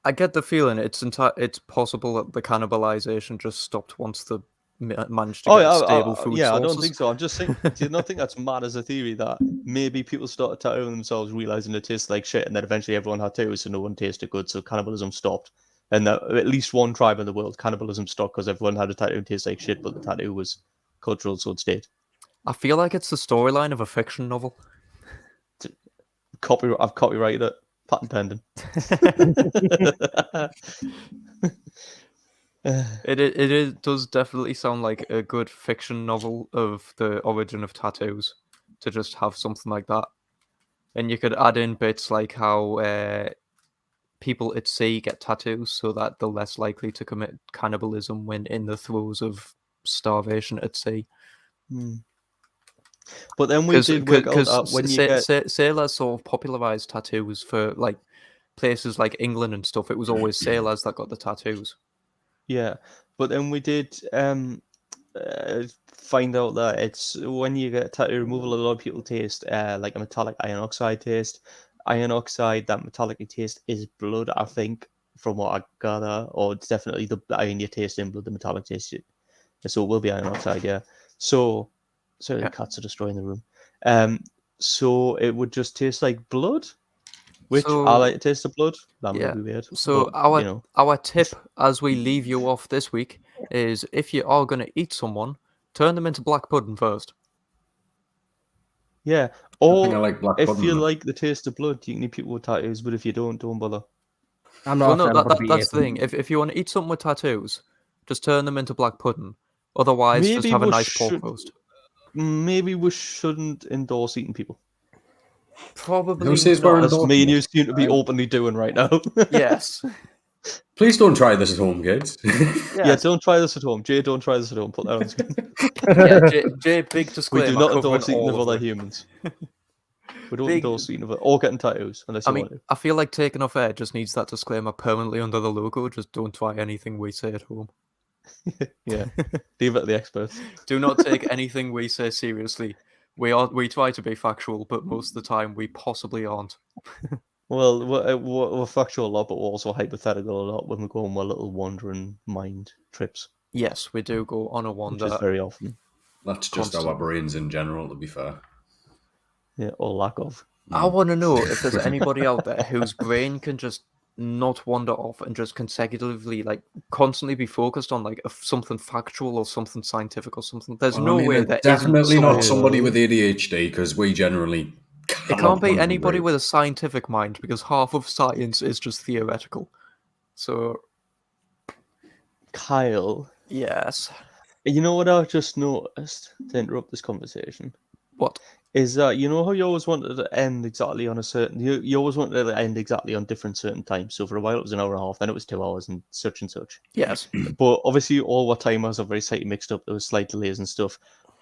I get the feeling it's possible that the cannibalization just stopped once the managed to get stable food yeah, sources. I don't think so. I'm just saying, do you not think that's mad as a theory that maybe people started tattooing themselves, realizing it tastes like shit, and then eventually everyone had tattoos, so no one tasted good, so cannibalism stopped. And that at least one tribe in the world, cannibalism stopped because everyone had a tattoo and tastes like shit, but the tattoo was cultural, so it stayed. I feel like it's the storyline of a fiction novel. I've copyrighted it. Patent pending. It does definitely sound like a good fiction novel of the origin of tattoos, to just have something like that. And you could add in bits like how people at sea get tattoos so that they're less likely to commit cannibalism when in the throes of starvation at sea. But then we did work out that when you get sailors sort of popularized tattoos for like places like England and stuff. It was always sailors that got the tattoos. Yeah, but then we did find out that it's when you get tattoo removal, a lot of people taste like a metallic iron oxide taste. Iron oxide, that metallic taste is blood, I think, from what I gather, or it's definitely the iron you taste in blood, the metallic taste. So it will be iron oxide, yeah. So the cats are destroying the room. So it would just taste like blood, which I like to taste the blood. That might be weird. So but, our tip as we leave you off this week is if you are going to eat someone, turn them into black pudding first. Yeah, I or like black if pudding, you though. like the taste of blood, you can eat people with tattoos, but if you don't bother. I'm not. Well, no, a fan of that's the eating. thing. If you want to eat something with tattoos, just turn them into black pudding. Otherwise, just Maybe have a we nice pork should- roast. Maybe we shouldn't endorse eating people. Probably Who says not. we're As me and you endorsing seem to be it? openly doing right now. Yes. Please don't try this at home, kids. Yeah, don't try this at home. Jay, don't try this at home. Put that on the screen. Yeah, Jay, big We disclaimer. do not covering endorse eating all of other it. humans. We don't Big- endorse eating of or getting tattoos unless I you mean, want to. I feel like TakenOffAir just needs that disclaimer permanently under the logo. Just don't try anything we say at home. Yeah, leave it to the experts. Do not take anything we say seriously. We try to be factual, but most of the time we possibly aren't. Well, we're factual a lot, but we're also hypothetical a lot when we go on our little wandering mind trips, Yes, we do go on a which wander. is very often. That's just our brains in general, to be fair. Yeah, or lack of. I want to know if there's anybody out there whose brain can just not wander off and just consecutively, like, constantly be focused on like something factual or something scientific or something. There's Well, no I mean, way it's there definitely isn't not someone- somebody with ADHD, because we generally It can't be anybody with a scientific mind because half of science is just theoretical. So Kyle, yes, you know what I just noticed to interrupt this conversation? what? Is that you know how you always wanted to end exactly on a certain you always wanted to end exactly on different certain times. So for a while it was an hour and a half, then it was 2 hours and such. Yes. But obviously all our timers are very slightly mixed up. There was slight delays and stuff.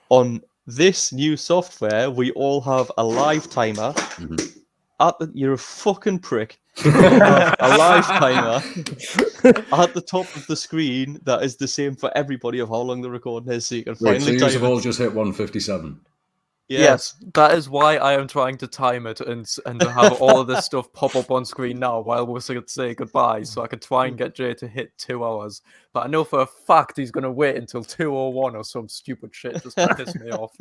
On this new software, we all have a live timer. You're a fucking prick. You have a live timer at the top of the screen that is the same for everybody of how long the recording is, so you can Wait, so finally you time have it. all just hit 157? Yeah. Yes, that is why I am trying to time it and to have all of this stuff pop up on screen now while we're say goodbye, so I can try and get Jay to hit 2 hours. But I know for a fact he's going to wait until 2:01 or some stupid shit just to piss me off.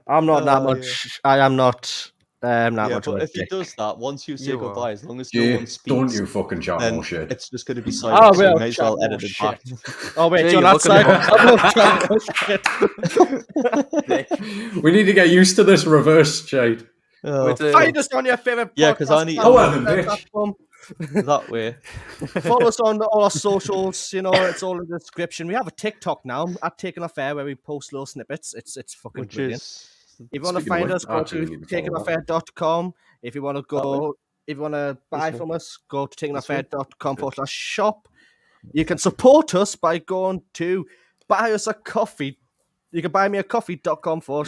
I'm not that Oh, much. I am not that Yeah, much of but a if he dick. does that, once you say You are. goodbye, as long as no Jay, one speaks, don't you fucking chat then more shit. it's just going to be Oh, silent. So you well, may as chat well more edit it back. shit. Oh wait, Jay, you're you're not looking at saying I'm not chatting more shit. We need to get used to this reverse, Jade. With the- Find us on your favorite Yeah, 'cause I podcast need- platform. That way. Follow us on all our socials. You know, it's all in the description. We have a TikTok now at TakenOffAir where we post little snippets. It's fucking Which brilliant. is If you want to Speaking of find which, us, go actually, to we need to follow that. TakenOffAir.com. If you want to go, if you want to buy way. from us, go to This way? TakenOffAir.com/shop. You can support us by going to buy us a coffee. You can buy me a coffee.com/. Kyle,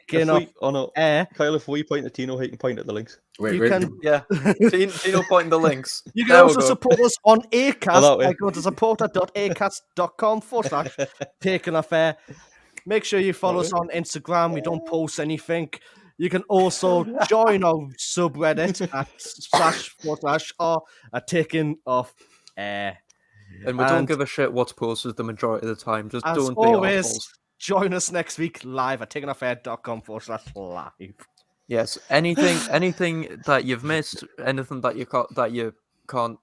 Taking if we, oh no, air. Kyle, if we point at Tino, he can point at the links. Wait, You wait. can Yeah, Tino pointing the links. You can There we also go. support us on Acast that way. by going to supporter.acast.com/TakenOffAir. Make sure you follow us on Instagram. We don't post anything. You can also join our subreddit at // or at TakenOffAir. And we don't And give a shit what's posted the majority of the time. Just as don't be always, assholes. join us next week live at TakenOffAir.com/live. Yes, anything that you've missed, anything that you can't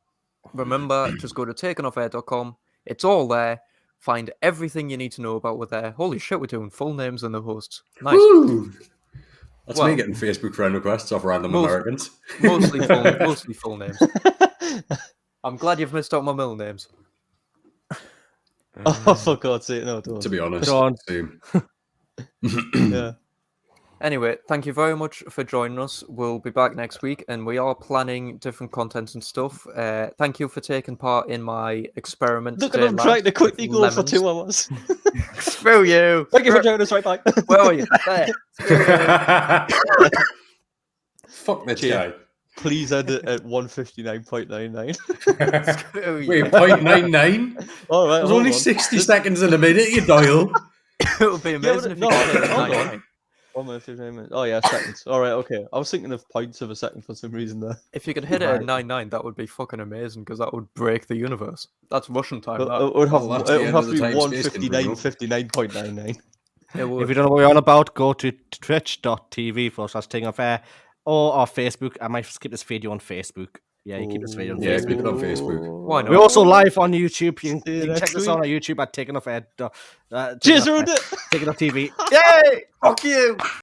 remember, just go to TakenOffAir.com. It's all there. Find everything you need to know about. We're there. Holy shit, we're doing full names and the hosts. Nice. Woo! That's Well, me getting Facebook friend requests off random most- Americans. mostly full names. I'm glad you've missed out my middle names. Oh, for God's sake, no, don't. To be honest. Don't. Same. Yeah. Anyway, thank you very much for joining us. We'll be back next week, and we are planning different contents and stuff. Thank you for taking part in my experiment. Look at today, him lad, trying to quickly with go for lemons. 2 hours. Screw you! Thank you for joining us. Right, bye. Where are you? There. Screw you. Fuck this Cheers. guy. Please end it at 159.99. Screw you. Wait, 0.99? All right, There's hold only on. 60 seconds in a minute, you dial. It would be Yeah, amazing but if no, you got it at hold on. 99. 1 minute 59 minutes. Oh yeah, seconds. All right, okay. I was thinking of points of a second for some reason there. If you could hit it at Right. 99, that would be fucking amazing because that would break the universe. That's Russian time. But That. it would have, Well, that's it the would end have of to the be time-space continuum. 159.99. It If would. you don't know what we're on about, go to twitch.tv/TakenOffAir or our Facebook. I might skip this video on Facebook. Yeah, you keep this video on Yeah, Facebook. keep it on Facebook. Why not? We're also live on YouTube. You See can, you you can check next this out on week. our YouTube at TakenOffAir. Cheers, ruined it. TakenOff TV. Yay! Fuck you!